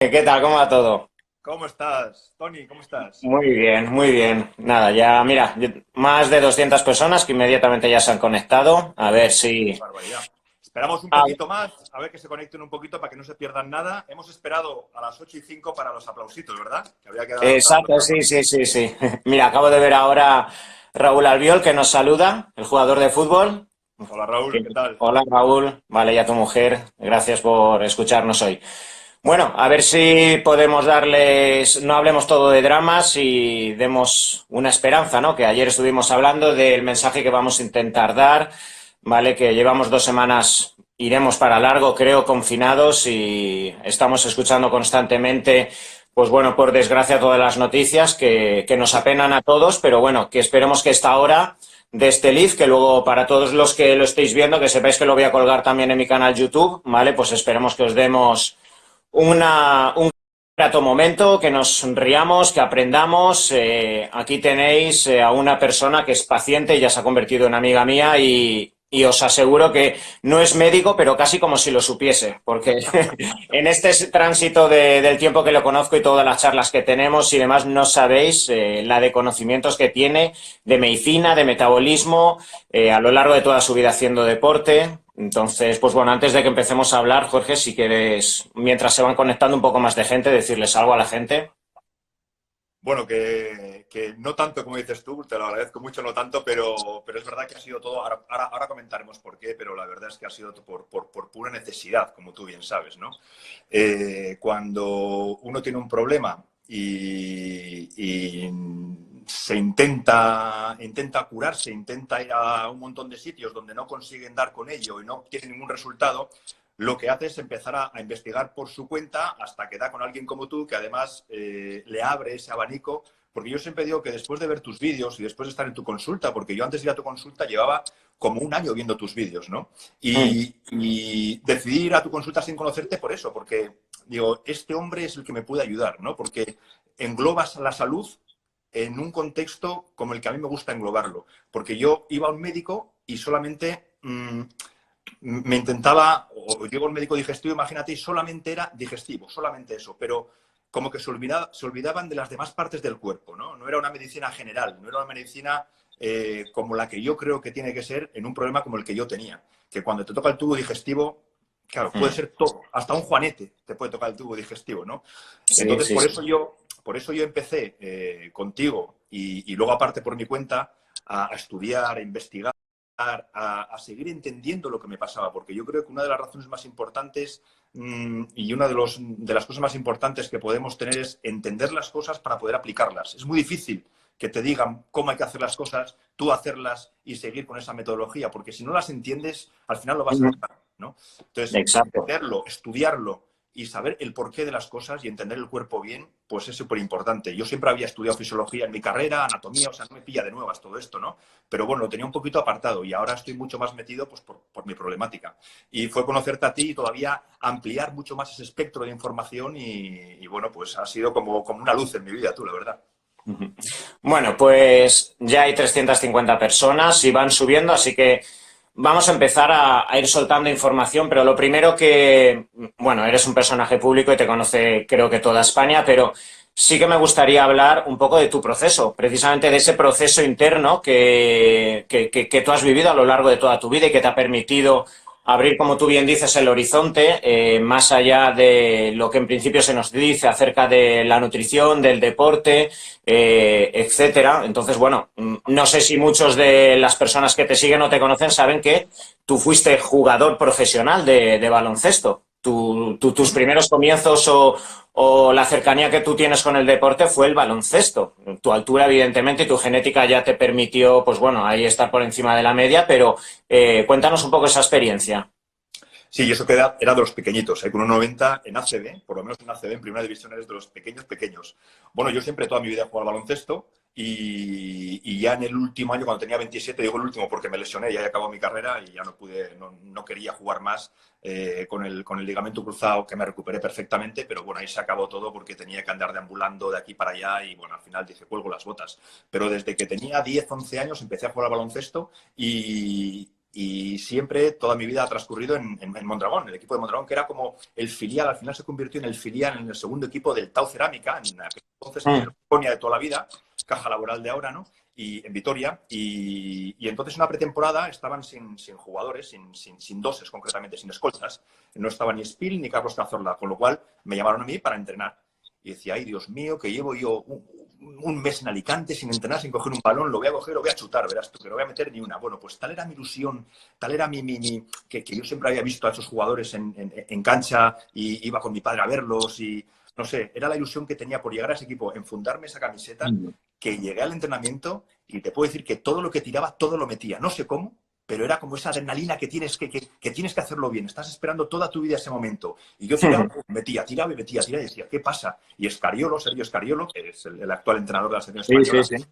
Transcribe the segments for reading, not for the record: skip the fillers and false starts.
¿Qué tal? ¿Cómo va todo? ¿Cómo estás, Tony? ¿Cómo estás? Muy bien, muy bien. Nada, ya mira, más de 200 personas que inmediatamente ya se han conectado. A ver Qué si... barbaridad. Esperamos un Ah, poquito más, a ver que se conecten un poquito para que no se pierdan nada. Hemos esperado a las 8:05 para los aplausitos, ¿verdad? Que había quedado cada uno. exacto, sí, sí, sí, sí. Mira, acabo de ver ahora Raúl Albiol que nos saluda, el jugador de fútbol. Hola Raúl, ¿qué tal? Hola Raúl, vale, y a tu mujer. Gracias por escucharnos hoy. Bueno, a ver si podemos darles, no hablemos todo de dramas y demos una esperanza, ¿no? Que ayer estuvimos hablando del mensaje que vamos a intentar dar, ¿vale? Que llevamos 2 semanas, iremos para largo, creo, confinados y estamos escuchando constantemente, pues bueno, por desgracia, todas las noticias que nos apenan a todos, pero bueno, que esperemos que esta hora de este live, que luego para todos los que lo estéis viendo, que sepáis que lo voy a colgar también en mi canal YouTube, ¿vale? Pues esperemos que os demos un grato momento, que nos riamos, que aprendamos. Aquí tenéis a una persona que es paciente y ya se ha convertido en amiga mía y os aseguro que no es médico, pero casi como si lo supiese, porque en este tránsito del tiempo que lo conozco y todas las charlas que tenemos y demás, no sabéis la de conocimientos que tiene de medicina, de metabolismo, a lo largo de toda su vida haciendo deporte. Entonces, pues bueno, antes de que empecemos a hablar, Jorge, si quieres, mientras se van conectando un poco más de gente, decirles algo a la gente. Bueno, que no tanto como dices tú, te lo agradezco mucho, no tanto, pero es verdad que ha sido todo, ahora comentaremos por qué, pero la verdad es que ha sido por pura necesidad, como tú bien sabes, ¿no? Cuando uno tiene un problema y se intenta curarse, intenta ir a un montón de sitios donde no consiguen dar con ello y no tiene ningún resultado, lo que hace es empezar a investigar por su cuenta hasta que da con alguien como tú, que además le abre ese abanico. Porque yo siempre digo que después de ver tus vídeos y después de estar en tu consulta, porque yo antes de ir a tu consulta llevaba como un año viendo tus vídeos, ¿no? Mm, Y decidí ir a tu consulta sin conocerte por eso, porque digo, este hombre es el que me puede ayudar, ¿no? Porque englobas la salud en un contexto como el que a mí me gusta englobarlo. Porque yo iba a un médico y solamente me intentaba, o llego al médico digestivo, imagínate, y solamente era digestivo, solamente eso, pero como que se olvidaban de las demás partes del cuerpo, ¿no? No era una medicina general, no era una medicina como la que yo creo que tiene que ser en un problema como el que yo tenía, que cuando te toca el tubo digestivo, claro, puede mm. ser todo, hasta un juanete te puede tocar el tubo digestivo, ¿no? Sí, Entonces, sí, sí. por eso yo empecé contigo y luego aparte por mi cuenta a estudiar, a investigar a seguir entendiendo lo que me pasaba, porque yo creo que una de las razones más importantes y una de las cosas más importantes que podemos tener es entender las cosas para poder aplicarlas. Es muy difícil que te digan cómo hay que hacer las cosas, tú hacerlas y seguir con esa metodología, porque si no las entiendes, al final lo vas a Mm, notar, ¿no? Entonces, exacto. entenderlo, estudiarlo y saber el porqué de las cosas y entender el cuerpo bien, pues es súper importante. Yo siempre había estudiado fisiología en mi carrera, anatomía, o sea, no me pilla de nuevas todo esto, ¿no? Pero bueno, lo tenía un poquito apartado y ahora estoy mucho más metido pues, por mi problemática. Y fue conocerte a ti y todavía ampliar mucho más ese espectro de información y bueno, pues ha sido como una luz en mi vida, tú, la verdad. Ujú. Bueno, pues ya hay 350 personas y van subiendo, así que vamos a empezar a ir soltando información, pero lo primero que, bueno, eres un personaje público y te conoce creo que toda España, pero sí que me gustaría hablar un poco de tu proceso, precisamente de ese proceso interno que tú has vivido a lo largo de toda tu vida y que te ha permitido abrir, como tú bien dices, el horizonte, más allá de lo que en principio se nos dice acerca de la nutrición, del deporte, etcétera. Entonces, bueno, no sé si muchos de las personas que te siguen o te conocen saben que tú fuiste jugador profesional de baloncesto. Tus ¿Mm? primeros comienzos o la cercanía que tú tienes con el deporte fue el baloncesto. Tu altura, evidentemente, y tu genética ya te permitió, pues bueno, ahí estar por encima de la media, pero cuéntanos un poco esa experiencia. Sí, y eso que era de los pequeñitos, con 1,90 en ACB, por lo menos en ACB, en primera división, eres de los pequeños, pequeños. Bueno, yo siempre toda mi vida he jugado al baloncesto y ya en el último año, cuando tenía 27, digo el último porque me lesioné, ya he acabado mi carrera y ya no pude, no quería jugar más con el ligamento cruzado, que me recuperé perfectamente, pero bueno, ahí se acabó todo porque tenía que andar deambulando de aquí para allá y bueno, al final dije, cuelgo las botas. Pero desde que tenía 10, 11 años empecé a jugar al baloncesto Y siempre, toda mi vida ha transcurrido en Mondragón, el equipo de Mondragón, que era como el filial, al final se convirtió en el filial, en el segundo equipo del Tau Cerámica, en aquel entonces el Konya de toda la vida, Caja Laboral de ahora, ¿no? Y en Vitoria. Y entonces en una pretemporada estaban sin jugadores, sin doses concretamente, sin escoltas. No estaba ni Spill ni Carlos Cazorla, con lo cual me llamaron a mí para entrenar. Y decía, ay, Dios mío, que llevo yo un mes en Alicante sin entrenar, sin coger un balón, lo voy a coger, lo voy a chutar, verás tú, que no voy a meter ni una. Bueno, pues tal era mi ilusión, tal era que yo siempre había visto a esos jugadores en cancha y iba con mi padre a verlos y, no sé, era la ilusión que tenía por llegar a ese equipo, enfundarme esa camiseta, que llegué al entrenamiento y te puedo decir que todo lo que tiraba, todo lo metía. No sé cómo, pero era como esa adrenalina que tienes que tienes que hacerlo bien. Estás esperando toda tu vida ese momento. Y yo tiraba y metía y decía, ¿qué pasa? Y Escariolo, Sergio Escariolo, que es el actual entrenador de la selección española,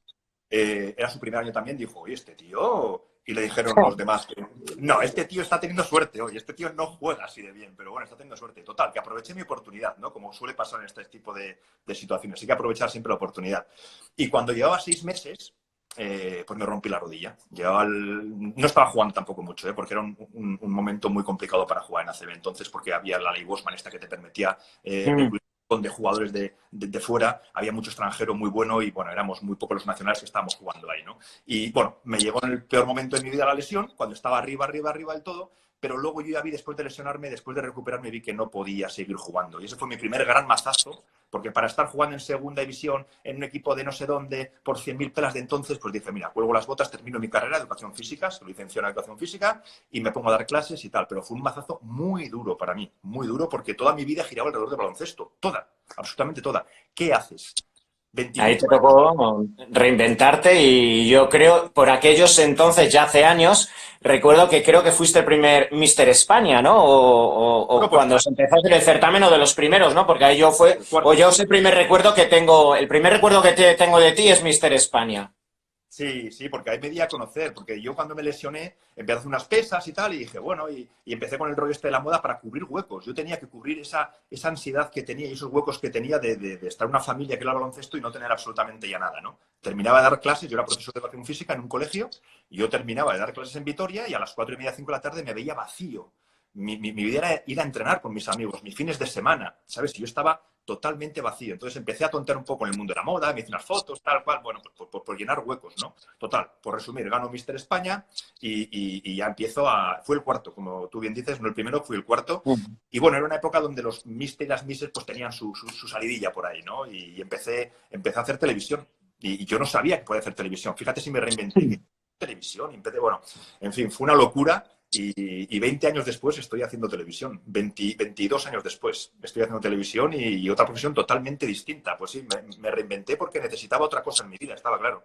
era su primer año también, dijo, oye, este tío... Y le dijeron los demás que, no, este tío está teniendo suerte, oye, este tío no juega así de bien, pero bueno, está teniendo suerte. Total, que aproveché mi oportunidad, ¿no? Como suele pasar en este tipo de situaciones. Hay que aprovechar siempre la oportunidad. Y cuando llevaba 6 meses... pues me rompí la rodilla. No estaba jugando tampoco mucho, porque era un momento muy complicado para jugar en ACB entonces, porque había la ley Bosman esta que te permitía recluir de jugadores de fuera, había mucho extranjero muy bueno y bueno, éramos muy pocos los nacionales que estábamos jugando ahí, ¿no? Y bueno, me llegó en el peor momento de mi vida la lesión, cuando estaba arriba del todo, pero luego yo ya vi, después de lesionarme, después de recuperarme, vi que no podía seguir jugando. Y ese fue mi primer gran mazazo, porque para estar jugando en segunda división, en un equipo de no sé dónde, por 100.000 pelas de entonces, pues dije, mira, cuelgo las botas, termino mi carrera de educación física, soy licenciado en educación física, y me pongo a dar clases y tal. Pero fue un mazazo muy duro para mí, muy duro, porque toda mi vida giraba alrededor del baloncesto. Toda, absolutamente toda. ¿Qué haces? Ahí te tocó reinventarte y yo creo, por aquellos entonces, ya hace años, recuerdo que creo que fuiste el primer Mister España, ¿no? O pues, cuando se empezó a hacer el certamen o de los primeros, ¿no? Porque ahí yo es el primer recuerdo que tengo, tengo de ti es Mister España. Sí, porque ahí me di a conocer, porque yo cuando me lesioné empecé a hacer unas pesas y tal, y dije, bueno, y empecé con el rollo este de la moda para cubrir huecos. Yo tenía que cubrir esa ansiedad que tenía y esos huecos que tenía de estar en una familia que era el baloncesto y no tener absolutamente ya nada, ¿no? Terminaba de dar clases, yo era profesor de educación física en un colegio, y yo terminaba de dar clases en Vitoria y a las 4:30, 5 de la tarde me veía vacío. Mi vida era ir a entrenar con mis amigos, mis fines de semana, ¿sabes? Y yo estaba totalmente vacío. Entonces empecé a tontear un poco en el mundo de la moda, me hice unas fotos, tal cual, bueno, pues por llenar huecos, ¿no? Total, por resumir, gano Mister España y ya empiezo Fue el cuarto, como tú bien dices, no el primero, fui el cuarto. Y bueno, era una época donde los Mister y las Misses pues tenían su salidilla por ahí, ¿no? Y empecé a hacer televisión. Y yo no sabía que podía hacer televisión. Fíjate si me reinventé. Televisión, bueno, en fin, fue una locura. Y 20 años después estoy haciendo televisión. 22 años después estoy haciendo televisión y otra profesión totalmente distinta. Pues sí, me reinventé porque necesitaba otra cosa en mi vida, estaba claro.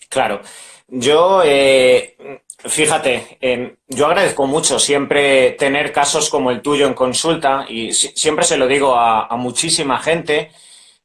Claro. Yo, fíjate, yo agradezco mucho siempre tener casos como el tuyo en consulta y siempre se lo digo a muchísima gente,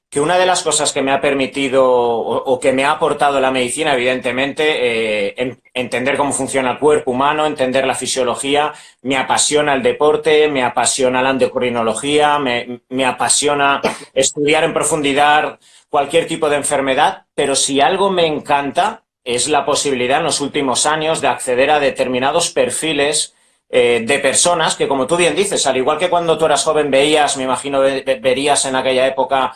que una de las cosas que me ha permitido o que me ha aportado la medicina, evidentemente, entender cómo funciona el cuerpo humano, entender la fisiología, me apasiona el deporte, me apasiona la endocrinología, me apasiona estudiar en profundidad cualquier tipo de enfermedad, pero si algo me encanta es la posibilidad en los últimos años de acceder a determinados perfiles de personas que, como tú bien dices, al igual que cuando tú eras joven veías, me imagino, verías en aquella época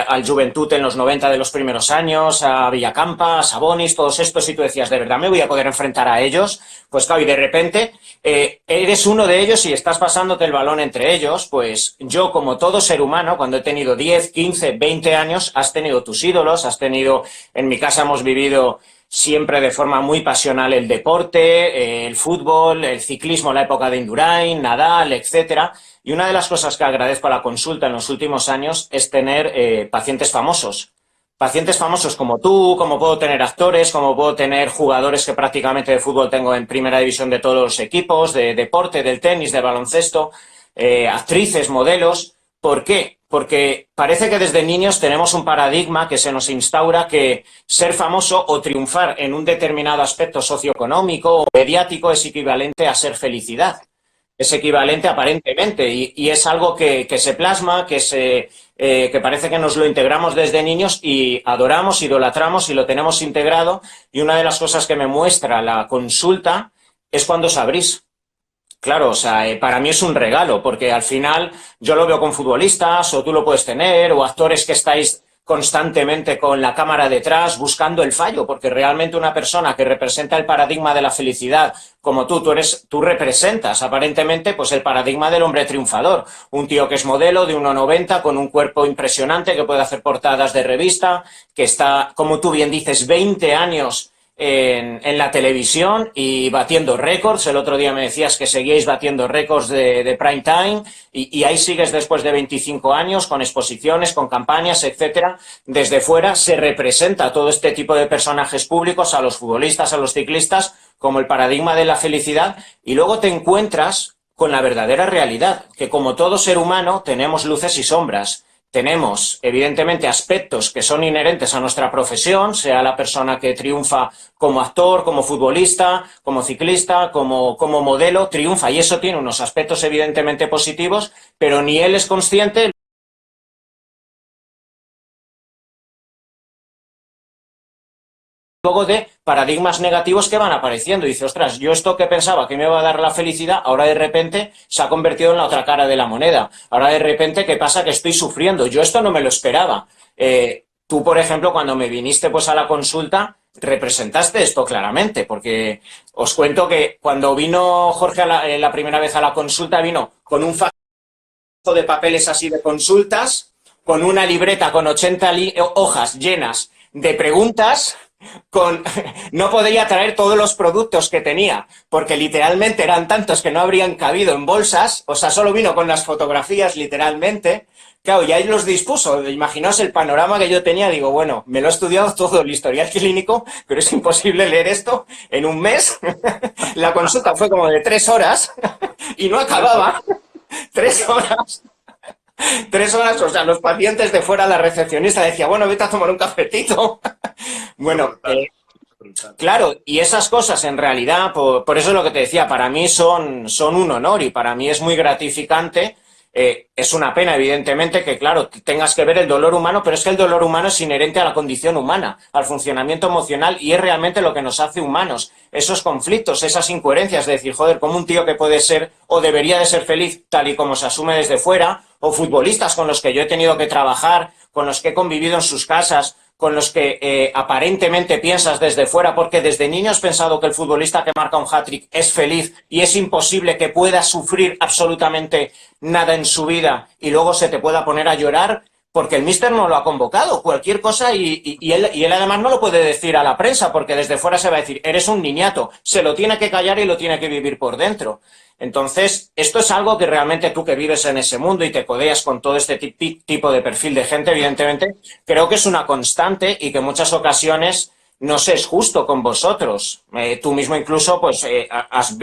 al Juventud en los 90 de los primeros años, a Villacampa, a Sabonis, todos estos, y tú decías, ¿de verdad me voy a poder enfrentar a ellos? Pues claro, y de repente eres uno de ellos y estás pasándote el balón entre ellos. Pues yo, como todo ser humano, cuando he tenido 10, 15, 20 años, has tenido tus ídolos, en mi casa hemos vivido siempre de forma muy pasional el deporte, el fútbol, el ciclismo, la época de Indurain, Nadal, etcétera. Y una de las cosas que agradezco a la consulta en los últimos años es tener pacientes famosos. Pacientes famosos como tú, como puedo tener actores, como puedo tener jugadores que prácticamente de fútbol tengo en primera división de todos los equipos, de deporte, del tenis, de baloncesto, actrices, modelos. ¿Por qué? Porque parece que desde niños tenemos un paradigma que se nos instaura que ser famoso o triunfar en un determinado aspecto socioeconómico o mediático es equivalente a ser felicidad. Es equivalente aparentemente y es algo que se plasma, que parece que nos lo integramos desde niños y adoramos, idolatramos y lo tenemos integrado. Y una de las cosas que me muestra la consulta es cuando os abrís. Claro, o sea, para mí es un regalo, porque al final yo lo veo con futbolistas, o tú lo puedes tener, o actores que estáis constantemente con la cámara detrás buscando el fallo, porque realmente una persona que representa el paradigma de la felicidad, como tú representas aparentemente pues el paradigma del hombre triunfador, un tío que es modelo de 1,90 con un cuerpo impresionante, que puede hacer portadas de revista, que está, como tú bien dices, 20 años en la televisión y batiendo récords. El otro día me decías que seguíais batiendo récords de prime time y ahí sigues después de 25 años con exposiciones, con campañas, etcétera. Desde fuera se representa todo este tipo de personajes públicos, a los futbolistas, a los ciclistas, como el paradigma de la felicidad, y luego te encuentras con la verdadera realidad, que como todo ser humano tenemos luces y sombras. Tenemos, evidentemente, aspectos que son inherentes a nuestra profesión, sea la persona que triunfa como actor, como futbolista, como ciclista, como modelo, triunfa, y eso tiene unos aspectos evidentemente positivos, pero ni él es consciente luego de paradigmas negativos que van apareciendo. Y dice, ostras, yo esto que pensaba que me iba a dar la felicidad, ahora de repente se ha convertido en la otra cara de la moneda. Ahora de repente, ¿qué pasa? Que estoy sufriendo. Yo esto no me lo esperaba. Tú, por ejemplo, cuando me viniste pues a la consulta, representaste esto claramente, porque os cuento que cuando vino Jorge la primera vez a la consulta, vino con un fajo de papeles así de consultas, con una libreta con 80 hojas llenas de preguntas, no podría traer todos los productos que tenía, porque literalmente eran tantos que no habrían cabido en bolsas, o sea, solo vino con las fotografías literalmente. Claro, y ahí los dispuso. Imaginaos el panorama que yo tenía. Digo, bueno, me lo he estudiado todo, el historial clínico, pero es imposible leer esto en un mes. La consulta fue como de 3 horas y no acababa. 3 horas. 3 horas, o sea, los pacientes de fuera, la recepcionista decía, bueno, vete a tomar un cafetito. Bueno, Brutal, brutal. claro, y esas cosas en realidad, por eso es lo que te decía, para mí son un honor y para mí es muy gratificante. Es una pena, evidentemente, que, claro, tengas que ver el dolor humano, pero es que el dolor humano es inherente a la condición humana, al funcionamiento emocional, y es realmente lo que nos hace humanos. Esos conflictos, esas incoherencias de decir, joder, como un tío que puede ser o debería de ser feliz tal y como se asume desde fuera, o futbolistas con los que yo he tenido que trabajar, con los que he convivido en sus casas, con los que aparentemente piensas desde fuera, porque desde niño has pensado que el futbolista que marca un hat-trick es feliz y es imposible que pueda sufrir absolutamente nada en su vida y luego se te pueda poner a llorar porque el míster no lo ha convocado, cualquier cosa, y él además no lo puede decir a la prensa porque desde fuera se va a decir, eres un niñato, se lo tiene que callar y lo tiene que vivir por dentro. Entonces, esto es algo que realmente tú que vives en ese mundo y te codeas con todo este tipo de perfil de gente, evidentemente, creo que es una constante y que en muchas ocasiones no se es justo con vosotros. Tú mismo incluso pues has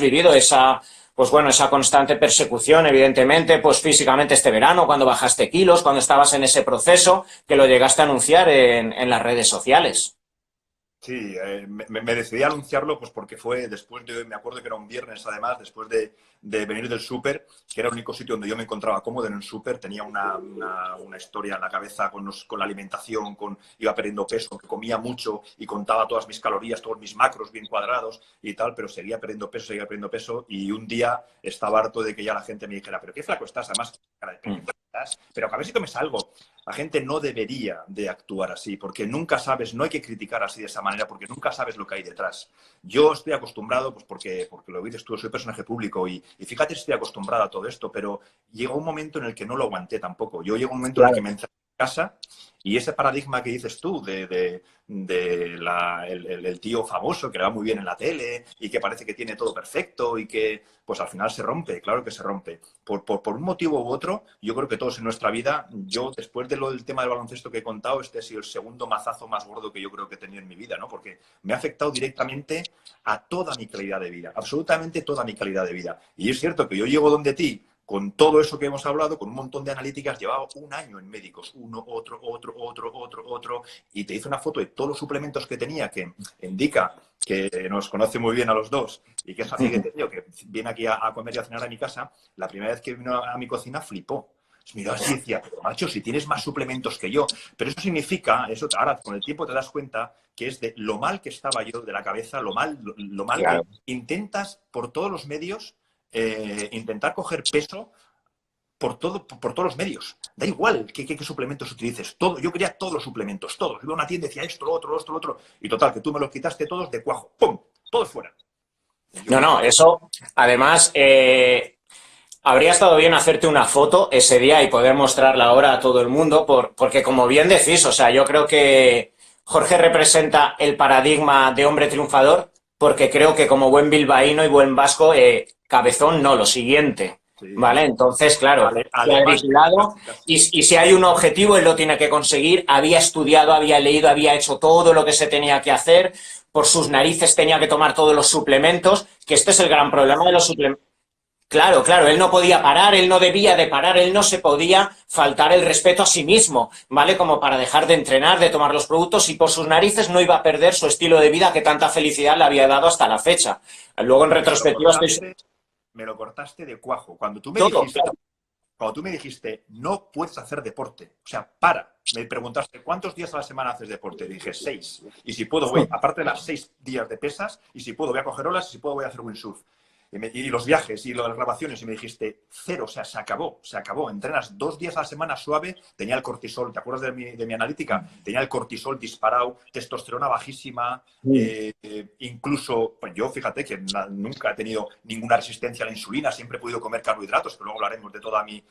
vivido esa, pues bueno, esa constante persecución, evidentemente, pues físicamente este verano, cuando bajaste kilos, cuando estabas en ese proceso, que lo llegaste a anunciar en las redes sociales. Sí, me decidí a anunciarlo pues porque fue después de, me acuerdo que era un viernes además, después de venir del súper, que era el único sitio donde yo me encontraba cómodo en el súper, tenía una historia en la cabeza con la alimentación, iba perdiendo peso, que comía mucho y contaba todas mis calorías, todos mis macros bien cuadrados y tal, pero seguía perdiendo peso y un día estaba harto de que ya la gente me dijera, pero qué flaco estás, además, cara de pequeño estás, pero que a ver si comes algo. La gente no debería de actuar así, porque nunca sabes, no hay que criticar así de esa manera, porque nunca sabes lo que hay detrás. Yo estoy acostumbrado, pues porque lo dices tú, soy personaje público y fíjate, estoy acostumbrado a todo esto, pero llegó un momento en el que no lo aguanté tampoco. Yo llegó un momento en el que me encerré en casa y ese paradigma que dices tú el tío famoso que le va muy bien en la tele y que parece que tiene todo perfecto y que pues al final se rompe, claro que se rompe. Por un motivo u otro, yo creo que todos en nuestra vida, yo después del tema del baloncesto que he contado, este ha sido el segundo mazazo más gordo que yo creo que he tenido en mi vida, ¿no? Porque me ha afectado directamente a toda mi calidad de vida, absolutamente toda mi calidad de vida. Y es cierto que yo llego donde ti con todo eso que hemos hablado, con un montón de analíticas, llevaba un año en médicos, uno, otro, y te hice una foto de todos los suplementos que tenía, que indica que nos conoce muy bien a los dos y que es así que te digo, que viene aquí a comer y a cenar a mi casa. La primera vez que vino a mi cocina flipó. Mira, así decía, pero macho, si tienes más suplementos que yo. Pero eso significa, eso ahora con el tiempo te das cuenta que es de lo mal que estaba yo de la cabeza, lo mal que Claro. intentas por todos los medios, intentar coger peso por todos los medios. Da igual qué suplementos utilices. Todo, yo quería todos los suplementos, todos. Iba a una tienda y decía esto, lo otro, esto, lo otro. Y total, que tú me los quitaste todos de cuajo. ¡Pum! Todos fuera. No, no, eso, además, habría estado bien hacerte una foto ese día y poder mostrarla ahora a todo el mundo, porque como bien decís, o sea, yo creo que Jorge representa el paradigma de hombre triunfador, porque creo que como buen bilbaíno y buen vasco, cabezón no, lo siguiente. Sí. ¿Vale? Entonces, claro, se ha Alemán, aislado casi, casi. y si hay un objetivo, él lo tiene que conseguir. Había estudiado, había leído, había hecho todo lo que se tenía que hacer. Por sus narices tenía que tomar todos los suplementos, que este es el gran problema de los suplementos. Claro, claro, él no podía parar, él no debía de parar, él no se podía faltar el respeto a sí mismo, ¿vale? Como para dejar de entrenar, de tomar los productos y por sus narices no iba a perder su estilo de vida que tanta felicidad le había dado hasta la fecha. Luego en Y retrospectiva estoy... me lo cortaste de cuajo. Todo, claro. Cuando tú me dijiste, no puedes hacer deporte, o sea, para. Me preguntaste, ¿cuántos días a la semana haces deporte? Dije, 6. Y si puedo, voy, aparte de las 6 días de pesas, y si puedo, voy a coger olas, y si puedo, voy a hacer windsurf. Y los viajes y las grabaciones, y me dijiste, 0, o sea, se acabó, se acabó. Entrenas 2 días a la semana suave, tenía el cortisol, ¿te acuerdas de mi analítica? Tenía el cortisol disparado, testosterona bajísima, incluso, pues yo fíjate que nunca he tenido ninguna resistencia a la insulina, siempre he podido comer carbohidratos, que luego hablaremos de toda mi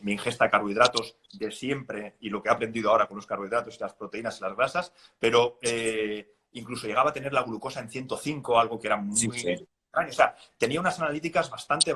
ingesta de carbohidratos de siempre y lo que he aprendido ahora con los carbohidratos y las proteínas y las grasas, pero incluso llegaba a tener la glucosa en 105, algo que era Sí, muy... sí. O sea, tenía unas analíticas bastante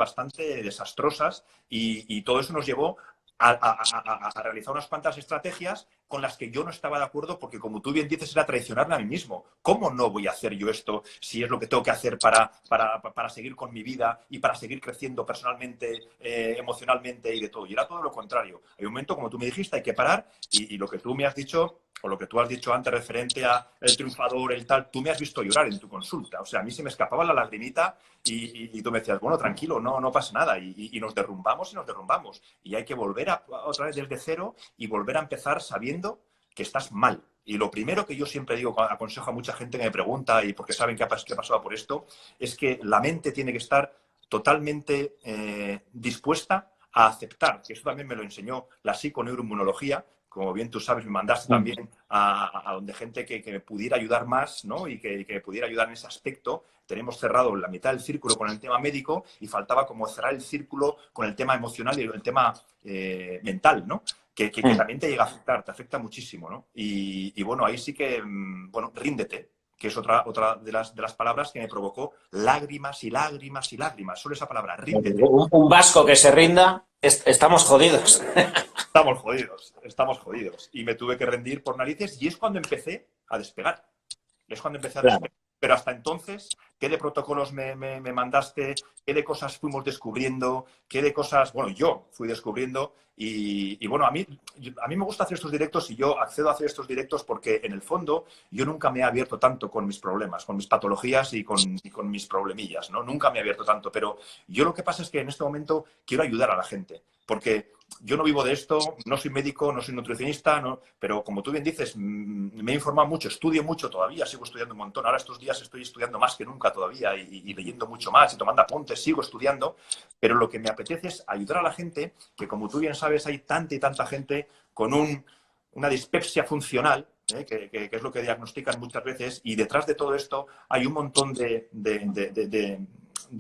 desastrosas y todo eso nos llevó a realizar unas cuantas estrategias con las que yo no estaba de acuerdo porque, como tú bien dices, era traicionarme a mí mismo. ¿Cómo no voy a hacer yo esto si es lo que tengo que hacer para seguir con mi vida y para seguir creciendo personalmente, emocionalmente y de todo? Y era todo lo contrario. Hay un momento, como tú me dijiste, hay que parar y lo que tú me has dicho o lo que tú has dicho antes referente a el triunfador, el tal, tú me has visto llorar en tu consulta. O sea, a mí se me escapaba la lagrimita y tú me decías, bueno, tranquilo, no pasa nada. Y nos derrumbamos y nos derrumbamos. Y hay que volver otra vez desde cero y volver a empezar sabiendo que estás mal. Y lo primero que yo siempre digo, aconsejo a mucha gente que me pregunta, y porque saben que ha pasado por esto, es que la mente tiene que estar totalmente dispuesta a aceptar, que eso también me lo enseñó la psiconeuroinmunología. Como bien tú sabes, me mandaste también a donde gente que me pudiera ayudar más, ¿no? Y que me pudiera ayudar en ese aspecto. Tenemos cerrado la mitad del círculo con el tema médico y faltaba como cerrar el círculo con el tema emocional y el tema mental, ¿no? Que también te llega a afectar, te afecta muchísimo, ¿no? Y bueno, ahí sí que, bueno, ríndete, que es otra de las palabras que me provocó lágrimas y lágrimas y lágrimas. Solo esa palabra, ríndete. Un vasco que se rinda, estamos jodidos. Estamos jodidos. Y me tuve que rendir por narices y es cuando empecé a despegar. Es cuando empecé a Claro. despegar. Pero hasta entonces, ¿qué de protocolos me mandaste? ¿Qué de cosas fuimos descubriendo? ¿Qué de cosas, bueno, yo fui descubriendo? Y bueno, a mí me gusta hacer estos directos y yo accedo a hacer estos directos porque en el fondo yo nunca me he abierto tanto con mis problemas, con mis patologías y con mis problemillas, ¿no? Nunca me he abierto tanto. Pero yo lo que pasa es que en este momento quiero ayudar a la gente. Porque yo no vivo de esto, no soy médico, no soy nutricionista, no, pero como tú bien dices, me he informado mucho, estudio mucho todavía, sigo estudiando un montón. Ahora estos días estoy estudiando más que nunca todavía y leyendo mucho más y tomando apuntes, sigo estudiando, pero lo que me apetece es ayudar a la gente, que como tú bien sabes hay tanta y tanta gente con una dispepsia funcional, que es lo que diagnostican muchas veces, y detrás de todo esto hay un montón de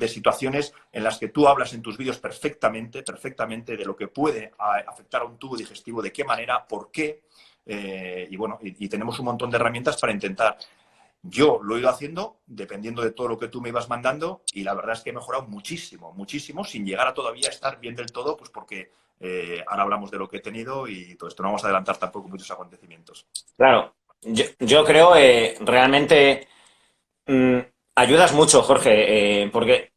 situaciones en las que tú hablas en tus vídeos perfectamente de lo que puede afectar a un tubo digestivo, de qué manera, por qué, y bueno, y tenemos un montón de herramientas para intentar. Yo lo he ido haciendo dependiendo de todo lo que tú me ibas mandando y la verdad es que he mejorado muchísimo, muchísimo, sin llegar a todavía estar bien del todo, pues porque ahora hablamos de lo que he tenido y todo esto. No vamos a adelantar tampoco muchos acontecimientos. Claro, yo creo realmente ayudas mucho, Jorge, porque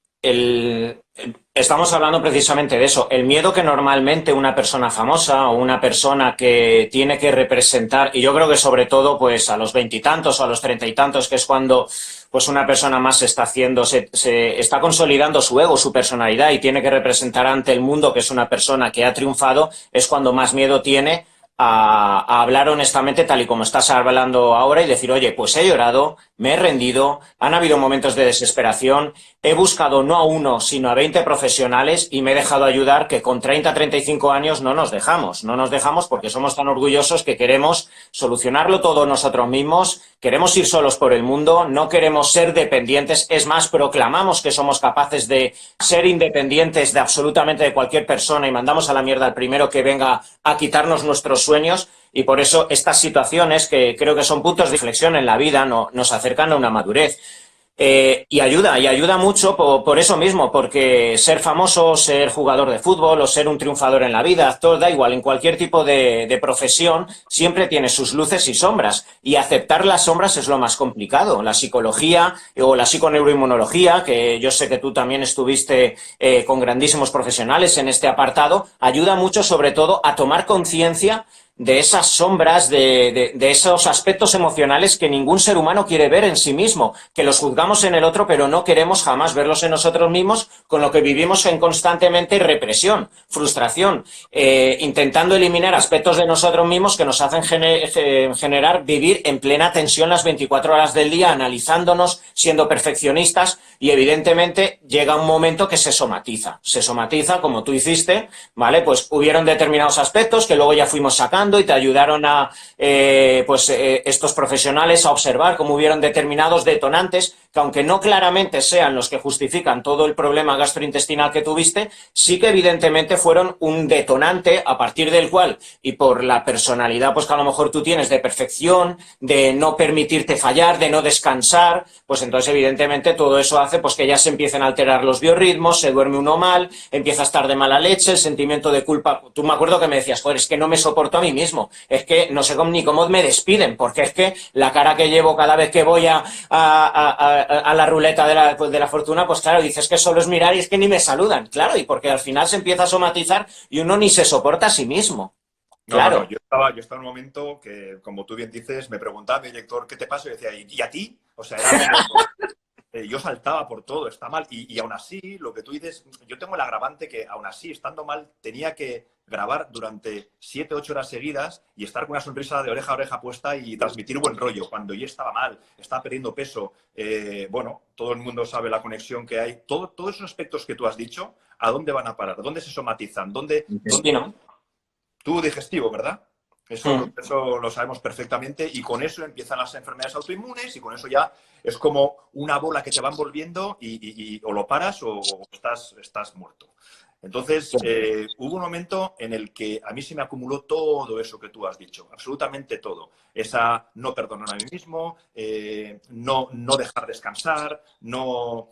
Estamos hablando precisamente de eso. El miedo que normalmente una persona famosa o una persona que tiene que representar, y yo creo que sobre todo pues a los veintitantos o a los treinta y tantos, que es cuando pues una persona más se está haciendo, se está consolidando su ego, su personalidad y tiene que representar ante el mundo que es una persona que ha triunfado, es cuando más miedo tiene a hablar honestamente tal y como estás hablando ahora y decir, oye, pues he llorado, me he rendido, han habido momentos de desesperación, he buscado no a uno, sino a 20 profesionales y me he dejado ayudar que con 30, 35 años no nos dejamos. No nos dejamos porque somos tan orgullosos que queremos solucionarlo todo nosotros mismos, queremos ir solos por el mundo, no queremos ser dependientes. Es más, proclamamos que somos capaces de ser independientes de absolutamente de cualquier persona y mandamos a la mierda al primero que venga a quitarnos nuestros sueños. Y por eso estas situaciones, que creo que son puntos de inflexión en la vida, nos acercan a una madurez. Y ayuda mucho por eso mismo, porque ser famoso, ser jugador de fútbol o ser un triunfador en la vida, actor, da igual, en cualquier tipo de profesión, siempre tiene sus luces y sombras. Y aceptar las sombras es lo más complicado. La psicología o la psiconeuroinmunología, que yo sé que tú también estuviste con grandísimos profesionales en este apartado, ayuda mucho sobre todo a tomar conciencia de esas sombras, de esos aspectos emocionales que ningún ser humano quiere ver en sí mismo, que los juzgamos en el otro, pero no queremos jamás verlos en nosotros mismos, con lo que vivimos en constantemente represión, frustración, intentando eliminar aspectos de nosotros mismos que nos hacen generar vivir en plena tensión las 24 horas del día, analizándonos, siendo perfeccionistas, y evidentemente llega un momento que se somatiza como tú hiciste, ¿vale? Pues hubieron determinados aspectos que luego ya fuimos sacando y te ayudaron a estos profesionales a observar cómo hubieron determinados detonantes que, aunque no claramente sean los que justifican todo el problema gastrointestinal que tuviste, sí que evidentemente fueron un detonante a partir del cual, y por la personalidad pues que a lo mejor tú tienes de perfección, de no permitirte fallar, de no descansar, pues entonces evidentemente todo eso hace pues que ya se empiecen a alterar los biorritmos, se duerme uno mal, empieza a estar de mala leche, el sentimiento de culpa. Tú me acuerdo que me decías, joder, es que no me soporto a mí mismo, es que no sé ni cómo me despiden, porque es que la cara que llevo cada vez que voy a la ruleta de la fortuna, pues claro, dices que solo es mirar y es que ni me saludan, claro, y porque al final se empieza a somatizar y uno ni se soporta a sí mismo. No, Claro. yo estaba en un momento que, como tú bien dices, me preguntaba mi director, ¿qué te pasa? Y yo decía, ¿y a ti? O sea, era como, yo saltaba por todo, está mal. Y aún así, lo que tú dices, yo tengo el agravante que aún así, estando mal, tenía que grabar durante 7, 8 horas seguidas y estar con una sonrisa de oreja a oreja puesta y transmitir buen rollo. Cuando yo estaba mal, estaba perdiendo peso, bueno, todo el mundo sabe la conexión que hay. Todos esos aspectos que tú has dicho, ¿a dónde van a parar? ¿Dónde se somatizan? ¿Dónde Intestino. tubo digestivo, ¿verdad? Eso, Mm. eso lo sabemos perfectamente y con eso empiezan las enfermedades autoinmunes y con eso ya es como una bola que te va envolviendo y o lo paras o estás muerto. Entonces, hubo un momento en el que a mí se me acumuló todo eso que tú has dicho, absolutamente todo. Esa no perdonar a mí mismo, no dejar descansar, no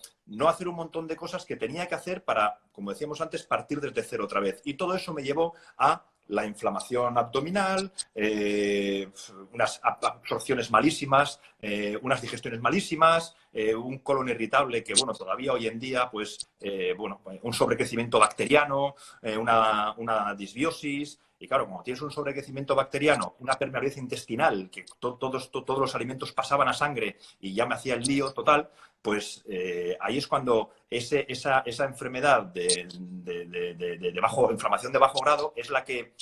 hacer un montón de cosas que tenía que hacer para, como decíamos antes, partir desde cero otra vez. Y todo eso me llevó a la inflamación abdominal, unas absorciones malísimas, unas digestiones malísimas, un colon irritable que, bueno, todavía hoy en día, pues, bueno, un sobrecrecimiento bacteriano, una disbiosis. Y claro, como tienes un sobrecrecimiento bacteriano, una permeabilidad intestinal, que todos los alimentos pasaban a sangre y ya me hacía el lío total, pues ahí es cuando esa enfermedad de inflamación de bajo grado es la que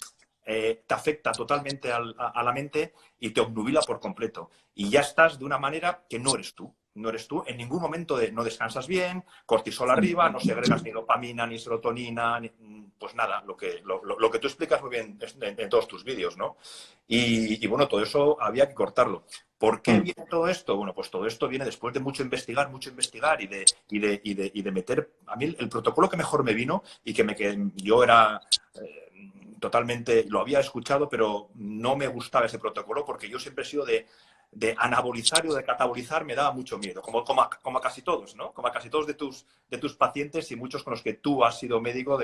te afecta totalmente a la mente y te obnubila por completo. Y ya estás de una manera que no eres tú. No eres tú. En ningún momento no descansas bien, cortisol arriba, no segregas ni dopamina, ni serotonina, pues nada, lo que tú explicas muy bien en todos tus vídeos, ¿no? Y bueno, todo eso había que cortarlo. ¿Por qué Mm. viene todo esto? Bueno, pues todo esto viene después de mucho investigar y de meter. A mí el protocolo que mejor me vino y que yo era totalmente, lo había escuchado, pero no me gustaba ese protocolo porque yo siempre he sido de anabolizar o de catabolizar, me daba mucho miedo, como a casi todos, ¿no? Como a casi todos de tus pacientes y muchos con los que tú has sido médico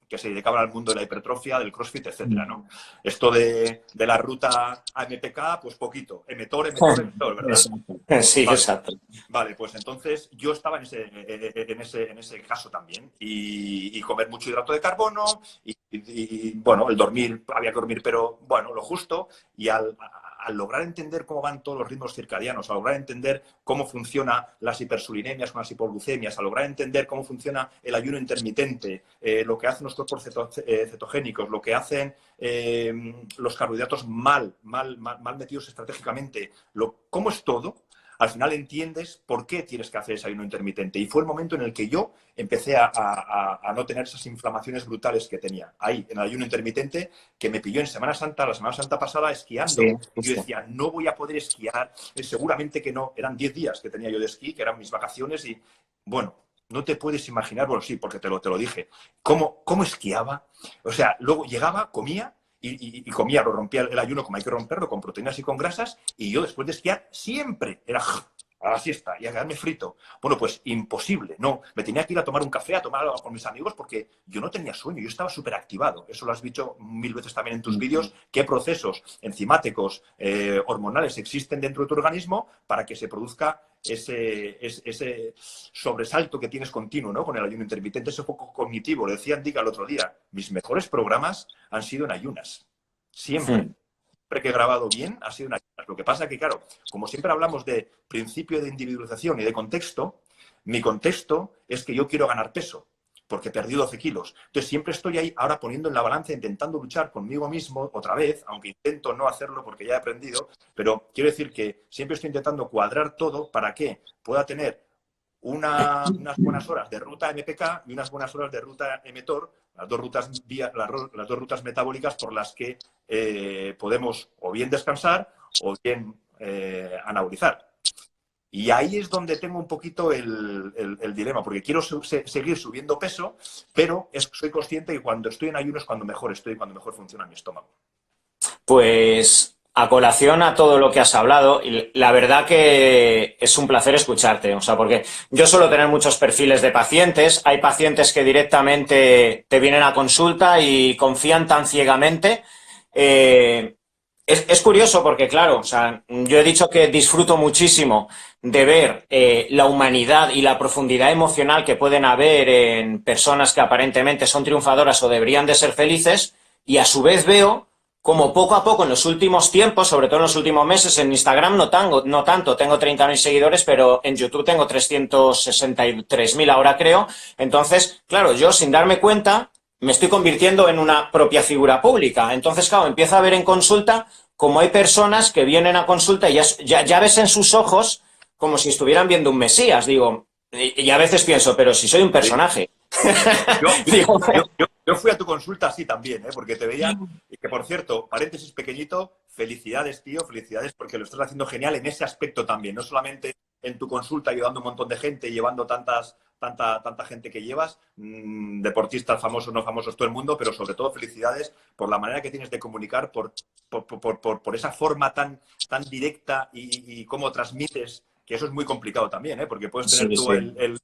que se dedicaban al mundo de la hipertrofia, del CrossFit, etcétera, ¿no? Esto de la ruta AMPK, pues poquito. Mtor, ¿verdad? Exacto. Sí, Vale. exacto. Vale, pues entonces yo estaba en ese caso también. Y comer mucho hidrato de carbono bueno, el dormir, había que dormir, pero bueno, lo justo. Y al lograr entender cómo van todos los ritmos circadianos, al lograr entender cómo funcionan las hipersulinemias con las hipoglucemias, al lograr entender cómo funciona el ayuno intermitente, lo que hacen los cuerpos cetogénicos, lo que hacen los carbohidratos mal metidos estratégicamente, cómo es todo, al final entiendes por qué tienes que hacer ese ayuno intermitente. Y fue el momento en el que yo empecé a no tener esas inflamaciones brutales que tenía ahí, en el ayuno intermitente, que me pilló en Semana Santa, la Semana Santa pasada, esquiando. Sí, yo decía, no voy a poder esquiar, seguramente que no. Eran 10 días que tenía yo de esquí, que eran mis vacaciones, y bueno, no te puedes imaginar, bueno, sí, porque te lo dije, cómo esquiaba. O sea, luego llegaba, comía, y comía, lo rompía el ayuno como hay que romperlo, con proteínas y con grasas, y yo después de esquiar siempre era a la siesta y a quedarme frito. Bueno, pues imposible, no. Me tenía que ir a tomar un café, a tomar algo con mis amigos, porque yo no tenía sueño, yo estaba súper activado. Eso lo has dicho 1000 veces también en tus vídeos, qué procesos enzimáticos, hormonales existen dentro de tu organismo para que se produzca ese sobresalto que tienes continuo, ¿no? Con el ayuno intermitente, ese foco cognitivo. Lo decía Andiga el otro día, mis mejores programas han sido en ayunas. Siempre. Siempre que he grabado bien ha sido en ayunas. Lo que pasa que, claro, como siempre hablamos de principio de individualización y de contexto, mi contexto es que yo quiero ganar peso, porque perdí 12 kilos. Entonces siempre estoy ahí ahora poniendo en la balanza, intentando luchar conmigo mismo otra vez, aunque intento no hacerlo porque ya he aprendido, pero quiero decir que siempre estoy intentando cuadrar todo para que pueda tener unas buenas horas de ruta MPK y unas buenas horas de ruta mTOR, las dos rutas metabólicas por las que podemos o bien descansar o bien anabolizar. Y ahí es donde tengo un poquito el dilema, porque quiero seguir subiendo peso, pero soy consciente que cuando estoy en ayuno es cuando mejor estoy, cuando mejor funciona mi estómago. Pues a colación a todo lo que has hablado, y la verdad que es un placer escucharte, o sea, porque yo suelo tener muchos perfiles de pacientes, hay pacientes que directamente te vienen a consulta y confían tan ciegamente. Es curioso porque, claro, o sea, yo he dicho que disfruto muchísimo de ver la humanidad y la profundidad emocional que pueden haber en personas que aparentemente son triunfadoras o deberían de ser felices, y a su vez veo como poco a poco en los últimos tiempos, sobre todo en los últimos meses, en Instagram no tanto, tengo 30.000 seguidores, pero en YouTube tengo 363.000 ahora creo. Entonces, claro, yo sin darme cuenta me estoy convirtiendo en una propia figura pública. Entonces, claro, empiezo a ver en consulta como hay personas que vienen a consulta y ya ves en sus ojos como si estuvieran viendo un mesías. Digo, y a veces pienso, pero si soy un personaje. Yo fui a tu consulta así también, porque te veía, que por cierto, paréntesis pequeñito, felicidades, tío, felicidades porque lo estás haciendo genial en ese aspecto también, no solamente en tu consulta ayudando a un montón de gente y llevando tanta gente que llevas, deportistas famosos, no famosos, todo el mundo, pero sobre todo felicidades por la manera que tienes de comunicar, por esa forma tan directa y cómo transmites, que eso es muy complicado también, porque puedes tener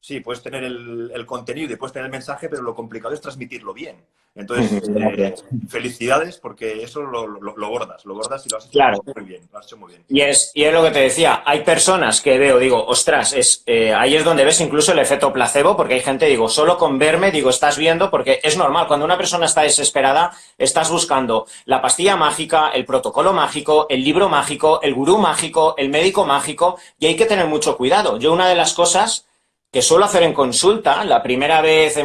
Sí, puedes tener el contenido y puedes tener el mensaje, pero lo complicado es transmitirlo bien. Entonces, felicidades porque eso lo bordas y lo has hecho Claro. muy bien. Lo has hecho muy bien. Y es lo que te decía, hay personas que veo, digo, ostras, ahí es donde ves incluso el efecto placebo, porque hay gente, digo, solo con verme, digo, estás viendo, porque es normal, cuando una persona está desesperada, estás buscando la pastilla mágica, el protocolo mágico, el libro mágico, el gurú mágico, el médico mágico, y hay que tener mucho cuidado. Yo una de las cosas que suelo hacer en consulta, la primera vez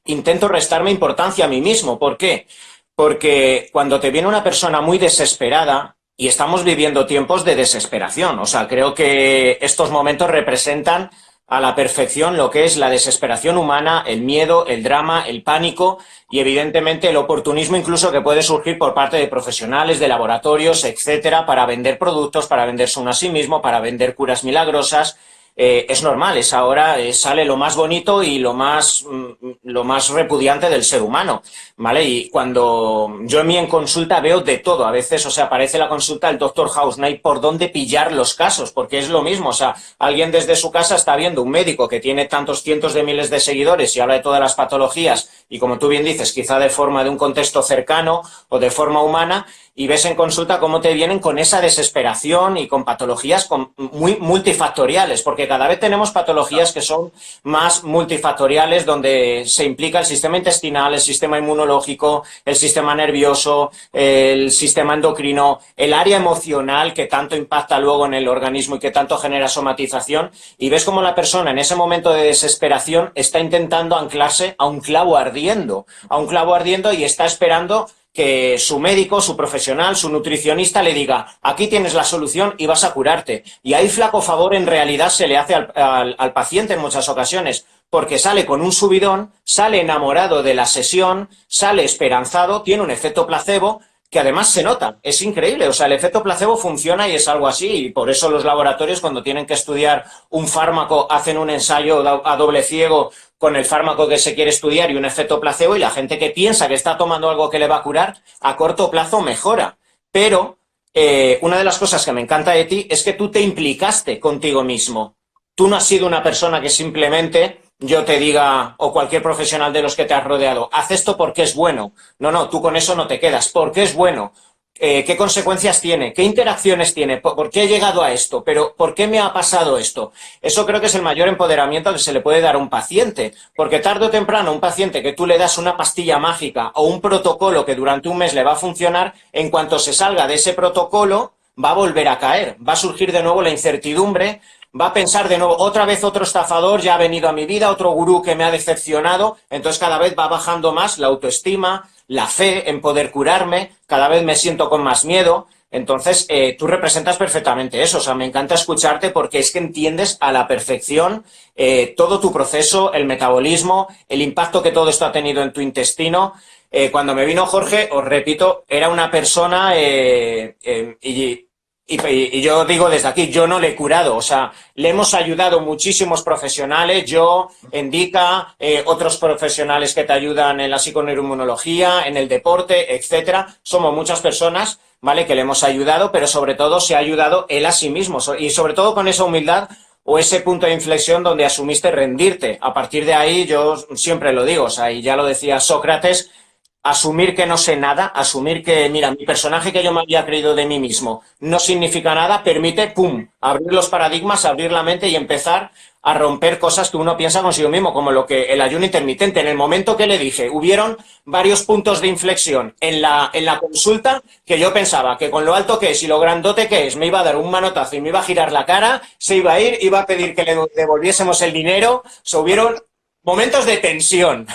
intento restarme importancia a mí mismo. ¿Por qué? Porque cuando te viene una persona muy desesperada, y estamos viviendo tiempos de desesperación, o sea, creo que estos momentos representan a la perfección lo que es la desesperación humana, el miedo, el drama, el pánico y evidentemente el oportunismo incluso que puede surgir por parte de profesionales, de laboratorios, etcétera, para vender productos, para venderse uno a sí mismo, para vender curas milagrosas. es normal, es ahora sale lo más bonito y lo más repudiante del ser humano, ¿vale? Y cuando yo en consulta veo de todo, a veces, o sea, parece la consulta del Doctor House, no hay por dónde pillar los casos, porque es lo mismo, o sea, alguien desde su casa está viendo un médico que tiene tantos cientos de miles de seguidores y habla de todas las patologías y, como tú bien dices, quizá de forma de un contexto cercano o de forma humana, y ves en consulta cómo te vienen con esa desesperación y con patologías muy multifactoriales, porque cada vez tenemos patologías que son más multifactoriales, donde se implica el sistema intestinal, el sistema inmunológico, el sistema nervioso, el sistema endocrino, el área emocional que tanto impacta luego en el organismo y que tanto genera somatización, y ves cómo la persona en ese momento de desesperación está intentando anclarse a un clavo ardiendo, y está esperando que su médico, su profesional, su nutricionista le diga, aquí tienes la solución y vas a curarte. Y ahí flaco favor en realidad se le hace al paciente en muchas ocasiones, porque sale con un subidón, sale enamorado de la sesión, sale esperanzado, tiene un efecto placebo que además se nota, es increíble, o sea, el efecto placebo funciona y es algo así, y por eso los laboratorios, cuando tienen que estudiar un fármaco, hacen un ensayo a doble ciego con el fármaco que se quiere estudiar y un efecto placebo, y la gente que piensa que está tomando algo que le va a curar, a corto plazo mejora. Pero una de las cosas que me encanta de ti es que tú te implicaste contigo mismo. Tú no has sido una persona que simplemente yo te diga, o cualquier profesional de los que te has rodeado, haz esto porque es bueno. No, no, tú con eso no te quedas. ¿Por qué es bueno? ¿Qué consecuencias tiene? ¿Qué interacciones tiene? ¿Por qué he llegado a esto? ¿Pero por qué me ha pasado esto? Eso creo que es el mayor empoderamiento que se le puede dar a un paciente, porque tarde o temprano un paciente que tú le das una pastilla mágica o un protocolo que durante un mes le va a funcionar, en cuanto se salga de ese protocolo va a volver a caer, va a surgir de nuevo la incertidumbre, va a pensar de nuevo, otra vez otro estafador ya ha venido a mi vida, otro gurú que me ha decepcionado, entonces cada vez va bajando más la autoestima, la fe en poder curarme, cada vez me siento con más miedo. Entonces, tú representas perfectamente eso, o sea, me encanta escucharte porque es que entiendes a la perfección todo tu proceso, el metabolismo, el impacto que todo esto ha tenido en tu intestino. Cuando me vino Jorge, os repito, era una persona y yo digo desde aquí, yo no le he curado, o sea, le hemos ayudado muchísimos profesionales, yo, Endica, otros profesionales que te ayudan en la psiconeuroinmunología, en el deporte, etcétera. Somos muchas personas, ¿vale?, que le hemos ayudado, pero sobre todo se ha ayudado él a sí mismo, y sobre todo con esa humildad o ese punto de inflexión donde asumiste rendirte. A partir de ahí, yo siempre lo digo, o sea, y ya lo decía Sócrates, asumir que no sé nada, asumir que, mira, mi personaje que yo me había creído de mí mismo no significa nada, permite, pum, abrir los paradigmas, abrir la mente y empezar a romper cosas que uno piensa consigo mismo, como lo que el ayuno intermitente. En el momento que le dije, hubieron varios puntos de inflexión en la consulta que yo pensaba que con lo alto que es y lo grandote que es, me iba a dar un manotazo y me iba a girar la cara, se iba a ir, iba a pedir que le devolviésemos el dinero. Se hubieron momentos de tensión.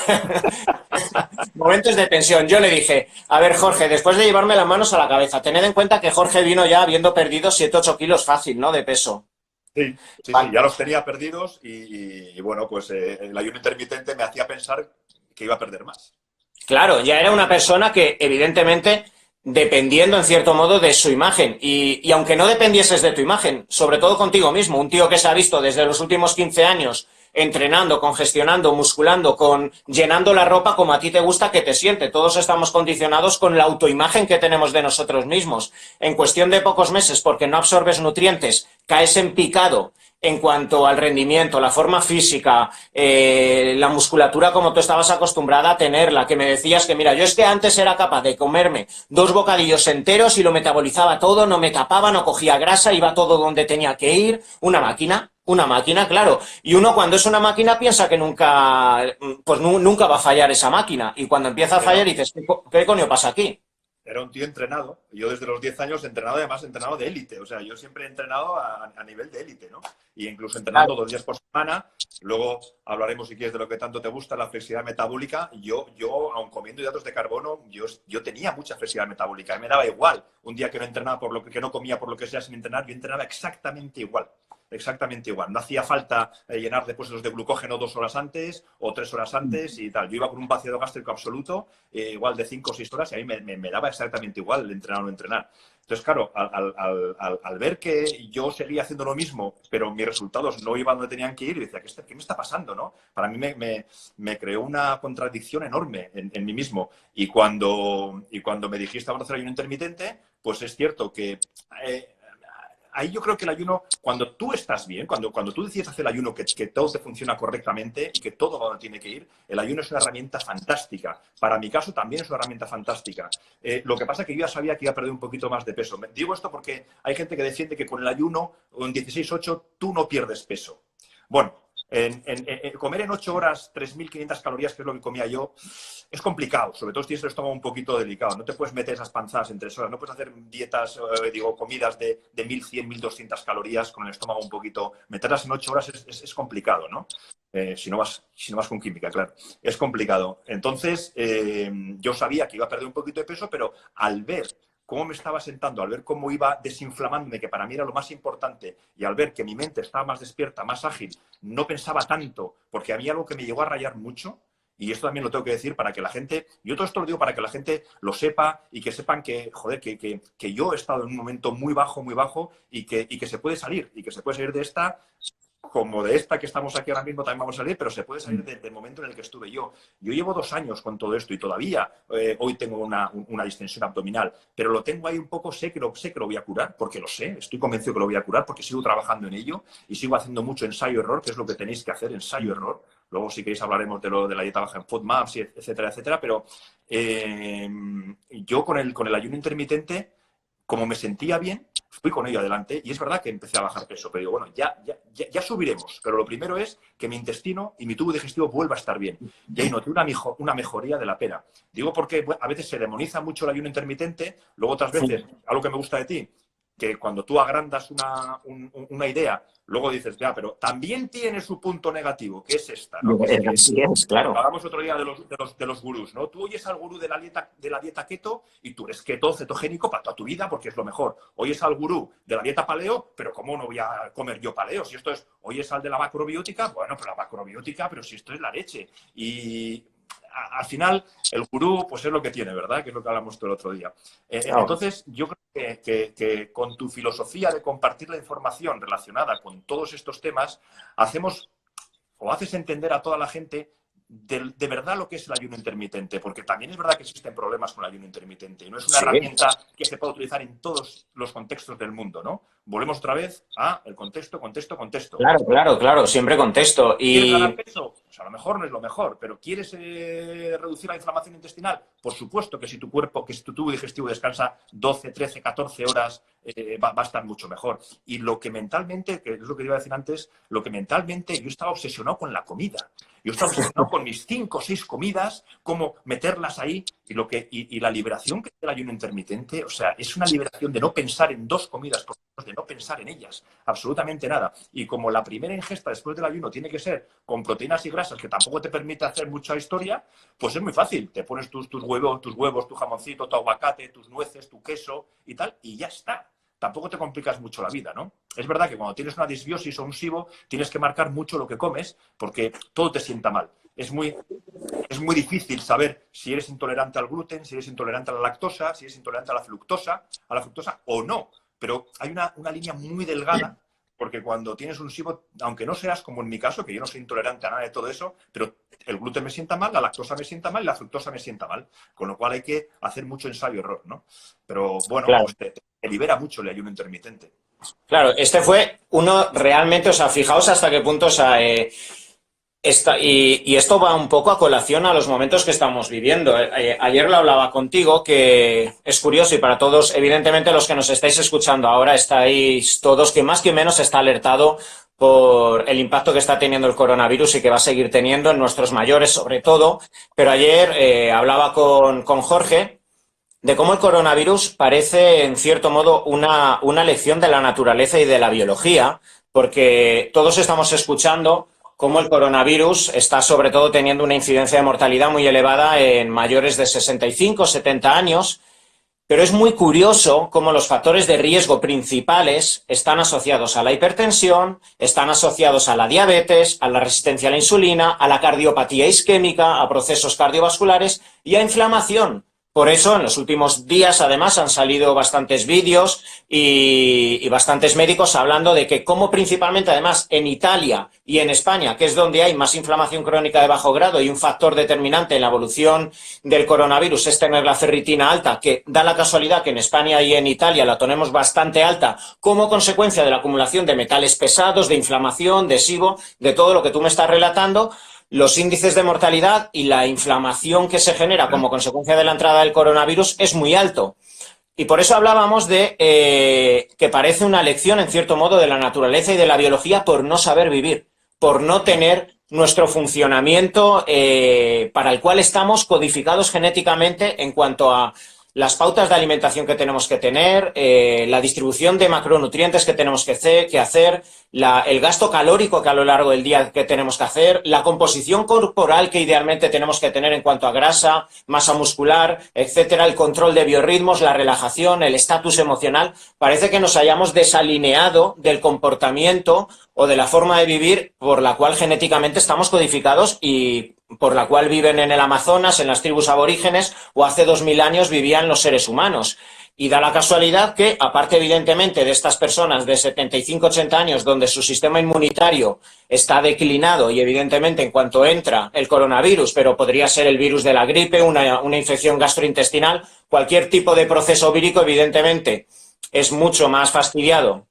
Momentos de tensión. Yo le dije, a ver, Jorge, después de llevarme las manos a la cabeza, tened en cuenta que Jorge vino ya habiendo perdido 7-8 kilos fácil, ¿no?, de peso. Sí, sí, Vale. sí, ya los tenía perdidos y bueno, pues el ayuno intermitente me hacía pensar que iba a perder más. Claro, ya era una persona que, evidentemente, dependiendo en cierto modo de su imagen, y aunque no dependieses de tu imagen, sobre todo contigo mismo, un tío que se ha visto desde los últimos 15 años entrenando, congestionando, musculando, llenando la ropa como a ti te gusta que te siente. Todos estamos condicionados con la autoimagen que tenemos de nosotros mismos. En cuestión de pocos meses, porque no absorbes nutrientes, caes en picado en cuanto al rendimiento, la forma física, la musculatura como tú estabas acostumbrada a tenerla, que me decías que, mira, yo es que antes era capaz de comerme 2 bocadillos enteros y lo metabolizaba todo, no me tapaba, no cogía grasa, iba todo donde tenía que ir. Una máquina, claro. Y uno, cuando es una máquina, piensa que nunca, pues nunca va a fallar esa máquina. Y cuando empieza a fallar dices, ¿qué coño pasa aquí? Era un tío entrenado. Yo desde los 10 años he entrenado, además entrenado de élite. O sea, yo siempre he entrenado a nivel de élite, ¿no? Y incluso entrenando 2 días por semana. Luego hablaremos, si quieres, de lo que tanto te gusta, la flexibilidad metabólica. Yo aun comiendo hidratos de carbono, yo tenía mucha flexibilidad metabólica. Me daba igual. Un día que no entrenaba por lo que no comía, por lo que sea, sin entrenar, yo entrenaba exactamente igual. exactamente igual. No hacía falta llenar depósitos de glucógeno 2 horas antes o 3 horas antes y tal. Yo iba con un vaciado gástrico absoluto, igual de 5 o 6 horas, y a mí me daba exactamente igual entrenar o no entrenar. Entonces, claro, al ver que yo seguía haciendo lo mismo, pero mis resultados no iban donde tenían que ir, decía, ¿qué me está pasando, no? Para mí me creó una contradicción enorme en mí mismo. Y cuando me dijiste vamos a hacer ayuno intermitente, pues es cierto que ahí yo creo que el ayuno, cuando tú estás bien, cuando tú decides hacer el ayuno, que todo te funciona correctamente y que todo va donde tiene que ir, el ayuno es una herramienta fantástica. Para mi caso también es una herramienta fantástica. Lo que pasa es que yo ya sabía que iba a perder un poquito más de peso. Digo esto porque hay gente que defiende que con el ayuno o en 16-8 tú no pierdes peso. Bueno, comer en 8 horas 3.500 calorías, que es lo que comía yo, es complicado. Sobre todo si tienes el estómago un poquito delicado. No te puedes meter esas panzadas en 3 horas. No puedes hacer dietas, comidas de 1.100, 1.200 calorías con el estómago un poquito. Meterlas en 8 horas es complicado, ¿no? Si no vas con química, claro. Es complicado. Entonces, yo sabía que iba a perder un poquito de peso, pero al ver cómo me estaba sentando, al ver cómo iba desinflamándome, que para mí era lo más importante, y al ver que mi mente estaba más despierta, más ágil, no pensaba tanto, porque había algo que me llegó a rayar mucho, y esto también lo tengo que decir para que la gente, yo todo esto lo digo para que la gente lo sepa y que sepan que, joder, que yo he estado en un momento muy bajo, y que se puede salir, de esta, como de esta que estamos aquí ahora mismo también vamos a salir, pero se puede salir del momento en el que estuve yo. Yo llevo 2 años con todo esto y todavía hoy tengo una distensión abdominal, pero lo tengo ahí un poco, sé que lo voy a curar, porque lo sé, estoy convencido que lo voy a curar, porque sigo trabajando en ello y sigo haciendo mucho ensayo-error, que es lo que tenéis que hacer, ensayo-error. Luego, si queréis, hablaremos de la dieta baja en FODMAPs, etcétera, etcétera, pero yo con el ayuno intermitente, como me sentía bien, fui con ello adelante y es verdad que empecé a bajar peso, pero digo, bueno, ya subiremos, pero lo primero es que mi intestino y mi tubo digestivo vuelva a estar bien. Y ahí noté una mejoría de la pera. Digo porque a veces se demoniza mucho el ayuno intermitente, luego otras veces, algo que me gusta de ti, que cuando tú agrandas una idea, luego dices, ya, pero también tiene su punto negativo, que es esta, ¿no? Así es, claro. Hablamos otro día de los gurús, ¿no? Tú oyes al gurú de la dieta keto y tú eres keto, cetogénico para toda tu vida porque es lo mejor. Oyes al gurú de la dieta paleo, pero ¿cómo no voy a comer yo paleo? Si esto es, oyes al de la macrobiótica, bueno, pero la macrobiótica, pero si esto es la leche. Y al final, el gurú, pues es lo que tiene, ¿verdad? Que es lo que hablamos todo el otro día. Entonces, yo creo que con tu filosofía de compartir la información relacionada con todos estos temas, haces entender a toda la gente de verdad lo que es el ayuno intermitente, porque también es verdad que existen problemas con el ayuno intermitente y no es una herramienta que se pueda utilizar en todos los contextos del mundo, ¿no? Volvemos otra vez a el contexto. Claro, siempre contexto. ¿Quieres ganar peso? Pues a lo mejor no es lo mejor, pero ¿quieres reducir la inflamación intestinal? Por supuesto que si tu tubo digestivo descansa 12, 13, 14 horas, va a estar mucho mejor. Y lo que mentalmente, que es lo que iba a decir antes, yo estaba obsesionado con la comida. Yo estaba obsesionado con mis 5 o 6 comidas, cómo meterlas ahí, y la liberación que da el ayuno intermitente, o sea, es una liberación de no pensar en 2 comidas, de no pensar en ellas, absolutamente nada. Y como la primera ingesta después del ayuno tiene que ser con proteínas y grasas, que tampoco te permite hacer mucha historia, pues es muy fácil. Te pones tus huevos, tu jamoncito, tu aguacate, tus nueces, tu queso y tal, y ya está. Tampoco te complicas mucho la vida, ¿no? Es verdad que cuando tienes una disbiosis o un SIBO, tienes que marcar mucho lo que comes porque todo te sienta mal. Es muy difícil saber si eres intolerante al gluten, si eres intolerante a la lactosa, si eres intolerante a la fructosa o no. Pero hay una línea muy delgada, porque cuando tienes un SIBO, aunque no seas como en mi caso, que yo no soy intolerante a nada de todo eso, pero el gluten me sienta mal, la lactosa me sienta mal y la fructosa me sienta mal. Con lo cual hay que hacer mucho ensayo-error, ¿no? Pero bueno, claro, pues te libera mucho el ayuno intermitente. Claro, este fue uno realmente, o sea, fijaos hasta qué punto, o sea, y esto va un poco a colación a los momentos que estamos viviendo. Ayer lo hablaba contigo, que es curioso y para todos, evidentemente los que nos estáis escuchando ahora estáis todos, que más que menos está alertado por el impacto que está teniendo el coronavirus y que va a seguir teniendo en nuestros mayores sobre todo. Pero ayer hablaba con Jorge de cómo el coronavirus parece, en cierto modo, una lección de la naturaleza y de la biología, porque todos estamos escuchando cómo el coronavirus está sobre todo teniendo una incidencia de mortalidad muy elevada en mayores de 65, 70 años Pero es muy curioso cómo los factores de riesgo principales están asociados a la hipertensión, están asociados a la diabetes, a la resistencia a la insulina, a la cardiopatía isquémica, a procesos cardiovasculares y a inflamación. Por eso, en los últimos días, además, han salido bastantes vídeos y bastantes médicos hablando de que cómo principalmente, además, en Italia y en España, que es donde hay más inflamación crónica de bajo grado y un factor determinante en la evolución del coronavirus es tener la ferritina alta, que da la casualidad que en España y en Italia la tenemos bastante alta como consecuencia de la acumulación de metales pesados, de inflamación, de SIBO, de todo lo que tú me estás relatando. Los índices de mortalidad y la inflamación que se genera como consecuencia de la entrada del coronavirus es muy alto. Y por eso hablábamos de que parece una lección, en cierto modo, de la naturaleza y de la biología por no saber vivir, por no tener nuestro funcionamiento para el cual estamos codificados genéticamente en cuanto a las pautas de alimentación que tenemos que tener, la distribución de macronutrientes que tenemos que hacer, el gasto calórico que a lo largo del día que tenemos que hacer, la composición corporal que idealmente tenemos que tener en cuanto a grasa, masa muscular, etcétera, el control de biorritmos, la relajación, el estatus emocional. Parece que nos hayamos desalineado del comportamiento o de la forma de vivir por la cual genéticamente estamos codificados y por la cual viven en el Amazonas, en las tribus aborígenes, o hace 2000 años vivían los seres humanos. Y da la casualidad que, aparte evidentemente de estas personas de 75-80 años donde su sistema inmunitario está declinado y evidentemente en cuanto entra el coronavirus, pero podría ser el virus de la gripe, una infección gastrointestinal, cualquier tipo de proceso vírico evidentemente es mucho más fastidiado.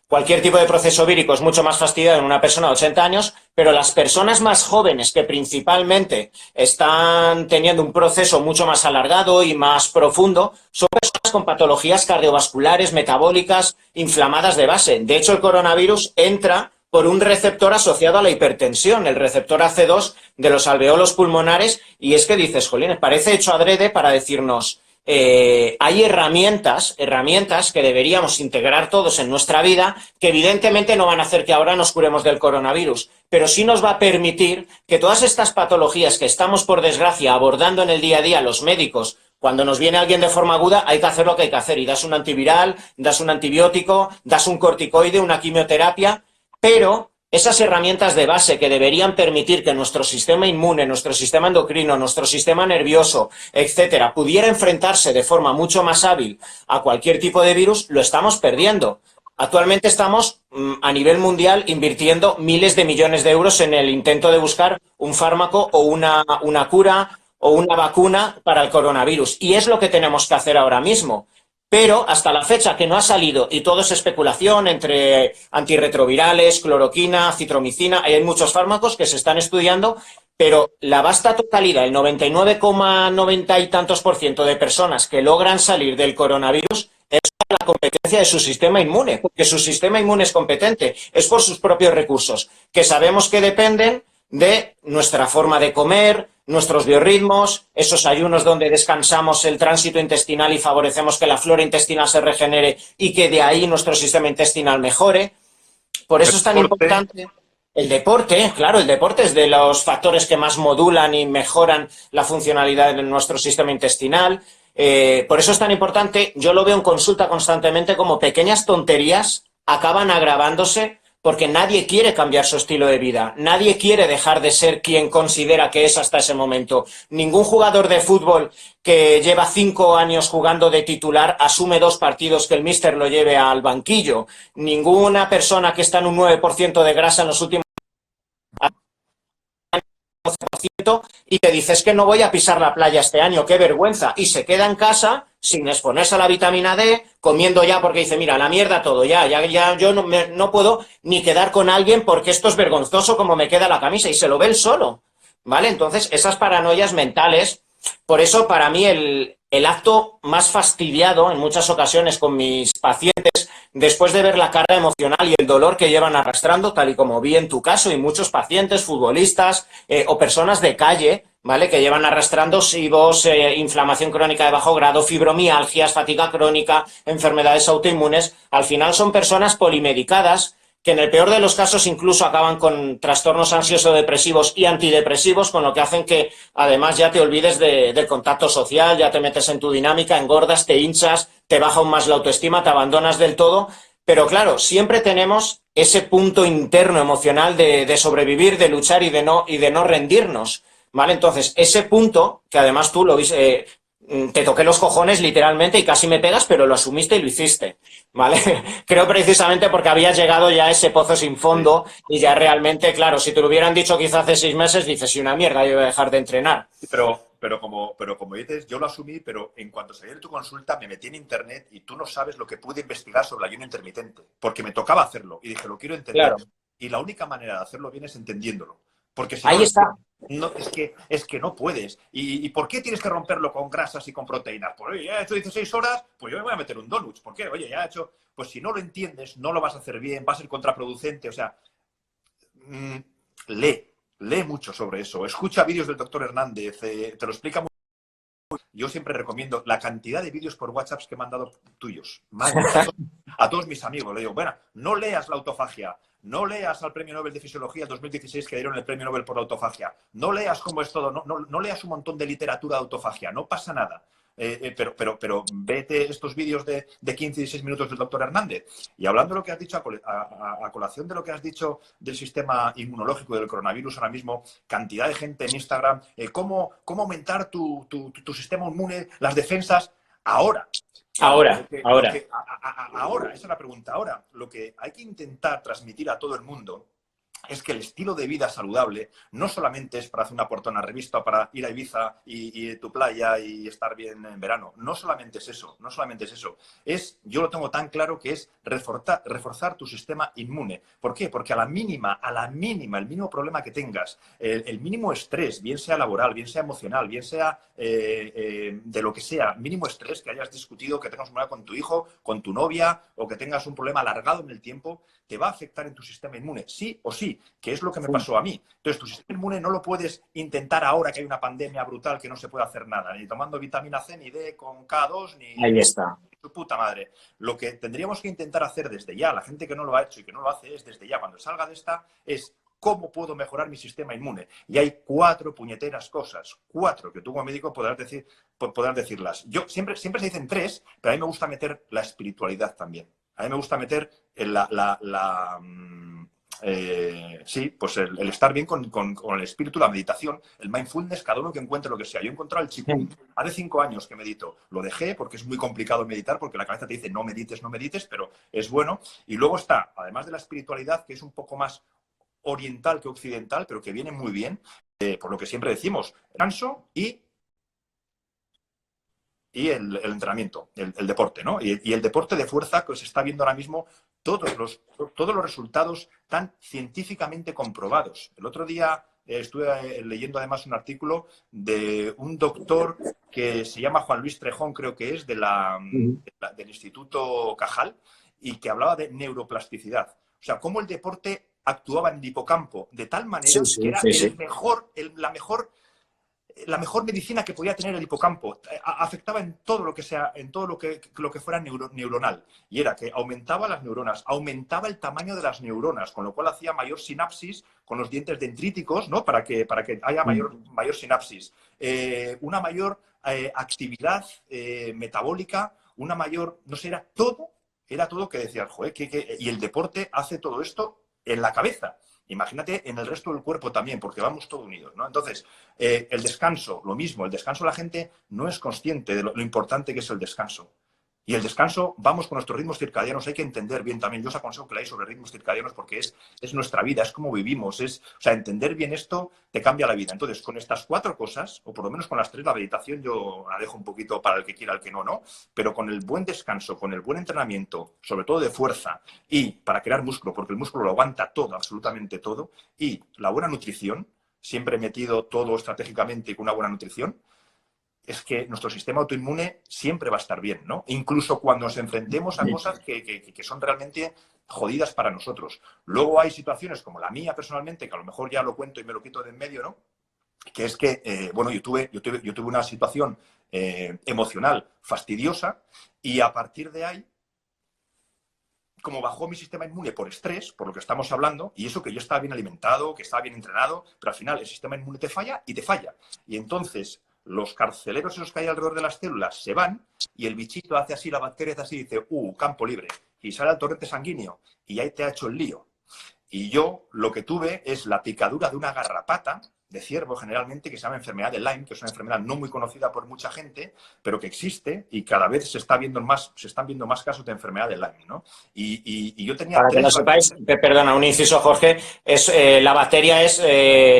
Cualquier tipo de proceso vírico es mucho más fastidiado en una persona de 80 años, pero las personas más jóvenes que principalmente están teniendo un proceso mucho más alargado y más profundo son personas con patologías cardiovasculares, metabólicas, inflamadas de base. De hecho, el coronavirus entra por un receptor asociado a la hipertensión, el receptor AC2 de los alveolos pulmonares, y es que dices, jolines, parece hecho adrede para decirnos... hay herramientas que deberíamos integrar todos en nuestra vida que evidentemente no van a hacer que ahora nos curemos del coronavirus, pero sí nos va a permitir que todas estas patologías que estamos, por desgracia, abordando en el día a día los médicos, cuando nos viene alguien de forma aguda, hay que hacer lo que hay que hacer y das un antiviral, das un antibiótico, das un corticoide, una quimioterapia, pero... esas herramientas de base que deberían permitir que nuestro sistema inmune, nuestro sistema endocrino, nuestro sistema nervioso, etcétera, pudiera enfrentarse de forma mucho más hábil a cualquier tipo de virus, lo estamos perdiendo. Actualmente estamos a nivel mundial invirtiendo miles de millones de euros en el intento de buscar un fármaco o una cura o una vacuna para el coronavirus. Y es lo que tenemos que hacer ahora mismo. Pero hasta la fecha que no ha salido, y todo es especulación entre antirretrovirales, cloroquina, citromicina, hay muchos fármacos que se están estudiando, pero la vasta totalidad, el 99,90 y tantos % de personas que logran salir del coronavirus es por la competencia de su sistema inmune, porque su sistema inmune es competente, es por sus propios recursos, que sabemos que dependen de nuestra forma de comer, nuestros biorritmos, esos ayunos donde descansamos el tránsito intestinal y favorecemos que la flora intestinal se regenere y que de ahí nuestro sistema intestinal mejore. Por eso es tan importante el deporte. Claro, el deporte es de los factores que más modulan y mejoran la funcionalidad de nuestro sistema intestinal. Por eso es tan importante, yo lo veo en consulta constantemente, como pequeñas tonterías acaban agravándose porque nadie quiere cambiar su estilo de vida, nadie quiere dejar de ser quien considera que es hasta ese momento. Ningún jugador de fútbol que lleva 5 años jugando de titular asume 2 partidos que el míster lo lleve al banquillo. Ninguna persona que está en un 9% de grasa en los últimos y que dices que no voy a pisar la playa este año, qué vergüenza, y se queda en casa sin exponerse a la vitamina D, comiendo ya porque dice, mira, la mierda todo, ya yo no puedo ni quedar con alguien porque esto es vergonzoso como me queda la camisa, y se lo ve él solo, ¿vale? Entonces, esas paranoias mentales, por eso para mí el acto más fastidiado en muchas ocasiones con mis pacientes, después de ver la carga emocional y el dolor que llevan arrastrando, tal y como vi en tu caso y muchos pacientes, futbolistas o personas de calle, ¿vale? Que llevan arrastrando SIBOs, inflamación crónica de bajo grado, fibromialgias, fatiga crónica, enfermedades autoinmunes. Al final son personas polimedicadas que en el peor de los casos incluso acaban con trastornos ansioso-depresivos y antidepresivos, con lo que hacen que además ya te olvides del contacto social, ya te metes en tu dinámica, engordas, te hinchas, te baja aún más la autoestima, te abandonas del todo. Pero claro, siempre tenemos ese punto interno emocional de sobrevivir, de luchar y de no rendirnos, ¿vale? Entonces, ese punto, que además tú lo viste, te toqué los cojones literalmente y casi me pegas, pero lo asumiste y lo hiciste, ¿vale? Creo precisamente porque habías llegado ya a ese pozo sin Sí. fondo y ya realmente, claro, si te lo hubieran dicho quizá hace 6 meses, dices, sí, una mierda, yo voy a dejar de entrenar. Sí, pero como dices, yo lo asumí, pero en cuanto salí de tu consulta me metí en internet y tú no sabes lo que pude investigar sobre el ayuno intermitente, porque me tocaba hacerlo y dije, lo quiero entender. Claro, Y la única manera de hacerlo bien es entendiéndolo, porque si no ahí lo está. entiendes, no, es que no puedes. ¿Y por qué tienes que romperlo con grasas y con proteínas? Pues oye, ya he hecho 16 horas, pues yo me voy a meter un donut. ¿Por qué? Oye, ya he hecho... Pues si no lo entiendes, no lo vas a hacer bien, va a ser contraproducente. O sea, mmm, lee, lee mucho sobre eso. Escucha vídeos del doctor Hernández, te lo explica muy. Yo siempre recomiendo la cantidad de vídeos por WhatsApp que me han dado tuyos. Madre mía, a todos mis amigos le digo, bueno, no leas la autofagia, no leas al Premio Nobel de Fisiología 2016 que dieron el Premio Nobel por la autofagia, no leas cómo es todo, no leas un montón de literatura de autofagia, no pasa nada. Pero vete estos vídeos de 15 y 16 minutos del doctor Hernández. Y hablando de lo que has dicho, a colación de lo que has dicho del sistema inmunológico del coronavirus ahora mismo, cantidad de gente en Instagram, cómo aumentar tu sistema inmune, las defensas, ahora. Vale, Ahora, ahora. ahora, esa es la pregunta. Ahora, lo que hay que intentar transmitir a todo el mundo es que el estilo de vida saludable no solamente es para hacer una portona revista, para ir a Ibiza y tu playa y estar bien en verano. No solamente es eso, no solamente es eso. Yo lo tengo tan claro que es reforzar tu sistema inmune. ¿Por qué? Porque a la mínima, el mínimo problema que tengas, el mínimo estrés, bien sea laboral, bien sea emocional, bien sea de lo que sea, mínimo estrés que hayas discutido, que tengas un problema con tu hijo, con tu novia o que tengas un problema alargado en el tiempo, te va a afectar en tu sistema inmune, sí o sí, que es lo que me pasó a mí. Entonces, tu sistema inmune no lo puedes intentar ahora que hay una pandemia brutal que no se puede hacer nada, ni tomando vitamina C, ni D con K2, ni Ahí está. tu puta madre. Lo que tendríamos que intentar hacer desde ya, la gente que no lo ha hecho y que no lo hace es desde ya, cuando salga de esta, es cómo puedo mejorar mi sistema inmune. Y hay 4 puñeteras cosas, 4 que tú como médico podrás decirlas. Yo siempre se dicen 3, pero a mí me gusta meter la espiritualidad también. A mí me gusta meter sí, pues el estar bien con el espíritu, la meditación, el mindfulness, cada uno que encuentre lo que sea. Yo he encontrado el Qigong. Hace 5 años que medito. Lo dejé porque es muy complicado meditar, porque la cabeza te dice no medites, no medites, pero es bueno. Y luego está, además de la espiritualidad, que es un poco más oriental que occidental, pero que viene muy bien, por lo que siempre decimos, descanso y el entrenamiento, el deporte, ¿no? Y el deporte de fuerza que se está viendo ahora mismo todos los resultados tan científicamente comprobados. El otro día estuve leyendo además un artículo de un doctor que se llama Juan Luis Trejón, creo que es, del Instituto Cajal, y que hablaba de neuroplasticidad. O sea, cómo el deporte actuaba en el hipocampo de tal Sí, manera que sí, era sí, sí. la mejor medicina que podía tener el hipocampo. Afectaba en todo lo que sea, en todo lo que fuera neuronal. Y era que aumentaba las neuronas, aumentaba el tamaño de las neuronas, con lo cual hacía mayor sinapsis con los dientes dendríticos, ¿no? Para que haya mayor sinapsis. Una mayor actividad metabólica, una mayor, no sé, era todo que decías, joder, y el deporte hace todo esto en la cabeza. Imagínate en el resto del cuerpo también, porque vamos todos unidos, ¿no? Entonces, el descanso, lo mismo, el descanso la gente no es consciente de lo importante que es el descanso. Y el descanso, vamos con nuestros ritmos circadianos, hay que entender bien también. Yo os aconsejo que leáis sobre ritmos circadianos porque es nuestra vida, es como vivimos. O sea, entender bien esto te cambia la vida. Entonces, con estas 4 cosas, o por lo menos con las 3, la meditación yo la dejo un poquito para el que quiera, el que no, ¿no? Pero con el buen descanso, con el buen entrenamiento, sobre todo de fuerza, y para crear músculo, porque el músculo lo aguanta todo, absolutamente todo, y la buena nutrición, siempre metido todo estratégicamente con una buena nutrición, es que nuestro sistema autoinmune siempre va a estar bien, ¿no? Incluso cuando nos enfrentemos a cosas que son realmente jodidas para nosotros. Luego hay situaciones como la mía personalmente, que a lo mejor ya lo cuento y me lo quito de en medio, ¿no? Que es que, bueno, yo tuve una situación emocional fastidiosa y a partir de ahí como bajó mi sistema inmune por estrés, por lo que estamos hablando, y eso que yo estaba bien alimentado, que estaba bien entrenado, pero al final el sistema inmune te falla y te falla. Y entonces los carceleros esos que hay alrededor de las células se van y el bichito hace así, la bacteria hace así y dice, campo libre. Y sale al torrente sanguíneo y ahí te ha hecho el lío. Y yo lo que tuve es la picadura de una garrapata de ciervo generalmente, que se llama enfermedad de Lyme, que es una enfermedad no muy conocida por mucha gente, pero que existe y cada vez se están viendo más casos de enfermedad de Lyme, ¿no? Y yo tenía Para que lo sepáis, perdona, un inciso, Jorge, la bacteria es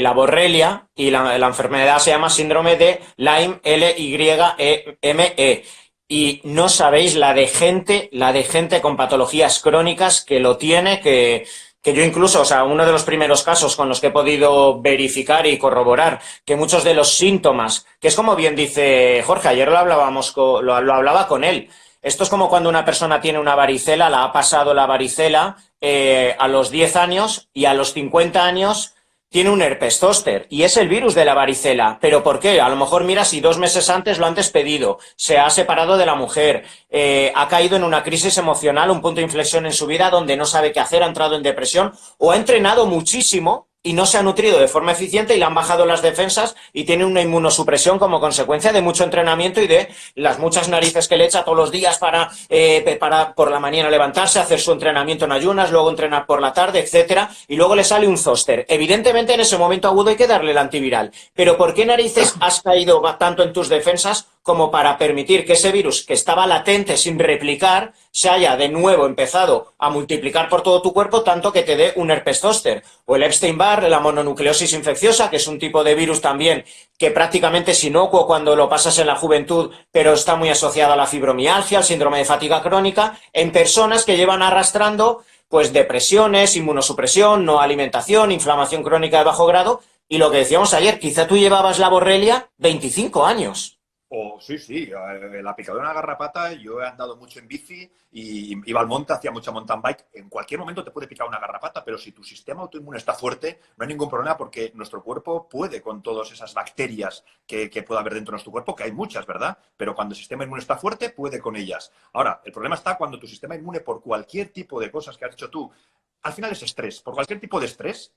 la Borrelia y la enfermedad se llama síndrome de Lyme, Lyme. Y no sabéis la de gente con patologías crónicas que lo tiene, que yo incluso, o sea, uno de los primeros casos con los que he podido verificar y corroborar que muchos de los síntomas, que es como bien dice Jorge, ayer lo hablábamos, lo hablaba con él. Esto es como cuando una persona tiene una varicela, la ha pasado la varicela a los 10 años y a los 50 años tiene un herpes zóster y es el virus de la varicela. ¿Pero por qué? A lo mejor mira si 2 meses antes lo han despedido, se ha separado de la mujer, ha caído en una crisis emocional, un punto de inflexión en su vida donde no sabe qué hacer, ha entrado en depresión o ha entrenado muchísimo y no se ha nutrido de forma eficiente y le han bajado las defensas y tiene una inmunosupresión como consecuencia de mucho entrenamiento y de las muchas narices que le echa todos los días para por la mañana levantarse, hacer su entrenamiento en ayunas, luego entrenar por la tarde, etcétera, y luego le sale un zóster. Evidentemente en ese momento agudo hay que darle el antiviral, pero ¿por qué narices has caído tanto en tus defensas como para permitir que ese virus que estaba latente sin replicar se haya de nuevo empezado a multiplicar por todo tu cuerpo tanto que te dé un herpes zóster? O el Epstein-Barr, la mononucleosis infecciosa, que es un tipo de virus también que prácticamente es inocuo cuando lo pasas en la juventud, pero está muy asociado a la fibromialgia, al síndrome de fatiga crónica, en personas que llevan arrastrando pues depresiones, inmunosupresión, no alimentación, inflamación crónica de bajo grado, y lo que decíamos ayer, quizá tú llevabas la borrelia 25 años. Sí, la picadura de una garrapata, yo he andado mucho en bici y iba al monte, hacía mucha mountain bike. En cualquier momento te puede picar una garrapata, pero si tu sistema autoinmune está fuerte, no hay ningún problema porque nuestro cuerpo puede con todas esas bacterias que pueda haber dentro de nuestro cuerpo, que hay muchas, ¿verdad? Pero cuando el sistema inmune está fuerte, puede con ellas. Ahora, el problema está cuando tu sistema inmune, por cualquier tipo de cosas que has hecho tú, al final es estrés. Por cualquier tipo de estrés,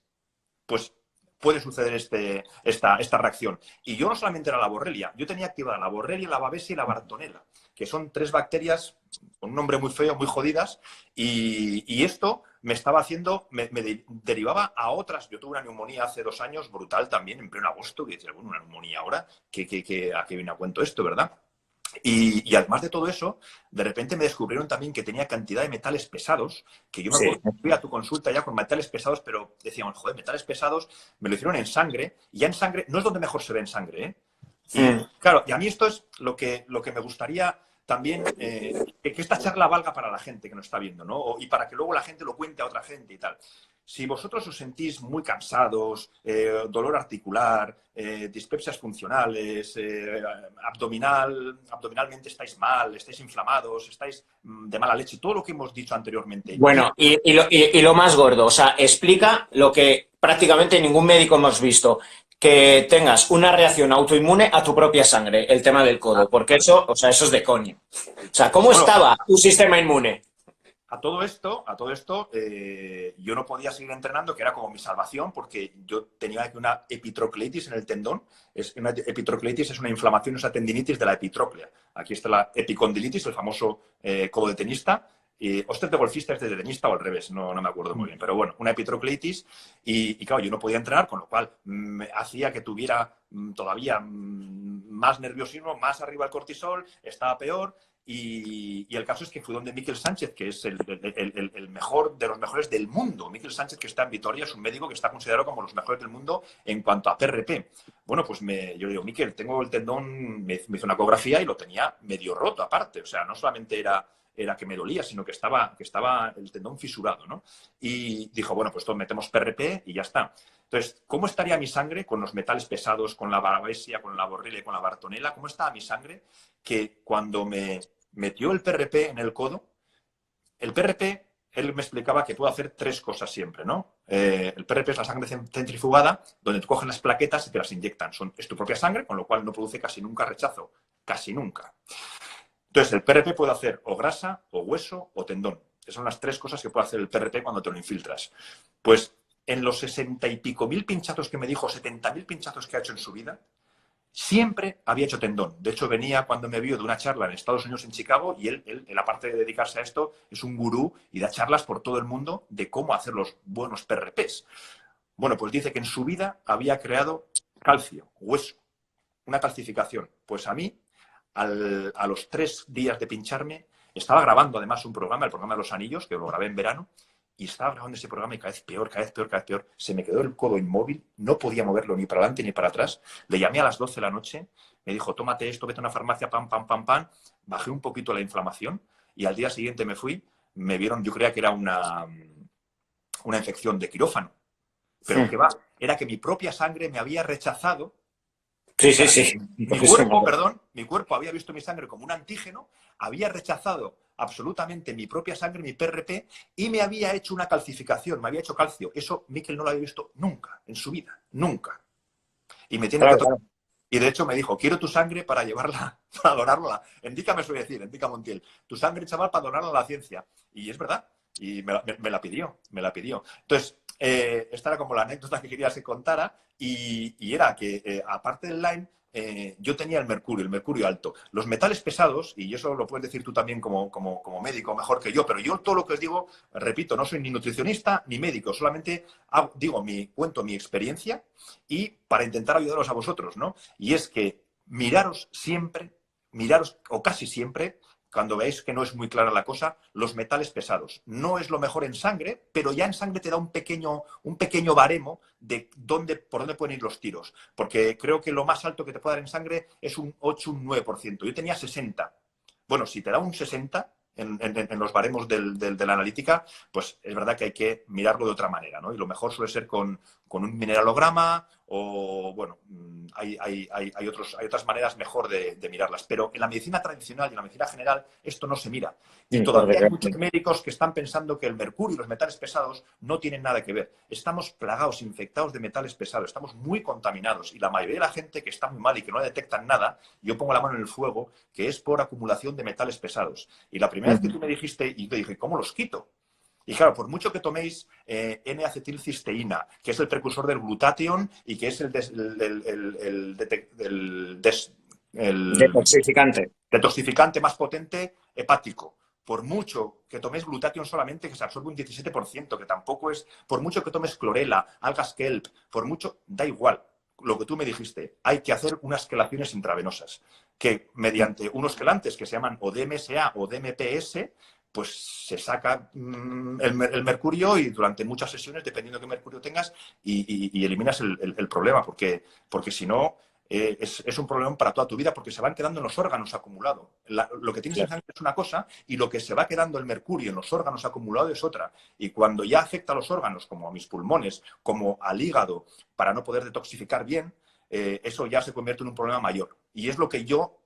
pues puede suceder esta reacción. Y yo no solamente era la Borrelia, yo tenía activada la Borrelia, la Babesia y la Bartonella, que son 3 bacterias con un nombre muy feo, muy jodidas, y esto me estaba haciendo, me derivaba a otras. Yo tuve una neumonía hace 2 años, brutal también, en pleno agosto, que decía, bueno, una neumonía ahora, ¿a qué viene a cuento esto, verdad? Y además de todo eso, de repente me descubrieron también que tenía cantidad de metales pesados, que yo me acuerdo que fui a tu consulta ya con metales pesados, pero decíamos, joder, metales pesados, me lo hicieron en sangre, y ya en sangre no es donde mejor se ve en sangre, ¿eh? Y claro, y a mí esto es lo que me gustaría también, que esta charla valga para la gente que nos está viendo, ¿no? Y para que luego la gente lo cuente a otra gente y tal. Si vosotros os sentís muy cansados, dolor articular, dispepsias funcionales, abdominalmente estáis mal, estáis inflamados, estáis de mala leche, todo lo que hemos dicho anteriormente. Bueno, y lo más gordo, o sea, explica lo que prácticamente ningún médico hemos visto, que tengas una reacción autoinmune a tu propia sangre, el tema del codo, porque eso, o sea, eso es de coño. O sea, ¿cómo estaba tu sistema inmune? A todo esto, yo no podía seguir entrenando, que era como mi salvación, porque yo tenía una epitrocleitis en el tendón. Una epitrocleitis es una inflamación, esa tendinitis de la epitróclea. Aquí está la epicondilitis, el famoso codo de tenista. Osteo de golfista es de tenista o al revés, no me acuerdo muy bien. Pero bueno, una epitrocleitis y claro, yo no podía entrenar, con lo cual me hacía que tuviera todavía más nerviosismo, más arriba el cortisol, estaba peor. Y el caso es que fui donde Miquel Sánchez, que es el mejor de los mejores del mundo. Miquel Sánchez, que está en Vitoria, es un médico que está considerado como los mejores del mundo en cuanto a PRP. Bueno, pues yo le digo, Miquel, tengo el tendón, me hizo una ecografía y lo tenía medio roto aparte. O sea, no solamente era que me dolía, sino que estaba el tendón fisurado, ¿no? Y dijo, bueno, pues metemos PRP y ya está. Entonces, ¿cómo estaría mi sangre con los metales pesados, con la Babesia, con la Borrelia y con la Bartonella? ¿Cómo estaba mi sangre que cuando me metió el PRP en el codo, el PRP, él me explicaba que puedo hacer 3 cosas siempre, ¿no? El PRP es la sangre centrifugada, donde tú coges las plaquetas y te las inyectan. Es tu propia sangre, con lo cual no produce casi nunca rechazo. Casi nunca. Entonces, el PRP puede hacer o grasa, o hueso, o tendón. que son las 3 cosas que puede hacer el PRP cuando te lo infiltras. Pues en los 60 y pico mil pinchazos que me dijo, 70.000 pinchazos que ha hecho en su vida, siempre había hecho tendón. De hecho, venía cuando me vio de una charla en Estados Unidos, en Chicago, y él, aparte de dedicarse a esto, es un gurú y da charlas por todo el mundo de cómo hacer los buenos PRPs. Bueno, pues dice que en su vida había creado calcio, hueso, una calcificación. Pues a mí, a los 3 días de pincharme, estaba grabando además un programa, el programa de los anillos, que lo grabé en verano, y estaba grabando ese programa y cada vez peor, cada vez peor, cada vez peor. Se me quedó el codo inmóvil, no podía moverlo ni para adelante ni para atrás. Le llamé a las 12 de la noche, me dijo, tómate esto, vete a una farmacia, pam, pam, pam, pam. Bajé un poquito la inflamación y al día siguiente me fui, me vieron, yo creía que era una infección de quirófano. Pero que va, era que mi propia sangre me había rechazado. Sí. Mi cuerpo había visto mi sangre como un antígeno, había rechazado absolutamente mi propia sangre, mi PRP, y me había hecho una calcificación, me había hecho calcio. Eso Mikel no lo había visto nunca en su vida, nunca. Y me tiene que tocar. Y de hecho me dijo, quiero tu sangre para llevarla, para donarla. Endícame, suele decir, Endica Montiel. Tu sangre, chaval, para donarla a la ciencia. Y es verdad. Y me la pidió. Entonces, esta era como la anécdota que quería que contara. Y era que, aparte del Lyme, yo tenía el mercurio alto. Los metales pesados, y eso lo puedes decir tú también como médico mejor que yo, pero yo todo lo que os digo, repito, no soy ni nutricionista ni médico, solamente cuento mi experiencia y para intentar ayudaros a vosotros, ¿no? Y es que miraros o casi siempre, cuando veáis que no es muy clara la cosa, los metales pesados. No es lo mejor en sangre, pero ya en sangre te da un pequeño baremo de por dónde pueden ir los tiros. Porque creo que lo más alto que te puede dar en sangre es un 8, un 9%. Yo tenía 60. Bueno, si te da un 60 en los baremos de la analítica, pues es verdad que hay que mirarlo de otra manera, ¿no? Y lo mejor suele ser con un mineralograma o, bueno, hay otras maneras mejor de mirarlas. Pero en la medicina tradicional y en la medicina general esto no se mira. Y todavía hay muchos médicos que están pensando que el mercurio y los metales pesados no tienen nada que ver. Estamos plagados, infectados de metales pesados, estamos muy contaminados. Y la mayoría de la gente que está muy mal y que no detectan nada, yo pongo la mano en el fuego, que es por acumulación de metales pesados. Y la primera vez que tú me dijiste, y te dije, ¿cómo los quito? Y claro, por mucho que toméis N-acetilcisteína, que es el precursor del glutatión y que es el detoxificante más potente hepático. Por mucho que tomes glutatión solamente, que se absorbe un 17%, que tampoco es... Por mucho que tomes clorela, algas kelp, por mucho... Da igual. Lo que tú me dijiste, hay que hacer unas quelaciones intravenosas, que mediante unos quelantes que se llaman o DMSA o DMPS, pues se saca el mercurio y durante muchas sesiones, dependiendo de qué mercurio tengas, y eliminas el problema, porque si no, es un problema para toda tu vida, porque se van quedando en los órganos acumulados. Lo que tienes en sangre es una cosa y lo que se va quedando el mercurio en los órganos acumulados es otra. Y cuando ya afecta a los órganos, como a mis pulmones, como al hígado, para no poder detoxificar bien, eso ya se convierte en un problema mayor. Y es lo que yo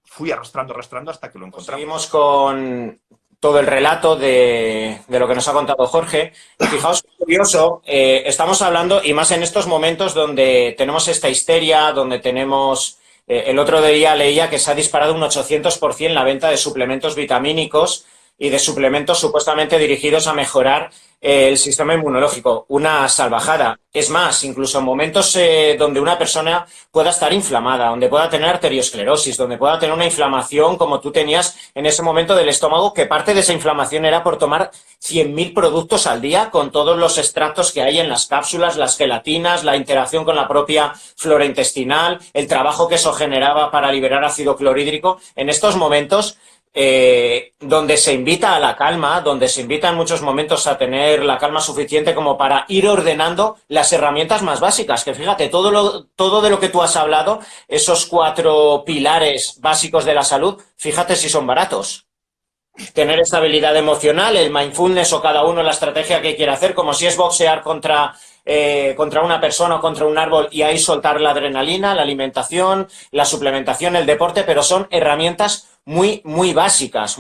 fui arrastrando hasta que lo encontramos. Seguimos con todo el relato de lo que nos ha contado Jorge. Fijaos qué curioso, estamos hablando, y más en estos momentos donde tenemos esta histeria, donde tenemos... el otro día leía que se ha disparado un 800% la venta de suplementos vitamínicos y de suplementos supuestamente dirigidos a mejorar el sistema inmunológico. Una salvajada. Es más, incluso en momentos donde una persona pueda estar inflamada, donde pueda tener arteriosclerosis, donde pueda tener una inflamación como tú tenías en ese momento del estómago, que parte de esa inflamación era por tomar 100.000 productos al día con todos los extractos que hay en las cápsulas, las gelatinas, la interacción con la propia flora intestinal, el trabajo que eso generaba para liberar ácido clorhídrico. En estos momentos... donde se invita a la calma, donde se invita en muchos momentos a tener la calma suficiente como para ir ordenando las herramientas más básicas, que fíjate, todo de lo que tú has hablado, esos 4 pilares básicos de la salud, fíjate si son baratos. Tener estabilidad emocional, el mindfulness o cada uno la estrategia que quiera hacer, como si es boxear contra una persona o contra un árbol y ahí soltar la adrenalina, la alimentación, la suplementación, el deporte, pero son herramientas muy básicas,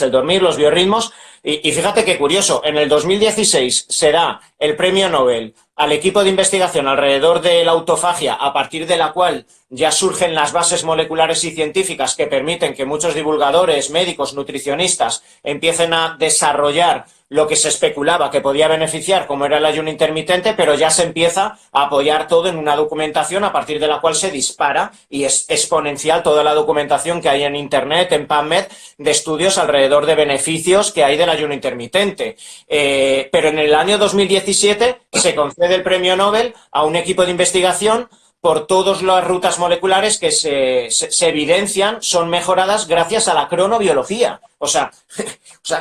el dormir, los biorritmos, Y fíjate qué curioso, en el 2016 se da el premio Nobel al equipo de investigación alrededor de la autofagia, a partir de la cual ya surgen las bases moleculares y científicas que permiten que muchos divulgadores, médicos, nutricionistas empiecen a desarrollar lo que se especulaba que podía beneficiar, como era el ayuno intermitente, pero ya se empieza a apoyar todo en una documentación a partir de la cual se dispara y es exponencial toda la documentación que hay en Internet, en PubMed, de estudios alrededor de beneficios que hay del ayuno intermitente. Pero en el año 2017 se concede el premio Nobel a un equipo de investigación por todas las rutas moleculares que se evidencian, son mejoradas gracias a la cronobiología. O sea,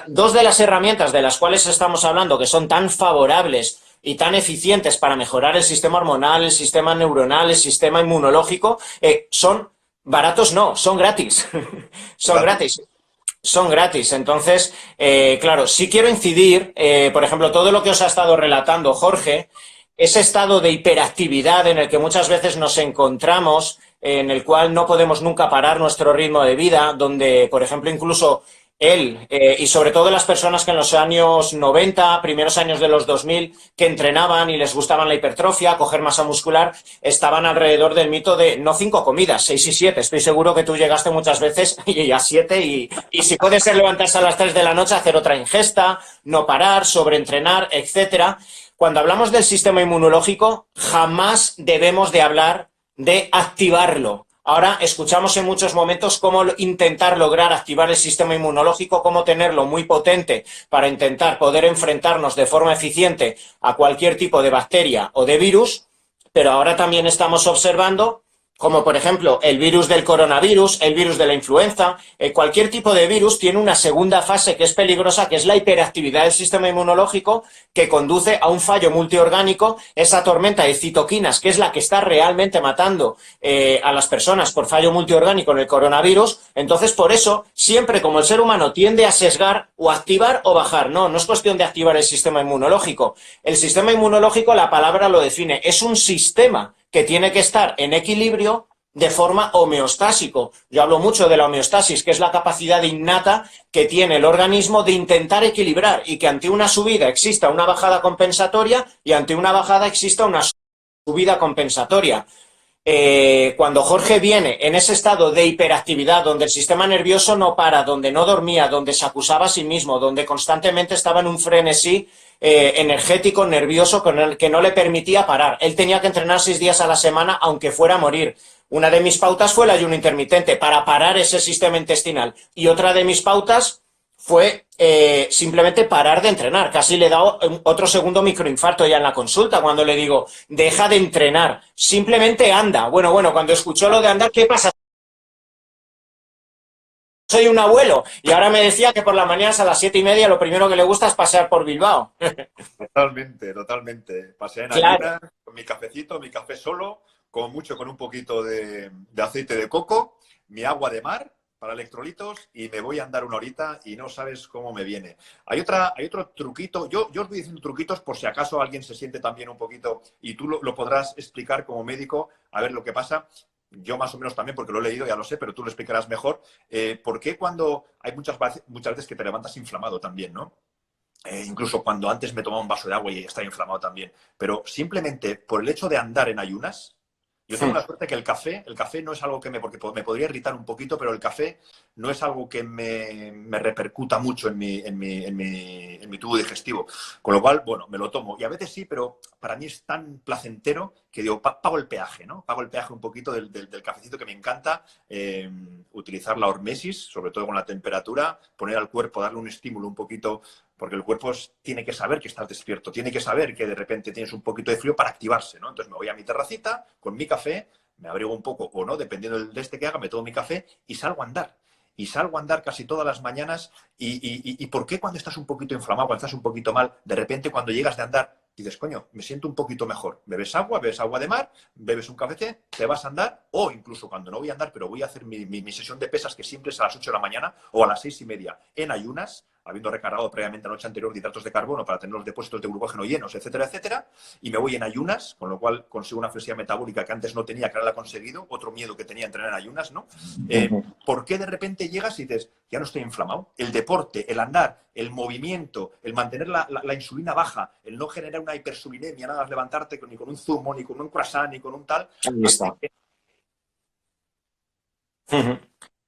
dos de las herramientas de las cuales estamos hablando, que son tan favorables y tan eficientes para mejorar el sistema hormonal, el sistema neuronal, el sistema inmunológico, son baratos, no, son gratis. Son gratis. Son gratis. Entonces, claro, sí quiero incidir, por ejemplo, todo lo que os ha estado relatando Jorge, ese estado de hiperactividad en el que muchas veces nos encontramos, en el cual no podemos nunca parar nuestro ritmo de vida, donde, por ejemplo, incluso él y sobre todo las personas que en los años 90, primeros años de los 2000, que entrenaban y les gustaban la hipertrofia, coger masa muscular, estaban alrededor del mito de no 5 comidas, 6 y 7. Estoy seguro que tú llegaste muchas veces y a 7 y si puede ser levantarse a las 3 de la noche, hacer otra ingesta, no parar, sobreentrenar, etcétera. Cuando hablamos del sistema inmunológico, jamás debemos de hablar de activarlo. Ahora escuchamos en muchos momentos cómo intentar lograr activar el sistema inmunológico, cómo tenerlo muy potente para intentar poder enfrentarnos de forma eficiente a cualquier tipo de bacteria o de virus, pero ahora también estamos observando como por ejemplo el virus del coronavirus, el virus de la influenza, cualquier tipo de virus tiene una segunda fase que es peligrosa, que es la hiperactividad del sistema inmunológico, que conduce a un fallo multiorgánico, esa tormenta de citoquinas, que es la que está realmente matando a las personas por fallo multiorgánico en el coronavirus. Entonces, por eso, siempre como el ser humano tiende a sesgar o activar o bajar, no es cuestión de activar el sistema inmunológico. El sistema inmunológico, la palabra lo define, es un sistema que tiene que estar en equilibrio de forma homeostásico. Yo hablo mucho de la homeostasis, que es la capacidad innata que tiene el organismo de intentar equilibrar y que ante una subida exista una bajada compensatoria y ante una bajada exista una subida compensatoria. Cuando Jorge viene en ese estado de hiperactividad, donde el sistema nervioso no para, donde no dormía, donde se acusaba a sí mismo, donde constantemente estaba en un frenesí energético, nervioso, con el que no le permitía parar. Él tenía que entrenar 6 días a la semana, aunque fuera a morir. Una de mis pautas fue el ayuno intermitente, para parar ese sistema intestinal. Y otra de mis pautas fue simplemente parar de entrenar. Casi le he dado otro segundo microinfarto ya en la consulta cuando le digo, deja de entrenar, simplemente anda. Bueno, cuando escuchó lo de andar, ¿qué pasa? Soy un abuelo. Y ahora me decía que por las mañanas a las 7:30 lo primero que le gusta es pasear por Bilbao. Totalmente. Pasé en Claro. ayunas, con mi cafecito, mi café solo, como mucho con un poquito de aceite de coco, mi agua de mar para electrolitos y me voy a andar una horita y no sabes cómo me viene. Hay otro truquito. Yo os voy diciendo truquitos por si acaso alguien se siente también un poquito y tú lo podrás explicar como médico a ver lo que pasa. Yo más o menos también, porque lo he leído, ya lo sé, pero tú lo explicarás mejor. ¿Por qué cuando hay muchas veces que te levantas inflamado también, ¿no? Incluso cuando antes me tomaba un vaso de agua y estaba inflamado también. Pero simplemente por el hecho de andar en ayunas, yo tengo la suerte que el café no es algo porque me podría irritar un poquito, pero el café no es algo que me repercuta mucho en mi tubo digestivo. Con lo cual, bueno, me lo tomo. Y a veces sí, pero para mí es tan placentero que digo, pago el peaje, ¿no? Pago el peaje un poquito del cafecito que me encanta. Utilizar la hormesis, sobre todo con la temperatura, poner al cuerpo, darle un estímulo un poquito, porque el cuerpo tiene que saber que estás despierto, tiene que saber que de repente tienes un poquito de frío para activarse, ¿no? Entonces me voy a mi terracita con mi café, me abrigo un poco o no, dependiendo del de este que haga, me tomo mi café y salgo a andar. Y salgo a andar casi todas las mañanas. ¿Y por qué cuando estás un poquito inflamado, cuando estás un poquito mal, de repente cuando llegas de andar, dices, coño, me siento un poquito mejor? Bebes agua de mar, bebes un café, te vas a andar, o incluso cuando no voy a andar, pero voy a hacer mi sesión de pesas, que siempre es a las 8 de la mañana o a las 6:30 en ayunas. habiendo recargado previamente la noche anterior de hidratos de carbono para tener los depósitos de glucógeno llenos, etcétera, etcétera, y me voy en ayunas, con lo cual consigo una flexibilidad metabólica que antes no tenía, que ahora la he conseguido, otro miedo que tenía entrenar en ayunas, ¿no? ¿Por qué de repente llegas y dices, ya no estoy inflamado? El deporte, el andar, el movimiento, el mantener la insulina baja, el no generar una hipersulinemia, nada más levantarte ni con un zumo, ni con un croissant, ni con un tal. Ahí está.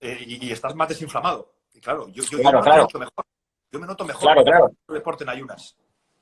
Y estás más desinflamado. Y claro, yo Claro, me claro. noto mejor. Yo me noto mejor Claro, claro. el deporte en ayunas.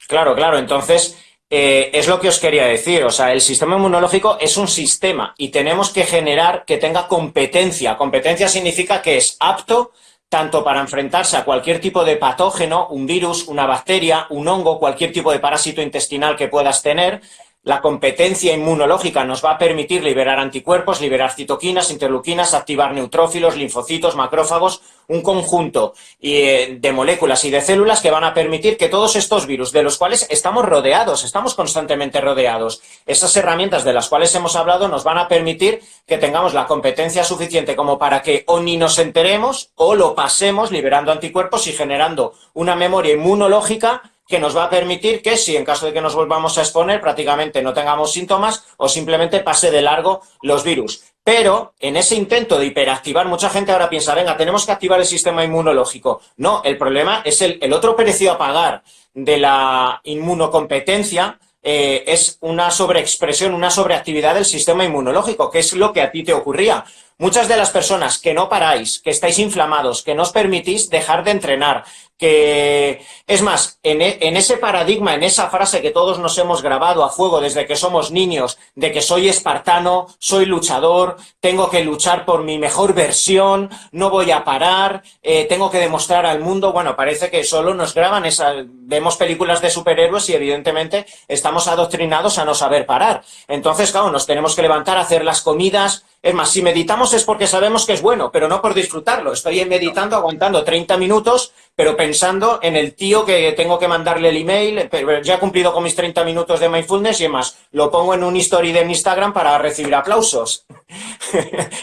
Claro, claro. Entonces, es lo que os quería decir. O sea, el sistema inmunológico es un sistema y tenemos que generar que tenga competencia. Competencia significa que es apto tanto para enfrentarse a cualquier tipo de patógeno, un virus, una bacteria, un hongo, cualquier tipo de parásito intestinal que puedas tener. La competencia inmunológica nos va a permitir liberar anticuerpos, liberar citoquinas, interleuquinas, activar neutrófilos, linfocitos, macrófagos, un conjunto de moléculas y de células que van a permitir que todos estos virus, de los cuales estamos rodeados, estamos constantemente rodeados, esas herramientas de las cuales hemos hablado nos van a permitir que tengamos la competencia suficiente como para que o ni nos enteremos o lo pasemos liberando anticuerpos y generando una memoria inmunológica que nos va a permitir que, si en caso de que nos volvamos a exponer, prácticamente no tengamos síntomas o simplemente pase de largo los virus. Pero en ese intento de hiperactivar, mucha gente ahora piensa, venga, tenemos que activar el sistema inmunológico. No, el problema es el otro precio a pagar de la inmunocompetencia, es una sobreexpresión, una sobreactividad del sistema inmunológico, que es lo que a ti te ocurría. Muchas de las personas que no paráis, que estáis inflamados, que no os permitís dejar de entrenar, que es más, en ese paradigma, en esa frase que todos nos hemos grabado a fuego desde que somos niños, de que soy espartano, soy luchador, tengo que luchar por mi mejor versión, no voy a parar, tengo que demostrar al mundo, bueno, parece que solo nos graban vemos películas de superhéroes y evidentemente estamos adoctrinados a no saber parar. Entonces, claro, nos tenemos que levantar, hacer las comidas. Es más, si meditamos es porque sabemos que es bueno, pero no por disfrutarlo. Estoy meditando, aguantando 30 minutos, pero pensando en el tío que tengo que mandarle el email, pero ya he cumplido con mis 30 minutos de mindfulness y demás. Lo pongo en un story de mi Instagram para recibir aplausos.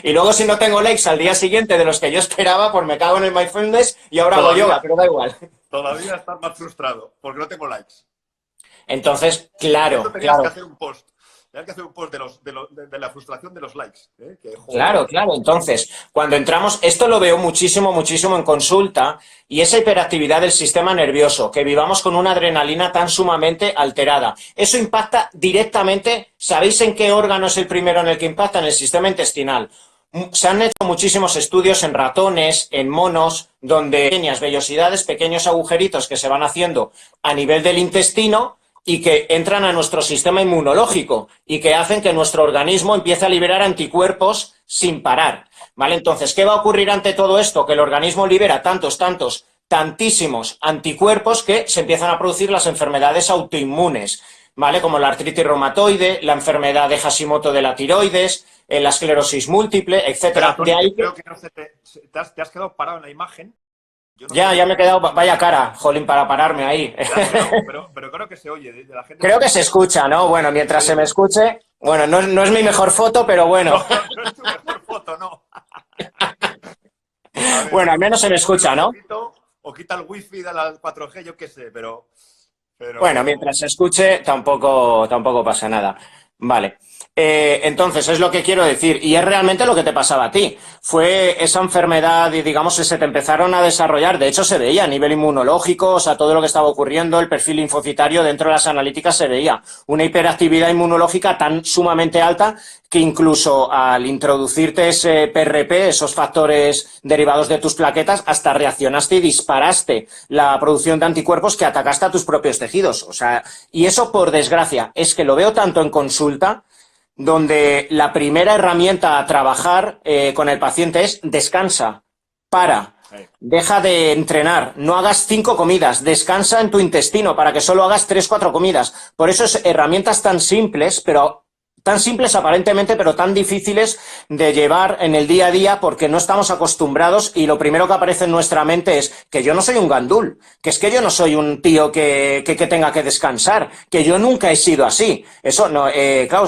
Y luego, si no tengo likes al día siguiente de los que yo esperaba, pues me cago en el mindfulness y ahora hago yoga, pero da igual. Todavía estás más frustrado porque no tengo likes. Entonces, claro, Tenías claro. que hacer un post. Tenías que hacer un post de la frustración de los likes. Claro, claro. Entonces, cuando entramos, esto lo veo muchísimo, muchísimo en consulta, y esa hiperactividad del sistema nervioso, que vivamos con una adrenalina tan sumamente alterada. Eso impacta directamente, ¿sabéis en qué órgano es el primero en el que impacta? En el sistema intestinal. Se han hecho muchísimos estudios en ratones, en monos, donde pequeñas vellosidades, pequeños agujeritos que se van haciendo a nivel del intestino y que entran a nuestro sistema inmunológico y que hacen que nuestro organismo empiece a liberar anticuerpos sin parar, ¿vale? Entonces, ¿qué va a ocurrir ante todo esto? Que el organismo libera tantísimos anticuerpos que se empiezan a producir las enfermedades autoinmunes, ¿vale? Como la artritis reumatoide, la enfermedad de Hashimoto de la tiroides, la esclerosis múltiple, etcétera. Pero, de ahí creo que no te has quedado parado en la imagen. Ya me he quedado, vaya cara, jolín, para pararme ahí. Pero creo que se oye de la gente. Creo que se escucha, ¿no? Bueno, mientras se me escuche, bueno, no es mi mejor foto, pero bueno. No es tu mejor foto, no. Ver, bueno, al menos se me escucha, ¿no? O quita el wifi de la 4G, yo qué sé, pero... Bueno, mientras se escuche, tampoco pasa nada. Vale. Entonces, es lo que quiero decir, y es realmente lo que te pasaba a ti. Fue esa enfermedad y, digamos, que se te empezaron a desarrollar. De hecho, se veía a nivel inmunológico, o sea, todo lo que estaba ocurriendo, el perfil linfocitario dentro de las analíticas se veía. Una hiperactividad inmunológica tan sumamente alta que incluso al introducirte ese PRP, esos factores derivados de tus plaquetas, hasta reaccionaste y disparaste la producción de anticuerpos que atacaste a tus propios tejidos. O sea, y eso, por desgracia, es que lo veo tanto en consulta, donde la primera herramienta a trabajar con el paciente es descansa, para, deja de entrenar, no hagas 5 comidas, descansa en tu intestino para que solo hagas 3, 4 comidas. Por eso es herramientas tan simples, aparentemente, pero tan difíciles de llevar en el día a día porque no estamos acostumbrados y lo primero que aparece en nuestra mente es que yo no soy un gandul, que es que yo no soy un tío que tenga que descansar, que yo nunca he sido así. Eso no, claro,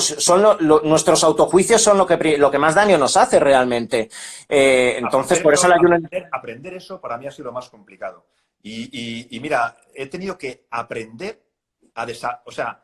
nuestros autojuicios son lo que más daño nos hace realmente. Entonces, por eso la ayuno... Aprender eso para mí ha sido lo más complicado. Y mira, he tenido que aprender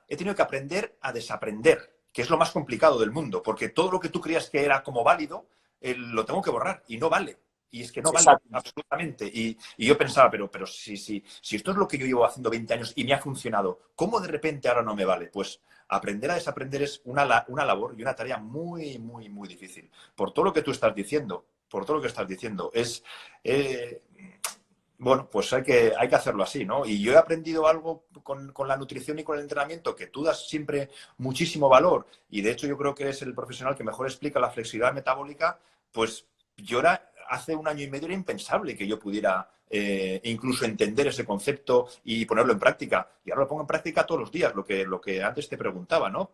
he tenido que aprender a desaprender, que es lo más complicado del mundo, porque todo lo que tú creías que era como válido, lo tengo que borrar y no vale. Y es que no vale Exacto. absolutamente. Y yo pensaba, pero si esto es lo que yo llevo haciendo 20 años y me ha funcionado, ¿cómo de repente ahora no me vale? Pues aprender a desaprender es una labor y una tarea muy, muy, muy difícil. Por todo lo que tú estás diciendo, por todo lo que estás diciendo. Bueno, pues hay que hacerlo así, ¿no? Y yo he aprendido algo con la nutrición y con el entrenamiento, que tú das siempre muchísimo valor, y de hecho yo creo que eres el profesional que mejor explica la flexibilidad metabólica. Pues hace un año y medio era impensable que yo pudiera incluso entender ese concepto y ponerlo en práctica. Y ahora lo pongo en práctica todos los días, lo que antes te preguntaba, ¿no?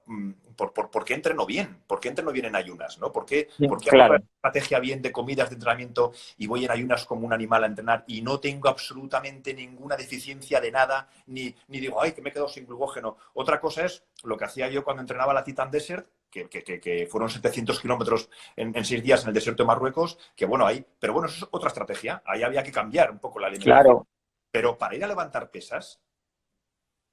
¿Por qué entreno bien? ¿Por qué entreno bien en ayunas? ¿No? ¿Por qué hago Claro. una estrategia bien de comidas de entrenamiento y voy en ayunas como un animal a entrenar y no tengo absolutamente ninguna deficiencia de nada, ni digo, ay, que me he quedado sin glucógeno? Otra cosa es lo que hacía yo cuando entrenaba la Titan Desert, que fueron 700 kilómetros en 6 días en el desierto de Marruecos, que bueno, pero bueno, eso es otra estrategia. Ahí había que cambiar un poco la alimentación. Claro. Pero para ir a levantar pesas,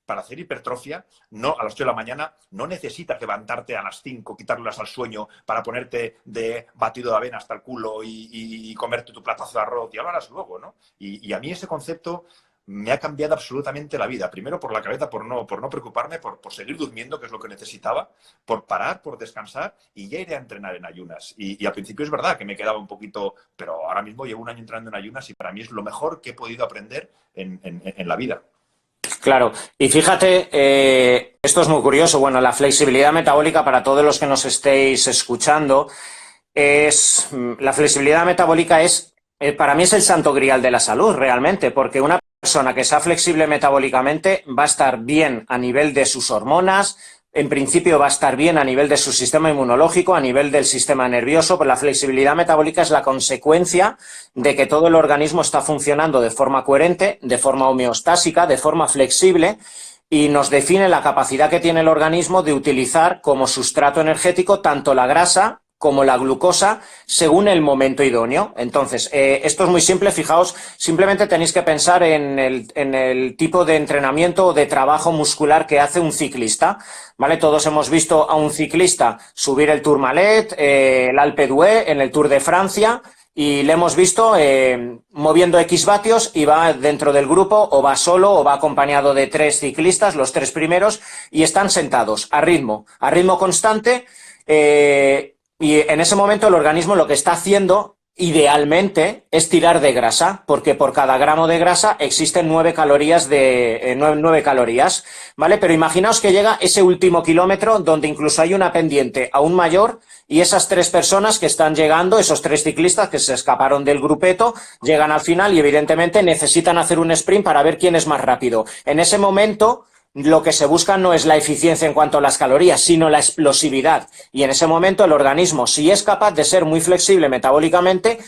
para hacer hipertrofia, no a las 8 de la mañana, no necesitas levantarte a las 5, quitarlas al sueño para ponerte de batido de avena hasta el culo y comerte tu platazo de arroz, y lo harás luego, ¿no? Y a mí ese concepto me ha cambiado absolutamente la vida. Primero por la cabeza, por no preocuparme, por seguir durmiendo, que es lo que necesitaba, por parar, por descansar, y ya iré a entrenar en ayunas. Y al principio es verdad que me quedaba un poquito, pero ahora mismo llevo un año entrenando en ayunas y para mí es lo mejor que he podido aprender en la vida. Claro, y fíjate, esto es muy curioso. Bueno, la flexibilidad metabólica, para todos los que nos estéis escuchando, la flexibilidad metabólica para mí es el santo grial de la salud, realmente, porque una persona que sea flexible metabólicamente va a estar bien a nivel de sus hormonas, en principio va a estar bien a nivel de su sistema inmunológico, a nivel del sistema nervioso, pero la flexibilidad metabólica es la consecuencia de que todo el organismo está funcionando de forma coherente, de forma homeostásica, de forma flexible, y nos define la capacidad que tiene el organismo de utilizar como sustrato energético tanto la grasa como la glucosa, según el momento idóneo. Entonces, esto es muy simple, fijaos, simplemente tenéis que pensar en el tipo de entrenamiento o de trabajo muscular que hace un ciclista, ¿vale? Todos hemos visto a un ciclista subir el Tourmalet, el Alpe d'Huez, en el Tour de Francia, y le hemos visto moviendo X vatios y va dentro del grupo, o va solo, o va acompañado de 3 ciclistas, los 3 primeros, y están sentados a ritmo constante, y en ese momento el organismo lo que está haciendo idealmente es tirar de grasa, porque por cada gramo de grasa existen 9 calorías, 9 calorías, ¿vale? Pero imaginaos que llega ese último kilómetro donde incluso hay una pendiente aún mayor, y esas 3 personas que están llegando, esos 3 ciclistas que se escaparon del grupeto, llegan al final y evidentemente necesitan hacer un sprint para ver quién es más rápido. En ese momento lo que se busca no es la eficiencia en cuanto a las calorías, sino la explosividad. Y en ese momento el organismo, si es capaz de ser muy flexible metabólicamente,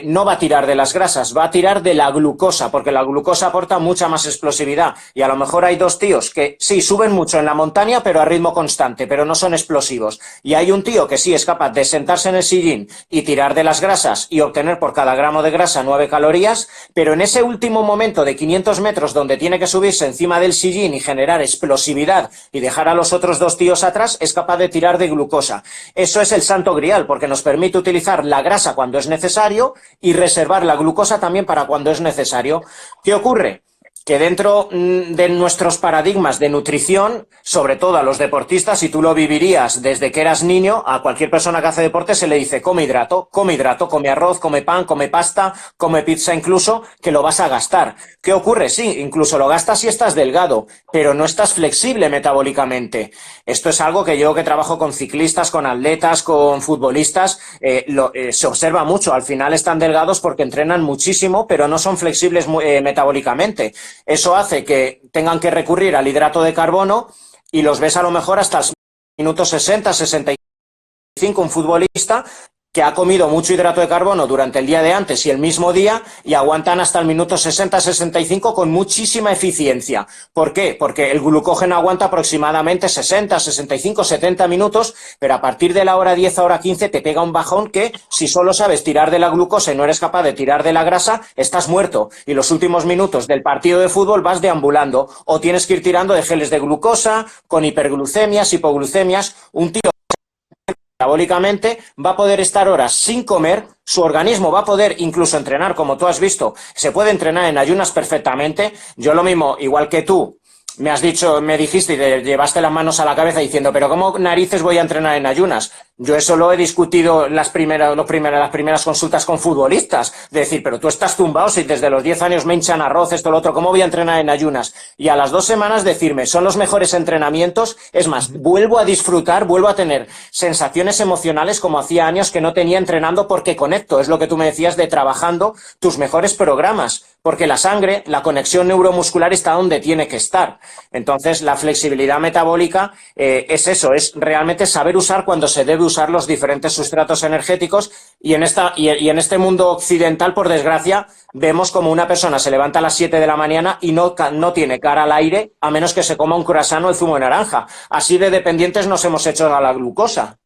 no va a tirar de las grasas, va a tirar de la glucosa, porque la glucosa aporta mucha más explosividad. Y a lo mejor hay 2 tíos que sí suben mucho en la montaña, pero a ritmo constante, pero no son explosivos. Y hay un tío que sí es capaz de sentarse en el sillín y tirar de las grasas y obtener por cada gramo de grasa 9 calorías, pero en ese último momento de 500 metros donde tiene que subirse encima del sillín y generar explosividad y dejar a los otros 2 tíos atrás, es capaz de tirar de glucosa. Eso es el santo grial, porque nos permite utilizar la grasa cuando es necesario y reservar la glucosa también para cuando es necesario. ¿Qué ocurre? Que dentro de nuestros paradigmas de nutrición, sobre todo a los deportistas, si tú lo vivirías desde que eras niño, a cualquier persona que hace deporte se le dice come hidrato, come arroz, come pan, come pasta, come pizza incluso, que lo vas a gastar. ¿Qué ocurre? Sí, incluso lo gastas si estás delgado, pero no estás flexible metabólicamente. Esto es algo que yo, que trabajo con ciclistas, con atletas, con futbolistas, se observa mucho. Al final están delgados porque entrenan muchísimo, pero no son flexibles metabólicamente. Eso hace que tengan que recurrir al hidrato de carbono y los ves a lo mejor hasta el minuto 60, 65, un futbolista que ha comido mucho hidrato de carbono durante el día de antes y el mismo día y aguantan hasta el minuto 60-65 con muchísima eficiencia. ¿Por qué? Porque el glucógeno aguanta aproximadamente 60, 65, 70 minutos, pero a partir de la hora 10 a hora 15 te pega un bajón que si solo sabes tirar de la glucosa y no eres capaz de tirar de la grasa, estás muerto. Y los últimos minutos del partido de fútbol vas deambulando o tienes que ir tirando de geles de glucosa, con hiperglucemias, hipoglucemias. Un tío metabólicamente va a poder estar horas sin comer, su organismo va a poder incluso entrenar, como tú has visto, se puede entrenar en ayunas perfectamente. Yo lo mismo, igual que tú, me has dicho, me dijiste y te llevaste las manos a la cabeza diciendo, pero ¿cómo narices voy a entrenar en ayunas? Yo eso lo he discutido las primeras consultas con futbolistas, de decir, pero tú estás tumbado, si desde los 10 años me hinchan arroz, esto, lo otro, ¿cómo voy a entrenar en ayunas? Y a las 2 semanas decirme, son los mejores entrenamientos, es más, vuelvo a disfrutar, vuelvo a tener sensaciones emocionales como hacía años que no tenía entrenando porque conecto, es lo que tú me decías de trabajando tus mejores programas, porque la sangre, la conexión neuromuscular está donde tiene que estar. Entonces, la flexibilidad metabólica es eso, es realmente saber usar cuando se debe usar los diferentes sustratos energéticos y en este mundo occidental, por desgracia, vemos como una persona se levanta a las 7 de la mañana y no tiene cara al aire a menos que se coma un croissant o el zumo de naranja. Así de dependientes nos hemos hecho a la glucosa.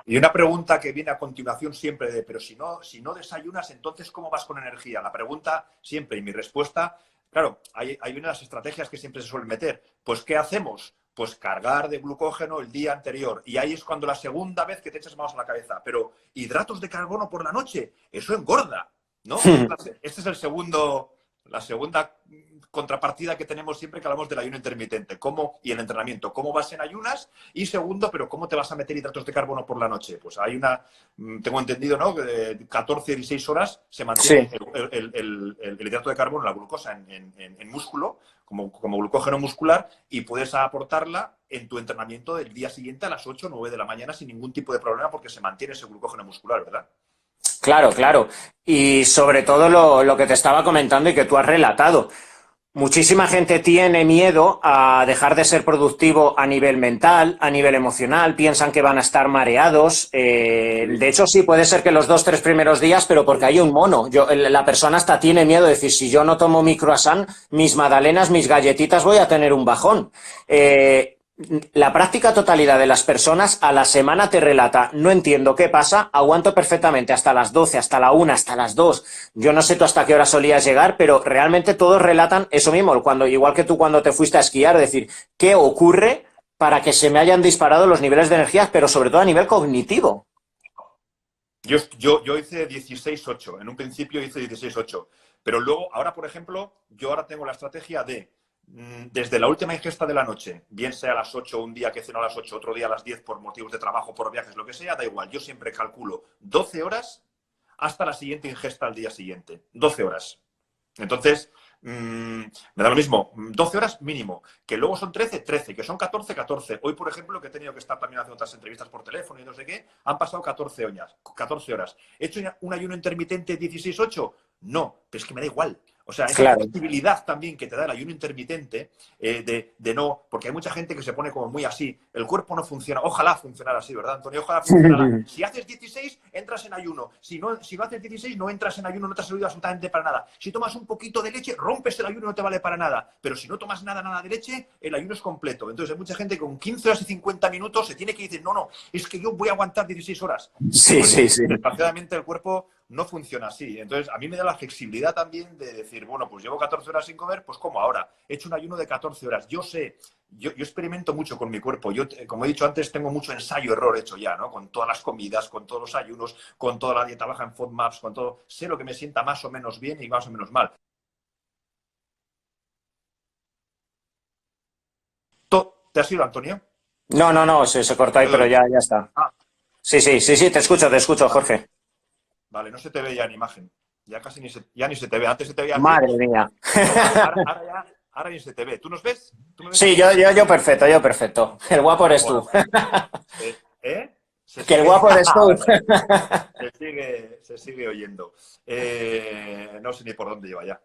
Y una pregunta que viene a continuación siempre de, pero si no desayunas, entonces ¿cómo vas con energía? La pregunta siempre y mi respuesta, claro, ahí vienen las estrategias que siempre se suelen meter. Pues ¿qué hacemos? Pues cargar de glucógeno el día anterior. Y ahí es cuando la segunda vez que te echas manos a la cabeza. Pero hidratos de carbono por la noche, eso engorda, ¿no? Este es la segunda contrapartida que tenemos siempre que hablamos del ayuno intermitente, y el entrenamiento, cómo vas en ayunas, y segundo, pero cómo te vas a meter hidratos de carbono por la noche. Pues hay tengo entendido, ¿no? Que de 14 a 16 horas se mantiene Sí. el hidrato de carbono, la glucosa en músculo, como glucógeno muscular, y puedes aportarla en tu entrenamiento del día siguiente a las 8 o 9 de la mañana sin ningún tipo de problema porque se mantiene ese glucógeno muscular, ¿verdad? Claro, claro. Y sobre todo lo que te estaba comentando y que tú has relatado. Muchísima gente tiene miedo a dejar de ser productivo a nivel mental, a nivel emocional, piensan que van a estar mareados. De hecho, sí, puede ser que los 2, 3 primeros días, pero porque hay un mono. La persona hasta tiene miedo de decir, si yo no tomo mi croissant, mis magdalenas, mis galletitas, voy a tener un bajón. La práctica totalidad de las personas a la semana te relata, no entiendo qué pasa, aguanto perfectamente hasta las 12, hasta la 1, hasta las 2. Yo no sé tú hasta qué hora solías llegar, pero realmente todos relatan eso mismo, igual que tú cuando te fuiste a esquiar, es decir, ¿qué ocurre para que se me hayan disparado los niveles de energía, pero sobre todo a nivel cognitivo? Yo hice 16-8, en un principio hice 16-8, pero luego, ahora por ejemplo, yo ahora tengo la estrategia de desde la última ingesta de la noche, bien sea a las 8, un día que ceno a las 8, otro día a las 10 por motivos de trabajo, por viajes, lo que sea, da igual. Yo siempre calculo 12 horas hasta la siguiente ingesta al día siguiente. 12 horas. Entonces, me da lo mismo. 12 horas mínimo. Que luego son 13, 13. Que son 14, 14. Hoy, por ejemplo, que he tenido que estar también haciendo otras entrevistas por teléfono y no sé qué, han pasado 14 horas. 14 horas. ¿He hecho un ayuno intermitente 16-8? No, pero es que me da igual. O sea, esa Claro. flexibilidad también que te da el ayuno intermitente, de no, porque hay mucha gente que se pone como muy así, el cuerpo no funciona, ojalá funcionara así, ¿verdad, Antonio? Ojalá funcionara. Si haces 16, entras en ayuno. Si no haces 16, no entras en ayuno, no te ha servido absolutamente para nada. Si tomas un poquito de leche, rompes el ayuno, no te vale para nada. Pero si no tomas nada de leche, el ayuno es completo. Entonces hay mucha gente que con 15 horas y 50 minutos se tiene que decir, no, es que yo voy a aguantar 16 horas. Sí, Pues, sí, sí. desgraciadamente el cuerpo no funciona así. Entonces, a mí me da la flexibilidad también de decir, bueno, pues llevo 14 horas sin comer, pues como ahora. He hecho un ayuno de 14 horas. Yo sé, yo experimento mucho con mi cuerpo. Yo, como he dicho antes, tengo mucho ensayo-error hecho ya, ¿no? Con todas las comidas, con todos los ayunos, con toda la dieta baja en FODMAPs, con todo. Sé lo que me sienta más o menos bien y más o menos mal. ¿Te has ido, Antonio? No, se cortó ahí, pero Perdón. ya está. Ah, Sí, te escucho, vale. Jorge. Vale, no se te ve ya en imagen. Ya casi ni se te ve. Antes se te veía bien. Madre mía. Ahora ni se te ve. ¿Tú nos ves? ¿Tú me ves a Sí, mí? yo perfecto. El guapo eres Bueno, tú. Se Que el sigue. guapo eres tú. Bueno, se sigue oyendo. No sé ni por dónde lleva ya.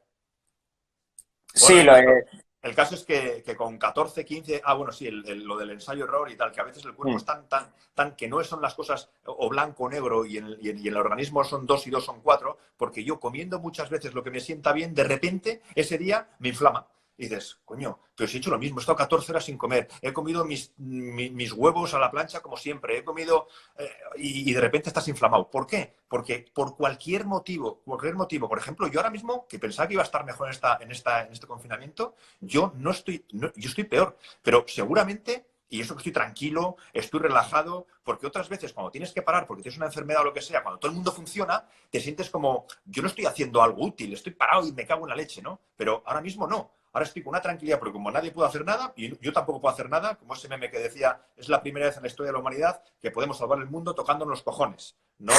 Bueno, Sí, esto. El caso es que con 14, 15, bueno, sí, lo del ensayo-error y tal, que a veces el cuerpo es tan que no son las cosas o blanco o negro y en el organismo son 2 y 2 son 4, porque yo comiendo muchas veces lo que me sienta bien, de repente ese día me inflama. Y dices, coño, pero si he hecho lo mismo, he estado 14 horas sin comer, he comido mis huevos a la plancha como siempre, he comido y de repente estás inflamado. ¿Por qué? Porque por cualquier motivo, por ejemplo, yo ahora mismo, que pensaba que iba a estar mejor en este confinamiento, yo estoy peor, pero seguramente, y eso que estoy tranquilo, estoy relajado, porque otras veces cuando tienes que parar porque tienes una enfermedad o lo que sea, cuando todo el mundo funciona, te sientes como, yo no estoy haciendo algo útil, estoy parado y me cago en la leche, ¿no? Pero ahora mismo no. Ahora estoy con una tranquilidad, porque como nadie puede hacer nada, y yo tampoco puedo hacer nada, como ese meme que decía, es la primera vez en la historia de la humanidad que podemos salvar el mundo tocándonos los cojones. No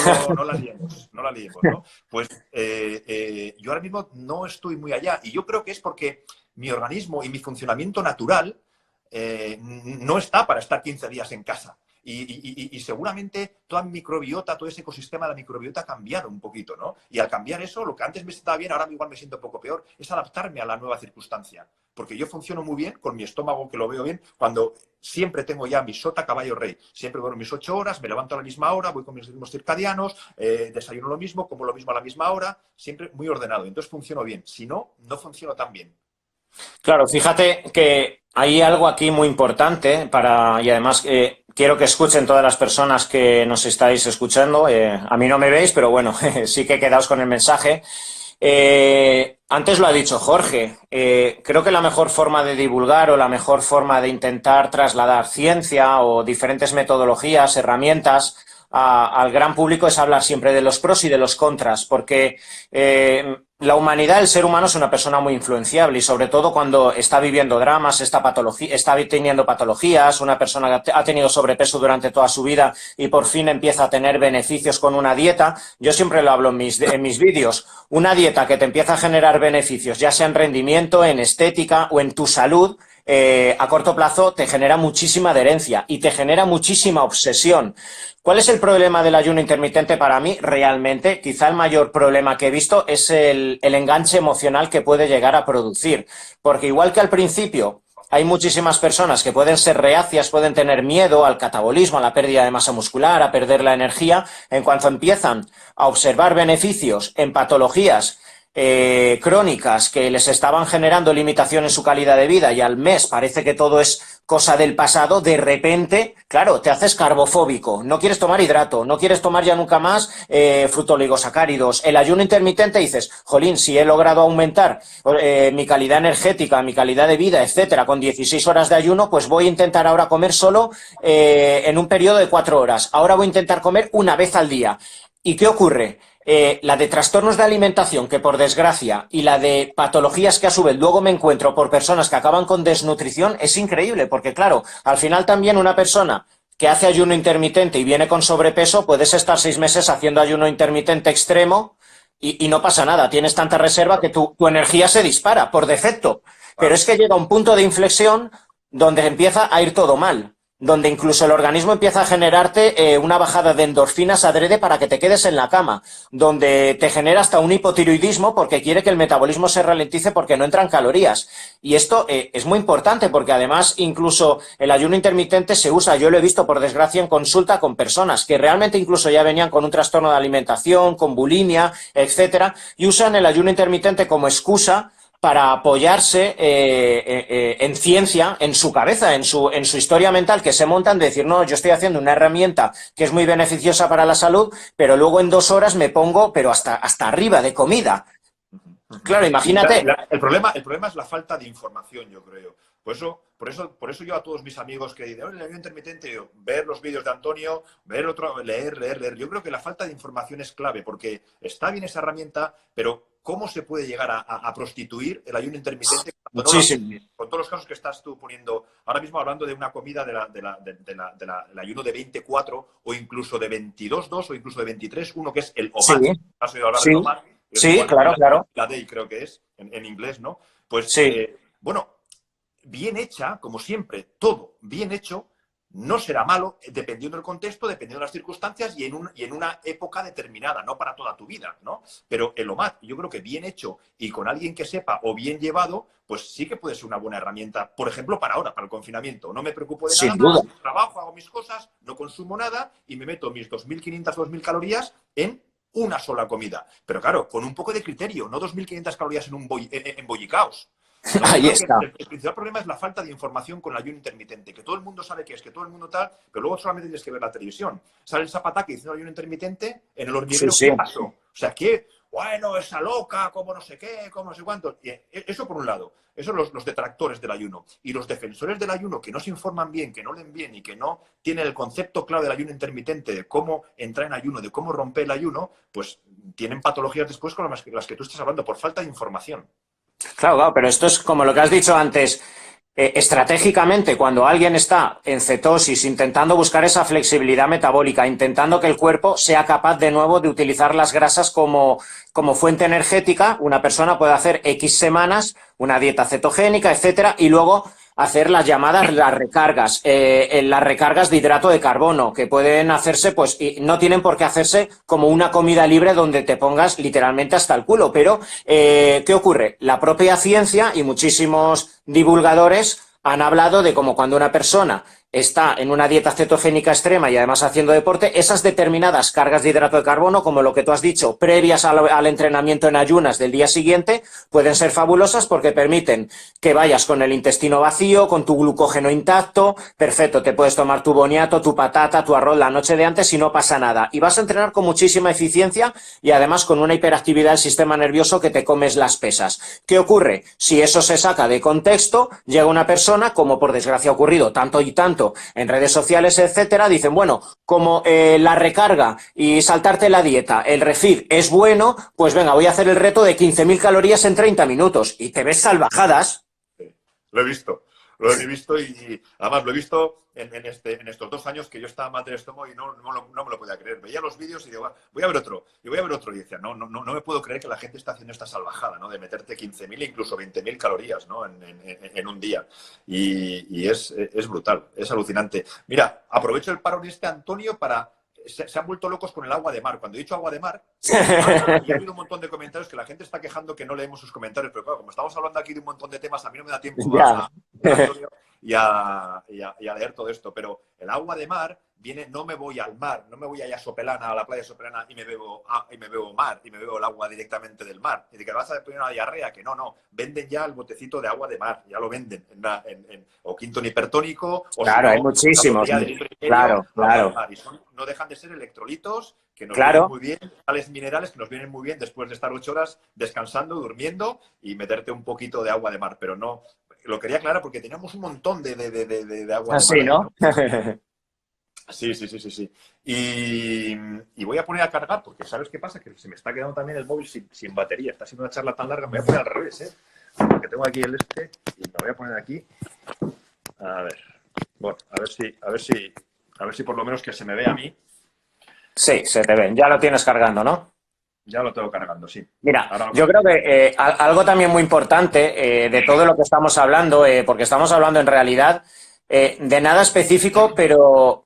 la liemos, ¿no? Pues yo ahora mismo no estoy muy allá. Y yo creo que es porque mi organismo y mi funcionamiento natural no está para estar 15 días en casa. Y seguramente toda mi microbiota, todo ese ecosistema de la microbiota ha cambiado un poquito, ¿no? Y al cambiar eso, lo que antes me sentaba bien, ahora igual me siento un poco peor, es adaptarme a la nueva circunstancia. Porque yo funciono muy bien con mi estómago, que lo veo bien, cuando siempre tengo ya mi sota caballo rey. Siempre duermo mis 8 horas, me levanto a la misma hora, voy con mis ritmos circadianos, desayuno lo mismo, como lo mismo a la misma hora, siempre muy ordenado. Entonces funciono bien. Si no, no funciono tan bien. Claro, fíjate que hay algo aquí muy importante y además quiero que escuchen todas las personas que nos estáis escuchando. A mí no me veis, pero bueno, sí que quedaos con el mensaje. Antes lo ha dicho Jorge, creo que la mejor forma de divulgar o la mejor forma de intentar trasladar ciencia o diferentes metodologías, herramientas al gran público es hablar siempre de los pros y de los contras, porque la humanidad, el ser humano es una persona muy influenciable y sobre todo cuando está viviendo dramas, está teniendo patologías, una persona que ha tenido sobrepeso durante toda su vida y por fin empieza a tener beneficios con una dieta. Yo siempre lo hablo en mis vídeos, una dieta que te empieza a generar beneficios, ya sea en rendimiento, en estética o en tu salud, a corto plazo te genera muchísima adherencia y te genera muchísima obsesión. ¿Cuál es el problema del ayuno intermitente para mí? Realmente, quizá el mayor problema que he visto es el enganche emocional que puede llegar a producir. Porque igual que al principio hay muchísimas personas que pueden ser reacias, pueden tener miedo al catabolismo, a la pérdida de masa muscular, a perder la energía, en cuanto empiezan a observar beneficios en patologías crónicas que les estaban generando limitación en su calidad de vida y al mes parece que todo es cosa del pasado, de repente, claro, te haces carbofóbico, no quieres tomar hidrato, no quieres tomar ya nunca más fructooligosacáridos. El ayuno intermitente dices, jolín, si he logrado aumentar mi calidad energética, mi calidad de vida, etcétera, con 16 horas de ayuno, pues voy a intentar ahora comer solo en un periodo de 4 horas. Ahora voy a intentar comer una vez al día. ¿Y qué ocurre? La de trastornos de alimentación, que por desgracia, y la de patologías que a su vez luego me encuentro por personas que acaban con desnutrición, es increíble, porque claro, al final también una persona que hace ayuno intermitente y viene con sobrepeso, puedes estar 6 meses haciendo ayuno intermitente extremo y no pasa nada, tienes tanta reserva que tu energía se dispara por defecto, pero es que llega un punto de inflexión donde empieza a ir todo mal, donde incluso el organismo empieza a generarte una bajada de endorfinas adrede para que te quedes en la cama, donde te genera hasta un hipotiroidismo porque quiere que el metabolismo se ralentice porque no entran calorías. Y esto es muy importante porque además incluso el ayuno intermitente se usa, yo lo he visto por desgracia en consulta con personas que realmente incluso ya venían con un trastorno de alimentación, con bulimia, etcétera, y usan el ayuno intermitente como excusa para apoyarse en ciencia, en su cabeza, en su historia mental, que se montan de decir, no, yo estoy haciendo una herramienta que es muy beneficiosa para la salud, pero luego en 2 horas me pongo, pero hasta arriba de comida. Claro, imagínate. El problema es la falta de información, yo creo. Por eso yo a todos mis amigos que dicen, el ayuno intermitente, ver los vídeos de Antonio, ver otro, leer. Yo creo que la falta de información es clave, porque está bien esa herramienta, pero ¿cómo se puede llegar a prostituir el ayuno intermitente? Muchísimo. Con todos los casos que estás tú poniendo, ahora mismo hablando de una comida del ayuno de 24 o incluso de 22-2 o incluso de 23-1, que es el OMAD. Sí. ¿Has oído hablar Sí. del OMAD? Sí, claro. La DEI creo que es, en inglés, ¿no? Pues, Sí. bueno, bien hecha, como siempre, todo bien hecho, no será malo dependiendo del contexto, dependiendo de las circunstancias y en una época determinada, no para toda tu vida, ¿no? Pero el OMAD, yo creo que bien hecho y con alguien que sepa o bien llevado, pues sí que puede ser una buena herramienta, por ejemplo, para ahora, para el confinamiento. No me preocupo de nada Sin duda. más, trabajo, hago mis cosas, no consumo nada y me meto mis 2.500, 2.000 calorías en una sola comida. Pero claro, con un poco de criterio, no 2.500 calorías en bollicaos. No, yo Ahí creo está. que el principal problema es la falta de información con el ayuno intermitente, que todo el mundo sabe qué es, que todo el mundo tal, pero luego solamente tienes que ver la televisión. Sale el Zapataki diciendo ayuno intermitente, en el hormiguero, Sí, ¿qué sí. pasó? O sea, ¿qué? Bueno, esa loca, como no sé qué, como no sé cuánto. Y eso por un lado. Eso los detractores del ayuno. Y los defensores del ayuno que no se informan bien, que no leen bien y que no tienen el concepto claro del ayuno intermitente, de cómo entrar en ayuno, de cómo romper el ayuno, pues tienen patologías después con las que tú estás hablando por falta de información. Claro, claro, pero esto es como lo que has dicho antes. Estratégicamente, cuando alguien está en cetosis, intentando buscar esa flexibilidad metabólica, intentando que el cuerpo sea capaz de nuevo de utilizar las grasas como fuente energética, una persona puede hacer X semanas, una dieta cetogénica, etcétera, y luego hacer las llamadas las recargas de hidrato de carbono, que pueden hacerse, pues, y no tienen por qué hacerse como una comida libre donde te pongas literalmente hasta el culo. Pero, ¿qué ocurre? La propia ciencia y muchísimos divulgadores han hablado de cómo cuando una persona está en una dieta cetogénica extrema y además haciendo deporte, esas determinadas cargas de hidrato de carbono, como lo que tú has dicho, previas al entrenamiento en ayunas del día siguiente, pueden ser fabulosas porque permiten que vayas con el intestino vacío, con tu glucógeno intacto, perfecto, te puedes tomar tu boniato, tu patata, tu arroz la noche de antes y no pasa nada. Y vas a entrenar con muchísima eficiencia y además con una hiperactividad del sistema nervioso que te comes las pesas. ¿Qué ocurre? Si eso se saca de contexto, llega una persona, como por desgracia ha ocurrido tanto y tanto en redes sociales, etcétera, dicen, bueno, como la recarga y saltarte la dieta, el refeed es bueno, pues venga, voy a hacer el reto de 15.000 calorías en 30 minutos y te ves salvajadas. Sí, lo he visto y además lo he visto en estos 2 años que yo estaba mal del estómago y no me lo podía creer. Veía los vídeos y digo, voy a ver otro, y voy a ver otro. Y decía, no me puedo creer que la gente está haciendo esta salvajada, ¿no? De meterte 15.000 incluso 20.000 calorías, ¿no? En un día. Y es brutal, es alucinante. Mira, aprovecho el paro de Antonio para... Se han vuelto locos con el agua de mar. Cuando he dicho agua de mar, ha habido un montón de comentarios que la gente está quejando que no leemos sus comentarios, pero claro, como estamos hablando aquí de un montón de temas, a mí no me da tiempo Ya. a leer todo esto. Pero el agua de mar viene, no me voy al mar, no me voy allá a Sopelana, a la playa de Sopelana y me bebo mar, y me bebo el agua directamente del mar. Y de que vas a poner una diarrea, que no. Venden ya el botecito de agua de mar, ya lo venden. O Quinton hipertónico, o Claro, si hay no, muchísimos. una botella de litro y medio, Claro, agua de claro. mar. Y no dejan de ser electrolitos que nos vienen Claro. muy bien, sales minerales que nos vienen muy bien después de estar 8 horas descansando, durmiendo y meterte un poquito de agua de mar. Pero no, lo quería aclarar porque teníamos un montón de agua de mar Así, ahí, ¿no? ¿no? Sí. Y voy a poner a cargar porque ¿sabes qué pasa? Que se me está quedando también el móvil sin batería. Está siendo una charla tan larga, me voy a poner al revés, ¿eh? Porque tengo aquí el y me voy a poner aquí. A ver. Bueno, a ver si por lo menos que se me vea a mí. Sí, se te ven. Ya lo tienes cargando, ¿no? Ya lo tengo cargando, sí. Mira, yo creo que algo también muy importante de todo lo que estamos hablando, porque estamos hablando en realidad de nada específico, pero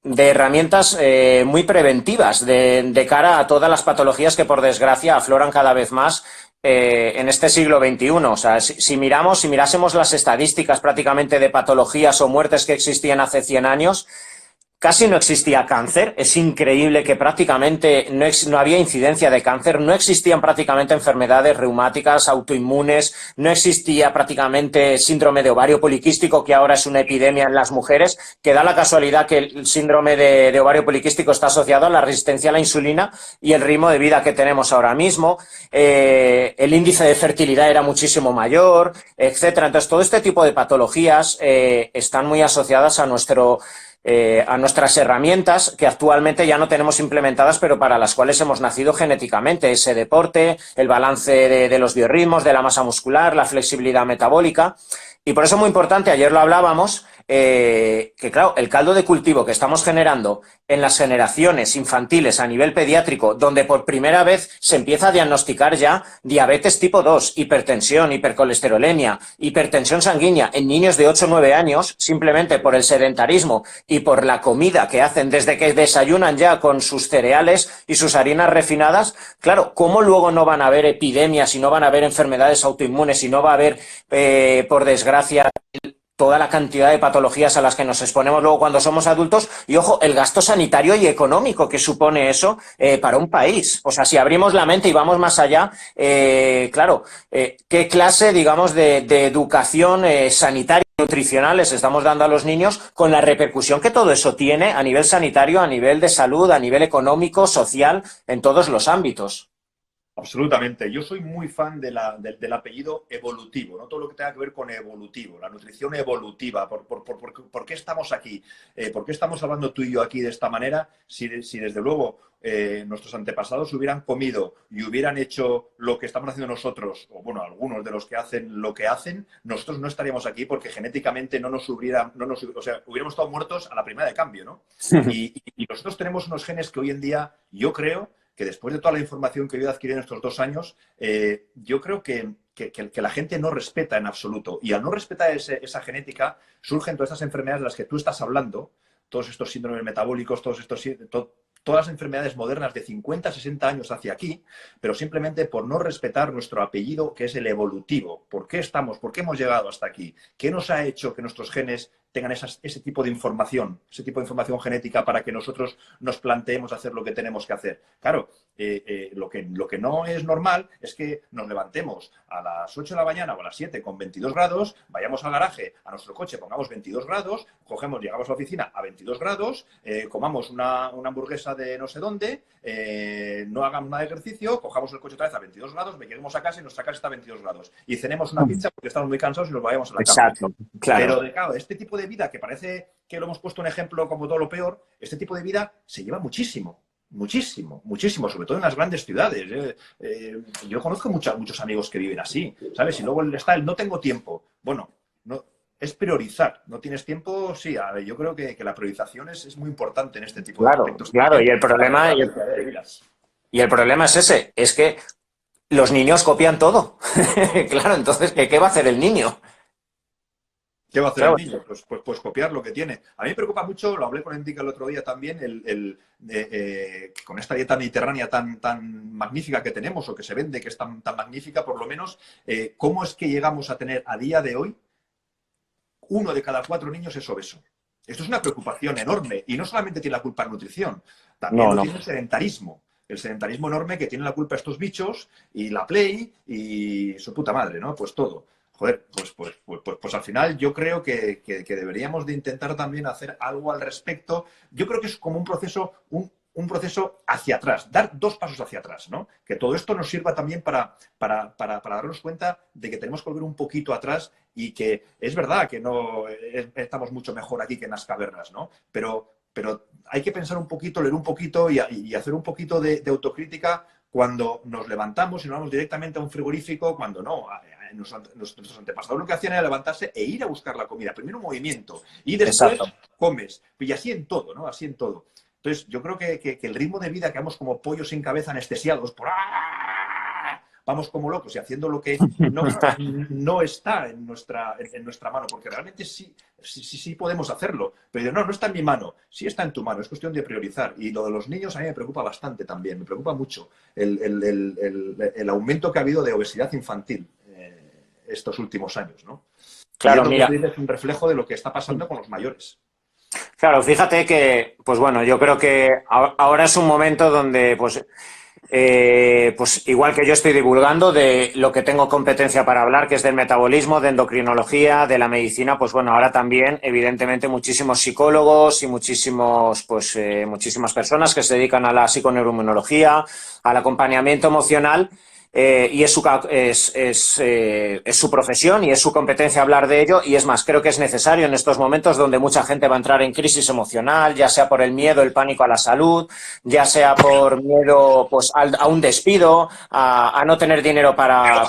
de herramientas muy preventivas de cara a todas las patologías que por desgracia afloran cada vez más en este siglo XXI. O sea, si mirásemos las estadísticas prácticamente de patologías o muertes que existían hace 100 años, casi no existía cáncer. Es increíble que prácticamente no había incidencia de cáncer, no existían prácticamente enfermedades reumáticas, autoinmunes, no existía prácticamente síndrome de ovario poliquístico, que ahora es una epidemia en las mujeres, que da la casualidad que el síndrome de ovario poliquístico está asociado a la resistencia a la insulina y el ritmo de vida que tenemos ahora mismo. El índice de fertilidad era muchísimo mayor, etcétera. Entonces, todo este tipo de patologías están muy asociadas a nuestras herramientas que actualmente ya no tenemos implementadas, pero para las cuales hemos nacido genéticamente: ese deporte, el balance de los biorritmos, de la masa muscular, la flexibilidad metabólica. Y por eso es muy importante, ayer lo hablábamos, que claro, el caldo de cultivo que estamos generando en las generaciones infantiles a nivel pediátrico, donde por primera vez se empieza a diagnosticar ya diabetes tipo 2, hipertensión, hipercolesterolemia, hipertensión sanguínea en niños de 8 o 9 años, simplemente por el sedentarismo y por la comida que hacen desde que desayunan ya con sus cereales y sus harinas refinadas, claro, ¿cómo luego no van a haber epidemias y no van a haber enfermedades autoinmunes y no va a haber, por desgracia, toda la cantidad de patologías a las que nos exponemos luego cuando somos adultos? Y ojo, el gasto sanitario y económico que supone eso para un país. O sea, si abrimos la mente y vamos más allá, claro, ¿qué clase, digamos, de educación sanitaria y nutricional les estamos dando a los niños con la repercusión que todo eso tiene a nivel sanitario, a nivel de salud, a nivel económico, social, en todos los ámbitos? Absolutamente. Yo soy muy fan del apellido evolutivo, ¿no? Todo lo que tenga que ver con evolutivo, la nutrición evolutiva. ¿Por qué estamos aquí? ¿Por qué estamos hablando tú y yo aquí de esta manera? Si desde luego nuestros antepasados hubieran comido y hubieran hecho lo que estamos haciendo nosotros, o bueno, algunos de los que hacen lo que hacen, nosotros no estaríamos aquí porque genéticamente o sea, hubiéramos estado muertos a la primera de cambio, ¿no? Y nosotros tenemos unos genes que hoy en día, yo creo que después de toda la información que yo he adquirido en estos 2 años, yo creo que la gente no respeta en absoluto. Y al no respetar esa genética, surgen todas estas enfermedades de las que tú estás hablando, todos estos síndromes metabólicos, todas las enfermedades modernas de 50, 60 años hacia aquí, pero simplemente por no respetar nuestro apellido, que es el evolutivo. ¿Por qué hemos llegado hasta aquí? ¿Qué nos ha hecho que nuestros genes tengan ese tipo de información genética para que nosotros nos planteemos hacer lo que tenemos que hacer? Claro, lo que no es normal es que nos levantemos a las 8 de la mañana o a las 7 con 22 grados, vayamos al garaje, a nuestro coche pongamos 22 grados, llegamos a la oficina a 22 grados, comamos una hamburguesa de no sé dónde, no hagamos nada de ejercicio, cojamos el coche otra vez a 22 grados, lleguemos a casa y nuestra casa está a 22 grados. Y cenemos una pizza porque estamos muy cansados y nos vayamos a la cama. Exacto, claro. Pero claro, este tipo de vida, que parece que lo hemos puesto un ejemplo como todo lo peor, este tipo de vida se lleva muchísimo. Muchísimo, muchísimo, sobre todo en las grandes ciudades. Yo conozco muchos amigos que viven así, ¿sabes? Y luego está el no tengo tiempo. Bueno, no, es priorizar. ¿No tienes tiempo? Sí, a ver, yo creo que la priorización es muy importante en este tipo de aspectos. Claro, y el problema es ese, es que los niños copian todo. Claro, entonces, ¿qué va a hacer el niño? ¿Qué va a hacer el niño? Pues copiar lo que tiene. A mí me preocupa mucho, lo hablé con Enrique el otro día también, con esta dieta mediterránea tan magnífica que tenemos, o que se vende, que es tan magnífica, por lo menos, ¿cómo es que llegamos a tener a día de hoy 1 de cada 4 niños es obeso? Esto es una preocupación enorme, y no solamente tiene la culpa la nutrición, también lo tiene el sedentarismo. El sedentarismo enorme que tiene la culpa estos bichos, y la Play, y su puta madre, ¿no? Pues todo. Joder, pues al final yo creo que deberíamos de intentar también hacer algo al respecto. Yo creo que es como un proceso hacia atrás, dar 2 pasos hacia atrás, ¿no? Que todo esto nos sirva también para darnos cuenta de que tenemos que volver un poquito atrás, y que es verdad que no estamos mucho mejor aquí que en las cavernas, ¿no? Pero hay que pensar un poquito, leer un poquito y hacer un poquito de autocrítica cuando nos levantamos y nos vamos directamente a un frigorífico, cuando no. Nuestros antepasados lo que hacían era levantarse e ir a buscar la comida. Primero un movimiento y después comes. Y así en todo, ¿no? Así en todo. Entonces, yo creo que el ritmo de vida, que vamos como pollos sin cabeza anestesiados, vamos como locos y haciendo lo que no está en nuestra mano, porque realmente sí podemos hacerlo. Pero no está en mi mano. Sí está en tu mano, es cuestión de priorizar. Y lo de los niños a mí me preocupa bastante también, me preocupa mucho el aumento que ha habido de obesidad infantil estos últimos años, ¿no? Claro, mira, es un reflejo de lo que está pasando con los mayores. Claro, fíjate que, pues bueno, yo creo que ahora es un momento donde, pues igual que yo estoy divulgando de lo que tengo competencia para hablar, que es del metabolismo, de endocrinología, de la medicina, pues bueno, ahora también, evidentemente, muchísimos psicólogos y muchísimas personas que se dedican a la psiconeuroinmunología, al acompañamiento emocional, y es su profesión y es su competencia hablar de ello, y es más, creo que es necesario en estos momentos donde mucha gente va a entrar en crisis emocional, ya sea por el miedo, el pánico a la salud, ya sea por miedo pues, a un despido, a no tener dinero para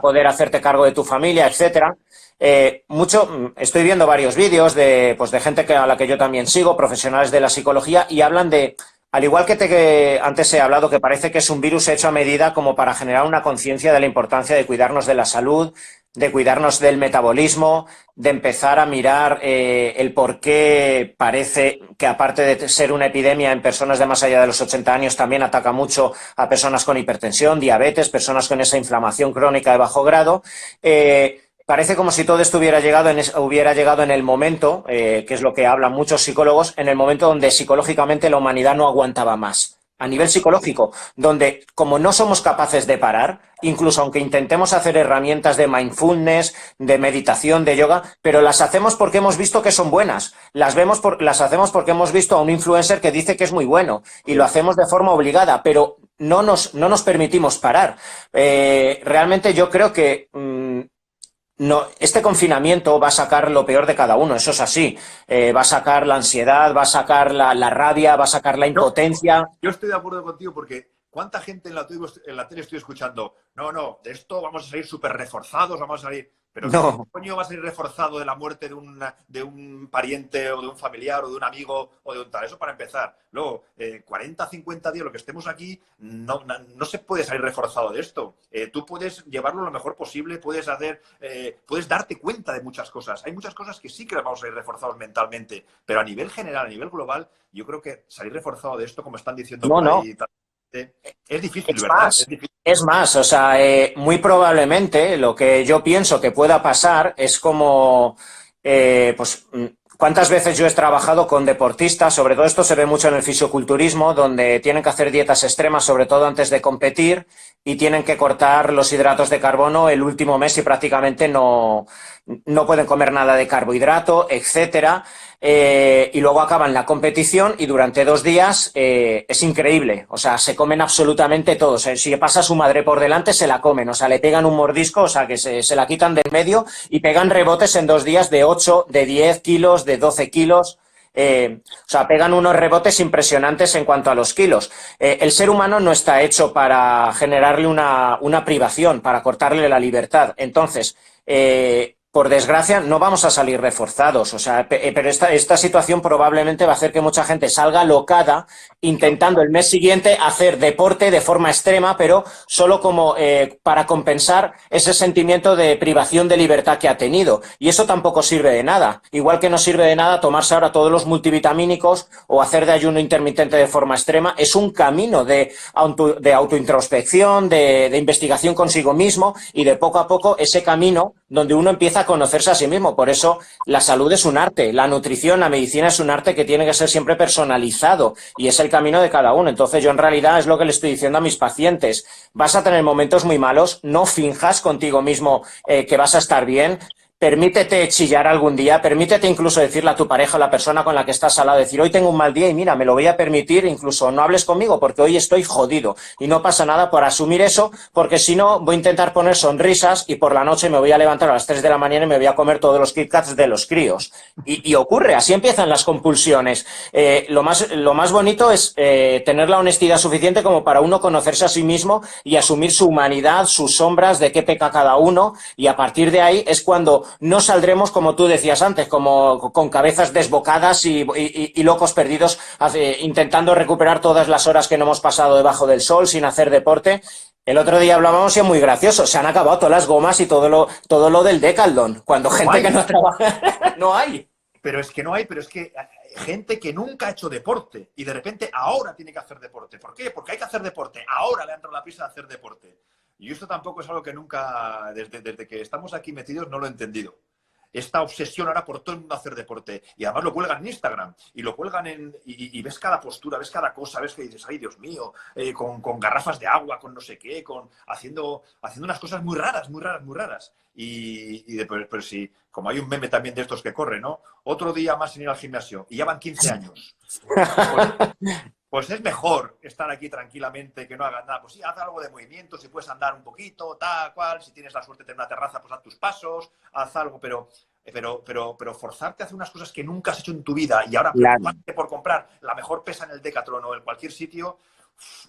poder hacerte cargo de tu familia, etcétera. Estoy viendo varios vídeos de gente a la que yo también sigo, profesionales de la psicología, y hablan de, al igual que antes he hablado, que parece que es un virus hecho a medida como para generar una conciencia de la importancia de cuidarnos de la salud, de cuidarnos del metabolismo, de empezar a mirar el por qué parece que, aparte de ser una epidemia en personas de más allá de los 80 años, también ataca mucho a personas con hipertensión, diabetes, personas con esa inflamación crónica de bajo grado. Parece como si todo esto hubiera llegado en el momento, que es lo que hablan muchos psicólogos, en el momento donde psicológicamente la humanidad no aguantaba más. A nivel psicológico, donde como no somos capaces de parar, incluso aunque intentemos hacer herramientas de mindfulness, de meditación, de yoga, pero las hacemos porque hemos visto que son buenas. Las hacemos porque hemos visto a un influencer que dice que es muy bueno y lo hacemos de forma obligada, pero no nos permitimos parar. Realmente yo creo que no, este confinamiento va a sacar lo peor de cada uno, eso es así. Va a sacar la ansiedad, va a sacar la rabia, va a sacar la impotencia. Yo estoy de acuerdo contigo porque ¿cuánta gente en la tele estoy escuchando? No, de esto vamos a salir súper reforzados, vamos a salir... Pero No. ¿qué coño va a salir reforzado de la muerte de un pariente o de un familiar o de un amigo o de un tal? Eso para empezar. Luego, 40, 50 días, lo que estemos aquí, no se puede salir reforzado de esto. Tú puedes llevarlo lo mejor posible, puedes darte cuenta de muchas cosas. Hay muchas cosas que sí que las vamos a ir reforzados mentalmente, pero a nivel general, a nivel global, yo creo que salir reforzado de esto, como están diciendo por ahí, es difícil, Es ¿verdad? más, es más, o sea, muy probablemente lo que yo pienso que pueda pasar es como, ¿cuántas veces yo he trabajado con deportistas? Sobre todo esto se ve mucho en el fisioculturismo, donde tienen que hacer dietas extremas, sobre todo antes de competir, y tienen que cortar los hidratos de carbono el último mes y prácticamente no pueden comer nada de carbohidrato, etcétera. Y luego acaban la competición y durante 2 días es increíble, o sea, se comen absolutamente todo. O sea, si pasa su madre por delante se la comen, o sea, le pegan un mordisco, o sea, que se la quitan del medio y pegan rebotes en 2 días de 8, de 10 kilos, de 12 kilos. O sea, pegan unos rebotes impresionantes en cuanto a los kilos. El ser humano no está hecho para generarle una privación, para cortarle la libertad. Entonces, por desgracia, no vamos a salir reforzados. O sea, pero esta situación probablemente va a hacer que mucha gente salga alocada intentando el mes siguiente hacer deporte de forma extrema, pero solo como para compensar ese sentimiento de privación de libertad que ha tenido. Y eso tampoco sirve de nada. Igual que no sirve de nada tomarse ahora todos los multivitamínicos o hacer de ayuno intermitente de forma extrema. Es un camino de autointrospección, de investigación consigo mismo y de poco a poco ese camino donde uno empieza a conocerse a sí mismo. Por eso la salud es un arte, la nutrición, la medicina es un arte que tiene que ser siempre personalizado y es el camino de cada uno. Entonces yo en realidad es lo que le estoy diciendo a mis pacientes. Vas a tener momentos muy malos, no finjas contigo mismo que vas a estar bien. Permítete chillar algún día, permítete incluso decirle a tu pareja, a la persona con la que estás al lado, decir, hoy tengo un mal día y mira, me lo voy a permitir, incluso no hables conmigo porque hoy estoy jodido y no pasa nada por asumir eso, porque si no voy a intentar poner sonrisas y por la noche me voy a levantar a las 3 de la mañana y me voy a comer todos los Kit Kats de los críos. Y ocurre, así empiezan las compulsiones. Lo más bonito es tener la honestidad suficiente como para uno conocerse a sí mismo y asumir su humanidad, sus sombras, de qué peca cada uno, y a partir de ahí es cuando no saldremos, como tú decías antes, como con cabezas desbocadas y locos perdidos intentando recuperar todas las horas que no hemos pasado debajo del sol sin hacer deporte. El otro día hablábamos y es muy gracioso. Se han acabado todas las gomas y todo lo del Decathlon. Cuando gente que no trabaja no hay. Pero es que no hay, pero es que gente que nunca ha hecho deporte y de repente ahora tiene que hacer deporte. ¿Por qué? Porque hay que hacer deporte. Ahora le ha entrado la prisa de hacer deporte. Y esto tampoco es algo que nunca, desde que estamos aquí metidos, no lo he entendido. Esta obsesión ahora por todo el mundo hacer deporte. Y además lo cuelgan en Instagram. Y lo cuelgan y ves cada postura, ves cada cosa, ves que dices, ay, Dios mío, con garrafas de agua, con no sé qué, haciendo unas cosas muy raras, muy raras, muy raras. Pero sí, como hay un meme también de estos que corre, ¿no? Otro día más sin ir al gimnasio. Y ya van 15 años. pues es mejor estar aquí tranquilamente que no hagas nada. Pues sí, haz algo de movimiento, si puedes andar un poquito, tal cual, si tienes la suerte de tener una terraza, pues haz tus pasos, haz algo, pero forzarte a hacer unas cosas que nunca has hecho en tu vida y ahora Claro. preocuparte por comprar la mejor pesa en el Decathlon o en cualquier sitio.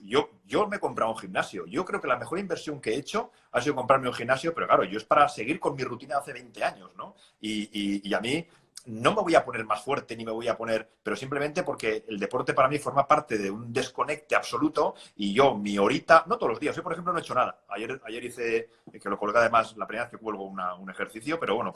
Yo me he comprado un gimnasio. Yo creo que la mejor inversión que he hecho ha sido comprarme un gimnasio, pero claro, yo es para seguir con mi rutina de hace 20 años, ¿no? Y a mí no me voy a poner más fuerte ni me voy a poner, pero simplemente porque el deporte para mí forma parte de un desconecte absoluto y yo, mi horita, no todos los días, yo por ejemplo no he hecho nada. Ayer hice, que lo colgué además la primera vez que cuelgo un ejercicio, pero bueno,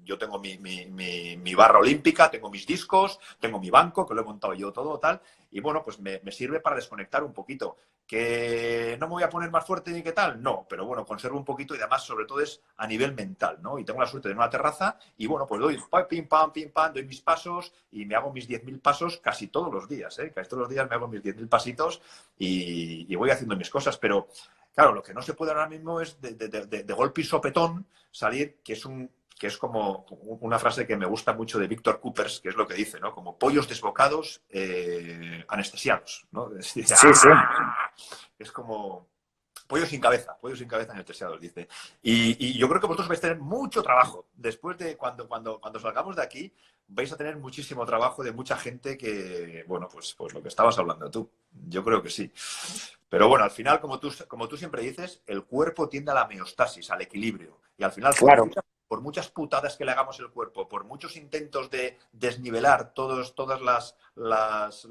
yo tengo mi barra olímpica, tengo mis discos, tengo mi banco, que lo he montado yo todo, tal, y bueno, pues me sirve para desconectar un poquito. ¿Que no me voy a poner más fuerte ni qué tal? No, pero bueno, conservo un poquito y además sobre todo es a nivel mental, ¿no? Y tengo la suerte de una terraza y bueno, pues doy pim, pam, doy mis pasos y me hago mis 10.000 pasos casi todos los días, ¿eh? Casi todos los días me hago mis 10.000 pasitos y voy haciendo mis cosas, pero claro, lo que no se puede ahora mismo es de golpe y sopetón salir, que es como una frase que me gusta mucho de Víctor Coopers, que es lo que dice, ¿no? Como pollos desbocados anestesiados, ¿no? Es decir, Sí, sí. es como pollos sin cabeza anestesiados, dice. Y yo creo que vosotros vais a tener mucho trabajo. Después de cuando salgamos de aquí, vais a tener muchísimo trabajo de mucha gente que, bueno, pues lo que estabas hablando tú. Yo creo que sí. Pero bueno, al final, como tú siempre dices, el cuerpo tiende a la homeostasis, al equilibrio. Y al final, Claro. por muchas putadas que le hagamos el cuerpo, por muchos intentos de desnivelar todas las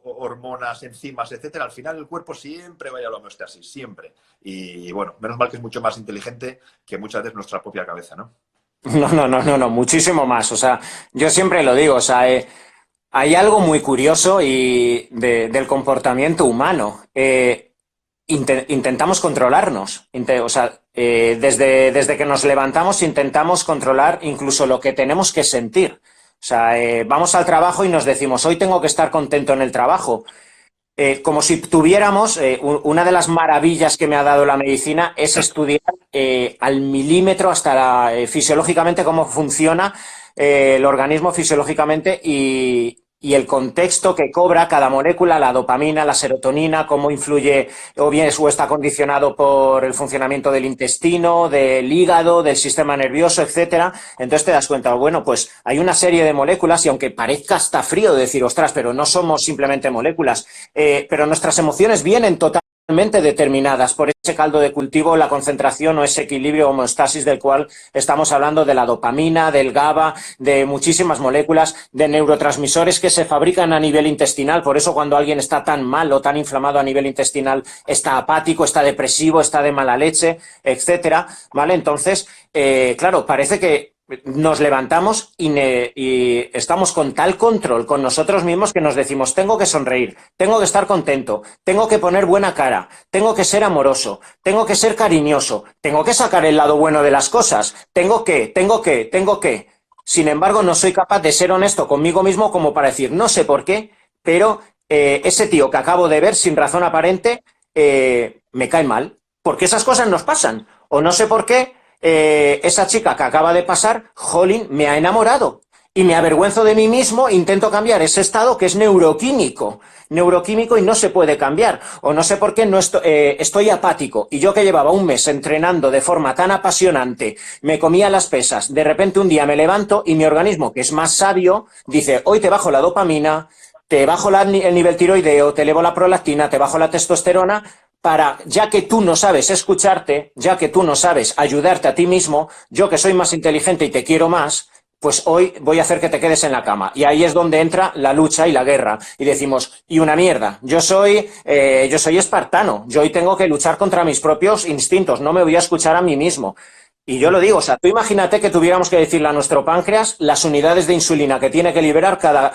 hormonas, enzimas, etcétera, al final el cuerpo siempre vaya a la homeostasis, siempre. Y bueno, menos mal que es mucho más inteligente que muchas veces nuestra propia cabeza, ¿no? No, muchísimo más. O sea, yo siempre lo digo, o sea, hay algo muy curioso del comportamiento humano. Intentamos controlarnos. O sea, desde que nos levantamos intentamos controlar incluso lo que tenemos que sentir. O sea, vamos al trabajo y nos decimos, hoy tengo que estar contento en el trabajo. Como si tuviéramos, una de las maravillas que me ha dado la medicina es estudiar al milímetro fisiológicamente cómo funciona el organismo fisiológicamente y el contexto que cobra cada molécula, la dopamina, la serotonina, cómo influye o está condicionado por el funcionamiento del intestino, del hígado, del sistema nervioso, etcétera. Entonces te das cuenta, bueno, pues hay una serie de moléculas y aunque parezca hasta frío decir, ostras, pero no somos simplemente moléculas, pero nuestras emociones vienen totalmente determinadas por ese caldo de cultivo, la concentración o ese equilibrio homeostasis del cual estamos hablando, de la dopamina, del GABA, de muchísimas moléculas, de neurotransmisores que se fabrican a nivel intestinal. Por eso cuando alguien está tan mal o tan inflamado a nivel intestinal, está apático, está depresivo, está de mala leche, etcétera, ¿vale? Entonces, claro, parece que nos levantamos y estamos con tal control con nosotros mismos que nos decimos, tengo que sonreír, tengo que estar contento, tengo que poner buena cara, tengo que ser amoroso, tengo que ser cariñoso, tengo que sacar el lado bueno de las cosas, tengo que. Sin embargo, no soy capaz de ser honesto conmigo mismo como para decir, no sé por qué, pero ese tío que acabo de ver sin razón aparente me cae mal, porque esas cosas nos pasan, o no sé por qué. Esa chica que acaba de pasar, jolín, me ha enamorado y me avergüenzo de mí mismo, intento cambiar ese estado que es neuroquímico y no se puede cambiar, o no sé por qué estoy apático, y yo que llevaba un mes entrenando de forma tan apasionante, me comía las pesas, de repente un día me levanto y mi organismo, que es más sabio, dice, hoy te bajo la dopamina, te bajo el nivel tiroideo, te elevo la prolactina, te bajo la testosterona, ya que tú no sabes escucharte, ya que tú no sabes ayudarte a ti mismo, yo que soy más inteligente y te quiero más, pues hoy voy a hacer que te quedes en la cama. Y ahí es donde entra la lucha y la guerra. Y decimos, y una mierda, yo soy espartano, yo hoy tengo que luchar contra mis propios instintos, no me voy a escuchar a mí mismo. Y yo lo digo, o sea, tú imagínate que tuviéramos que decirle a nuestro páncreas las unidades de insulina que tiene que liberar cada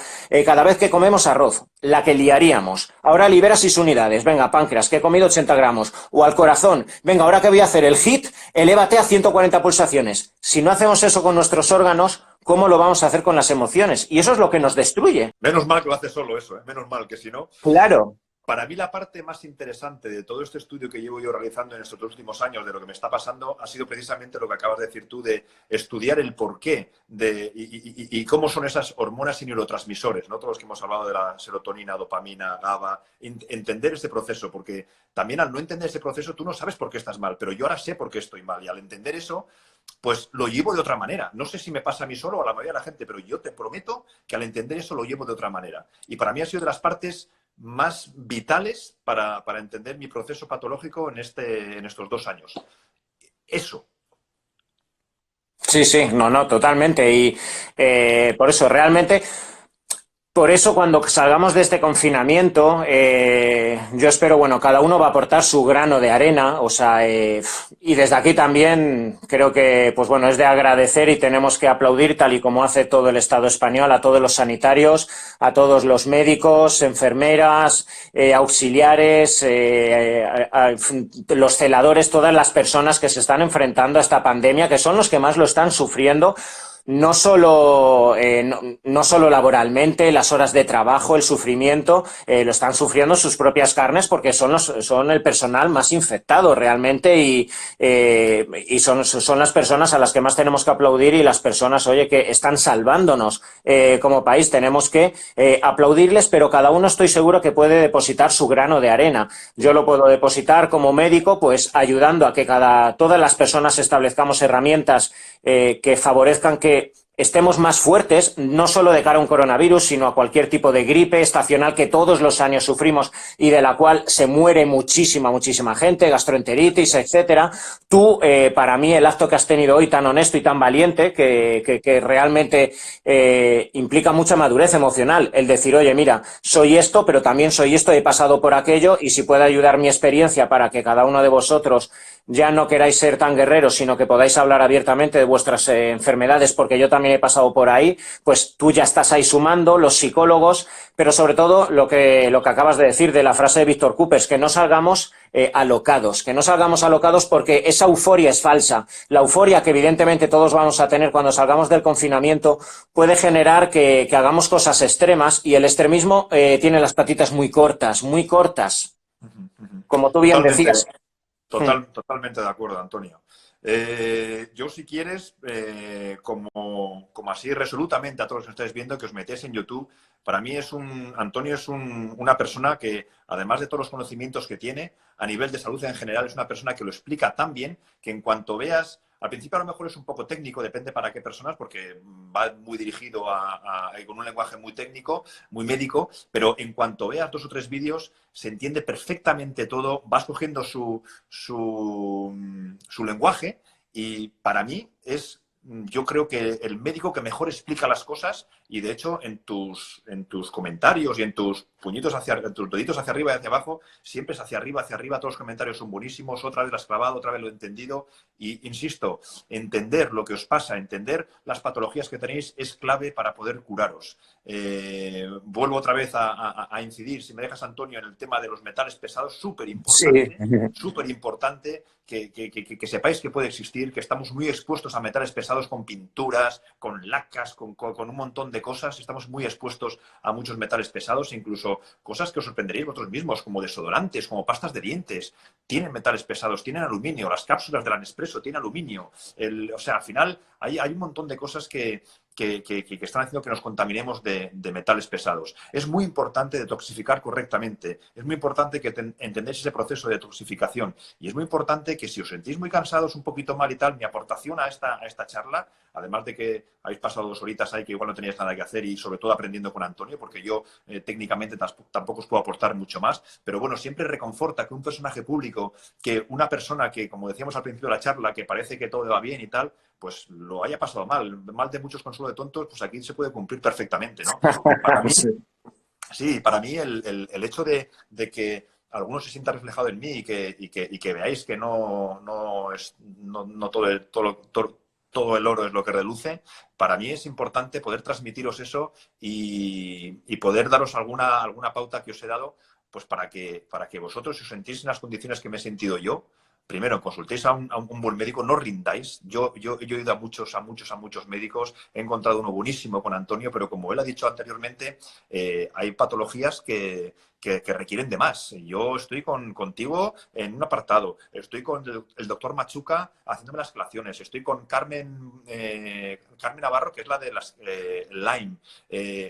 vez que comemos arroz, la que liaríamos. Ahora libera 6 unidades, venga, páncreas, que he comido 80 gramos. O al corazón, venga, ahora que voy a hacer el HIIT, elévate a 140 pulsaciones. Si no hacemos eso con nuestros órganos, ¿cómo lo vamos a hacer con las emociones? Y eso es lo que nos destruye. Menos mal que lo hace solo eso, ¿eh? Menos mal que si no... Claro. Para mí la parte más interesante de todo este estudio que llevo yo realizando en estos últimos años de lo que me está pasando ha sido precisamente lo que acabas de decir tú, de estudiar el porqué y cómo son esas hormonas y neurotransmisores, ¿no? Todos los que hemos hablado de la serotonina, dopamina, GABA, entender ese proceso, porque también al no entender ese proceso tú no sabes por qué estás mal, pero yo ahora sé por qué estoy mal y al entender eso, pues lo llevo de otra manera. No sé si me pasa a mí solo o a la mayoría de la gente, pero yo te prometo que al entender eso lo llevo de otra manera. Y para mí ha sido de las partes más vitales para entender mi proceso patológico en estos 2 años. Eso. Sí, sí, no, no, totalmente. Y por eso, realmente, por eso cuando salgamos de este confinamiento, yo espero, bueno, cada uno va a aportar su grano de arena, o sea, y desde aquí también creo que, pues bueno, es de agradecer y tenemos que aplaudir, tal y como hace todo el Estado español, a todos los sanitarios, a todos los médicos, enfermeras, auxiliares, los celadores, todas las personas que se están enfrentando a esta pandemia, que son los que más lo están sufriendo. No solo laboralmente, las horas de trabajo, el sufrimiento, lo están sufriendo sus propias carnes porque son el personal más infectado realmente y son las personas a las que más tenemos que aplaudir y las personas, oye, que están salvándonos como país. Tenemos que aplaudirles, pero cada uno estoy seguro que puede depositar su grano de arena. Yo lo puedo depositar como médico, pues ayudando a que todas las personas establezcamos herramientas que favorezcan que estemos más fuertes, no solo de cara a un coronavirus, sino a cualquier tipo de gripe estacional que todos los años sufrimos y de la cual se muere muchísima gente, gastroenteritis, etcétera. Tú, para mí, el acto que has tenido hoy tan honesto y tan valiente, que realmente implica mucha madurez emocional, el decir, oye, mira, soy esto, pero también soy esto, he pasado por aquello, y si puede ayudar mi experiencia para que cada uno de vosotros ya no queráis ser tan guerreros, sino que podáis hablar abiertamente de vuestras enfermedades, porque yo también he pasado por ahí, pues tú ya estás ahí sumando, los psicólogos, pero sobre todo lo que acabas de decir de la frase de Víctor Coopers, que no salgamos alocados porque esa euforia es falsa. La euforia que evidentemente todos vamos a tener cuando salgamos del confinamiento puede generar que hagamos cosas extremas y el extremismo tiene las patitas muy cortas, como tú bien Totalmente. decías. Totalmente de acuerdo, Antonio. Yo, si quieres, como así resolutamente a todos los que estáis viendo, que os metéis en YouTube, para mí Antonio es una persona que, además de todos los conocimientos que tiene, a nivel de salud en general, es una persona que lo explica tan bien que en cuanto veas, al principio a lo mejor es un poco técnico, depende para qué personas, porque va muy dirigido con un lenguaje muy técnico, muy médico, pero en cuanto veas 2 o 3 vídeos, se entiende perfectamente todo, vas cogiendo su lenguaje y para mí yo creo que el médico que mejor explica las cosas y de hecho en tus comentarios y en tus puñitos en tus deditos hacia arriba y hacia abajo, siempre es hacia arriba, todos los comentarios son buenísimos, otra vez lo has clavado, otra vez lo he entendido y insisto, entender lo que os pasa, entender las patologías que tenéis es clave para poder curaros. Vuelvo otra vez a incidir, si me dejas, Antonio, en el tema de los metales pesados, súper importante, que sepáis que puede existir, que estamos muy expuestos a metales pesados con pinturas, con lacas, con un montón de cosas, estamos muy expuestos a muchos metales pesados, incluso cosas que os sorprenderéis vosotros mismos, como desodorantes, como pastas de dientes, tienen metales pesados, tienen aluminio, las cápsulas de la Nespresso tienen aluminio, o sea, al final hay un montón de cosas que están haciendo que nos contaminemos de metales pesados. Es muy importante detoxificar correctamente, es muy importante que entendáis ese proceso de detoxificación y es muy importante que si os sentís muy cansados, un poquito mal y tal, mi aportación a esta charla, además de que habéis pasado 2 horitas ahí que igual no teníais nada que hacer y sobre todo aprendiendo con Antonio, porque yo técnicamente tampoco os puedo aportar mucho más, pero bueno, siempre reconforta que un personaje público, que una persona que, como decíamos al principio de la charla, que parece que todo le va bien y tal, pues lo haya pasado mal de muchos consuelo de tontos, pues aquí se puede cumplir perfectamente, ¿no? Para mí, sí, para mí el hecho de que alguno se sienta reflejado en mí y que veáis que no todo el oro es lo que reluce, para mí es importante poder transmitiros eso y poder daros alguna pauta que os he dado, pues para que vosotros, si os sentís en las condiciones que me he sentido yo, primero, consultéis a un buen médico, no rindáis. Yo he ido a muchos médicos, he encontrado uno buenísimo con Antonio, pero como él ha dicho anteriormente, hay patologías que requieren de más. Yo estoy contigo en un apartado, estoy con el doctor Machuca haciéndome las relaciones, estoy con Carmen Navarro, que es la de las Lyme.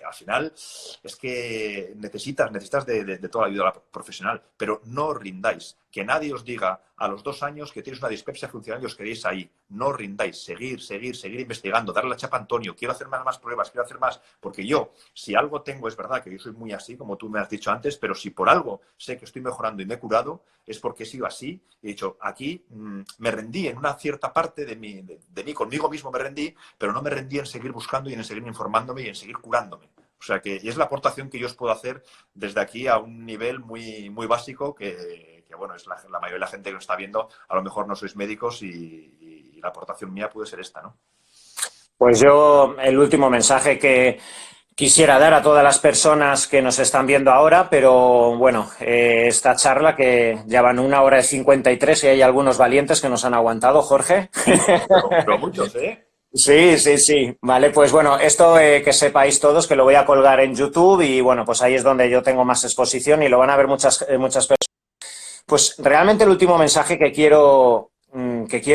Al final es que necesitas de toda la ayuda profesional, pero no rindáis. Que nadie os diga a los 2 años que tienes una dispepsia funcional y os quedéis ahí. No rindáis, seguir investigando, darle la chapa a Antonio, quiero hacer más pruebas, quiero hacer más, porque yo, si algo tengo, es verdad que yo soy muy así, como tú me has dicho antes, pero si por algo sé que estoy mejorando y me he curado, es porque he sido así y he dicho, aquí me rendí en una cierta parte de mí, conmigo mismo me rendí, pero no me rendí en seguir buscando y en seguir informándome y en seguir curándome. O sea que y es la aportación que yo os puedo hacer desde aquí a un nivel muy, muy básico que bueno, es la mayoría de la gente que nos está viendo, a lo mejor no sois médicos y la aportación mía puede ser esta, ¿no? Pues yo, el último mensaje que quisiera dar a todas las personas que nos están viendo ahora, pero bueno, esta charla que ya van 1 hora y 53 y hay algunos valientes que nos han aguantado, Jorge. Pero muchos, ¿eh? Sí, sí, sí. Vale, pues bueno, esto que sepáis todos que lo voy a colgar en YouTube y bueno, pues ahí es donde yo tengo más exposición y lo van a ver muchas personas. Pues realmente el último mensaje que quiero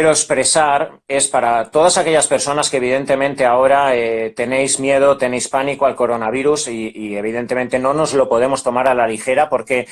expresar es para todas aquellas personas que evidentemente ahora tenéis miedo, tenéis pánico al coronavirus y evidentemente no nos lo podemos tomar a la ligera porque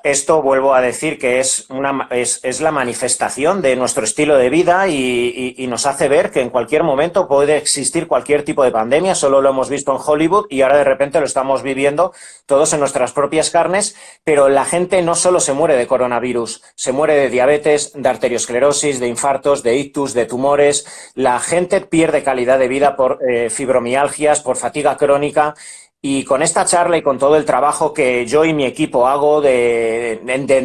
esto, vuelvo a decir, que es la manifestación de nuestro estilo de vida y nos hace ver que en cualquier momento puede existir cualquier tipo de pandemia. Solo lo hemos visto en Hollywood y ahora de repente lo estamos viviendo todos en nuestras propias carnes, pero la gente no solo se muere de coronavirus, se muere de diabetes, de arteriosclerosis, de infartos, de ictus, de tumores. La gente pierde calidad de vida por fibromialgias, por fatiga crónica. Y con esta charla y con todo el trabajo que yo y mi equipo hago de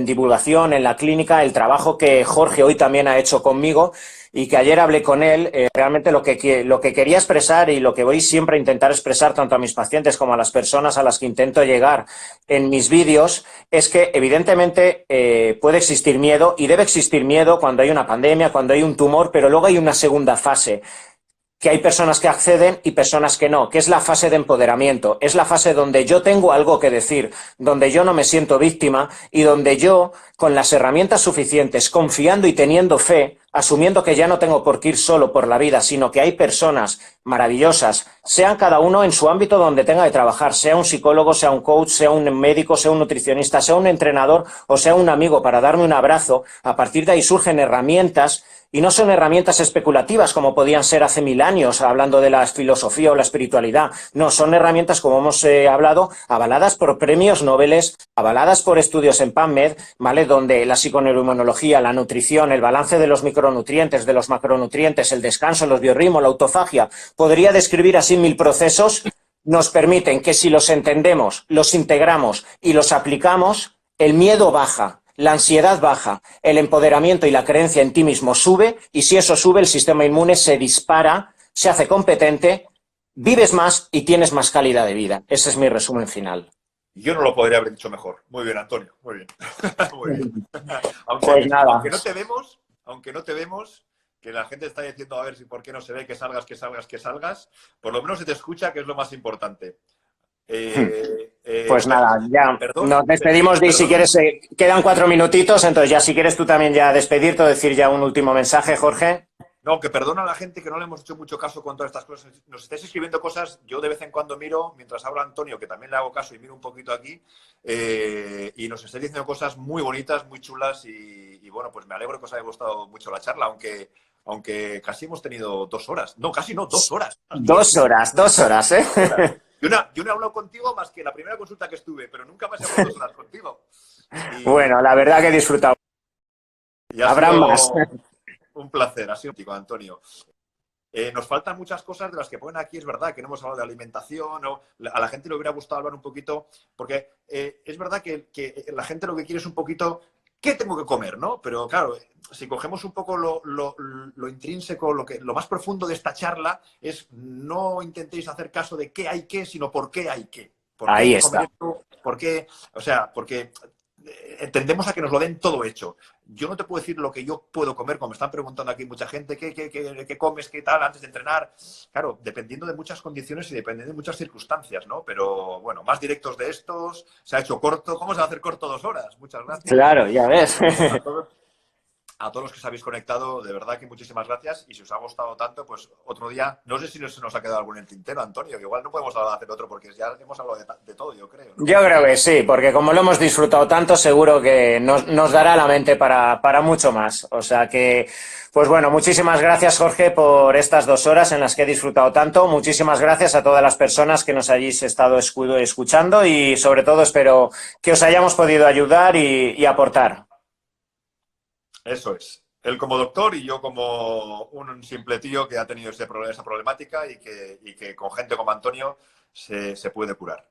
divulgación en la clínica, el trabajo que Jorge hoy también ha hecho conmigo y que ayer hablé con él, realmente lo que quería expresar y lo que voy siempre a intentar expresar tanto a mis pacientes como a las personas a las que intento llegar en mis vídeos es que evidentemente puede existir miedo y debe existir miedo cuando hay una pandemia, cuando hay un tumor, pero luego hay una segunda fase, que hay personas que acceden y personas que no, que es la fase de empoderamiento, es la fase donde yo tengo algo que decir, donde yo no me siento víctima y donde yo, con las herramientas suficientes, confiando y teniendo fe, asumiendo que ya no tengo por qué ir solo por la vida, sino que hay personas maravillosas, sean cada uno en su ámbito donde tenga que trabajar, sea un psicólogo, sea un coach, sea un médico, sea un nutricionista, sea un entrenador o sea un amigo para darme un abrazo, a partir de ahí surgen herramientas. Y no son herramientas especulativas como podían ser hace 1000 años, hablando de la filosofía o la espiritualidad. No, son herramientas, como hemos hablado, avaladas por premios Nobel, avaladas por estudios en PubMed, ¿vale? Donde la psiconeuroinmunología, la nutrición, el balance de los micronutrientes, de los macronutrientes, el descanso, los biorritmos, la autofagia, podría describir así 1000 procesos, nos permiten que si los entendemos, los integramos y los aplicamos, el miedo baja. La ansiedad baja, el empoderamiento y la creencia en ti mismo sube y si eso sube el sistema inmune se dispara, se hace competente, vives más y tienes más calidad de vida. Ese es mi resumen final. Yo no lo podría haber dicho mejor. Muy bien, Antonio. Muy bien. Muy bien. Pues nada. Aunque no te vemos, que la gente está diciendo a ver si por qué no se ve que salgas, por lo menos se te escucha, que es lo más importante. Pues nada, ya nos despedimos de si quieres, quedan 4 minutitos, entonces ya si quieres tú también ya despedirte o decir ya un último mensaje, Jorge. No, que perdona a la gente que no le hemos hecho mucho caso con todas estas cosas. Nos estáis escribiendo cosas, yo de vez en cuando miro, mientras habla Antonio, que también le hago caso y miro un poquito aquí, y nos estáis diciendo cosas muy bonitas, muy chulas y bueno, pues me alegro que os haya gustado mucho la charla, aunque casi hemos tenido 2 horas. No, casi no, 2 horas. 2 horas, ¿eh? Yo no he hablado contigo más que la primera consulta que estuve, pero nunca más he hablado 2 horas contigo. Bueno, la verdad que he disfrutado. Habrá más. Un placer, ha sido contigo, Antonio. Nos faltan muchas cosas de las que ponen aquí, es verdad, que no hemos hablado de alimentación, o a la gente le hubiera gustado hablar un poquito, porque es verdad que la gente lo que quiere es un poquito ¿qué tengo que comer, no? Pero claro, si cogemos un poco lo intrínseco, lo más profundo de esta charla es no intentéis hacer caso de qué hay qué, sino por qué hay qué. ¿Por qué Ahí hay que está. comer esto? ¿Por qué? O sea, porque tendemos a que nos lo den todo hecho. Yo no te puedo decir lo que yo puedo comer, como me están preguntando aquí mucha gente, ¿qué comes, qué tal antes de entrenar? Claro, dependiendo de muchas condiciones y dependiendo de muchas circunstancias, ¿no? Pero bueno, más directos de estos, se ha hecho corto. ¿Cómo se va a hacer corto 2 horas? Muchas gracias. Claro, ya ves. A todos los que os habéis conectado, de verdad que muchísimas gracias. Y si os ha gustado tanto, pues otro día, no sé si se nos ha quedado algún en el tintero, Antonio, que igual no podemos hacer otro porque ya hemos hablado de todo, yo creo, ¿no? Yo creo que sí, porque como lo hemos disfrutado tanto, seguro que nos dará la mente para mucho más. O sea que, pues bueno, muchísimas gracias, Jorge, por estas 2 horas en las que he disfrutado tanto. Muchísimas gracias a todas las personas que nos hayáis estado escuchando y sobre todo espero que os hayamos podido ayudar y aportar. Eso es. Él como doctor y yo como un simple tío que ha tenido esa problemática y que con gente como Antonio se puede curar.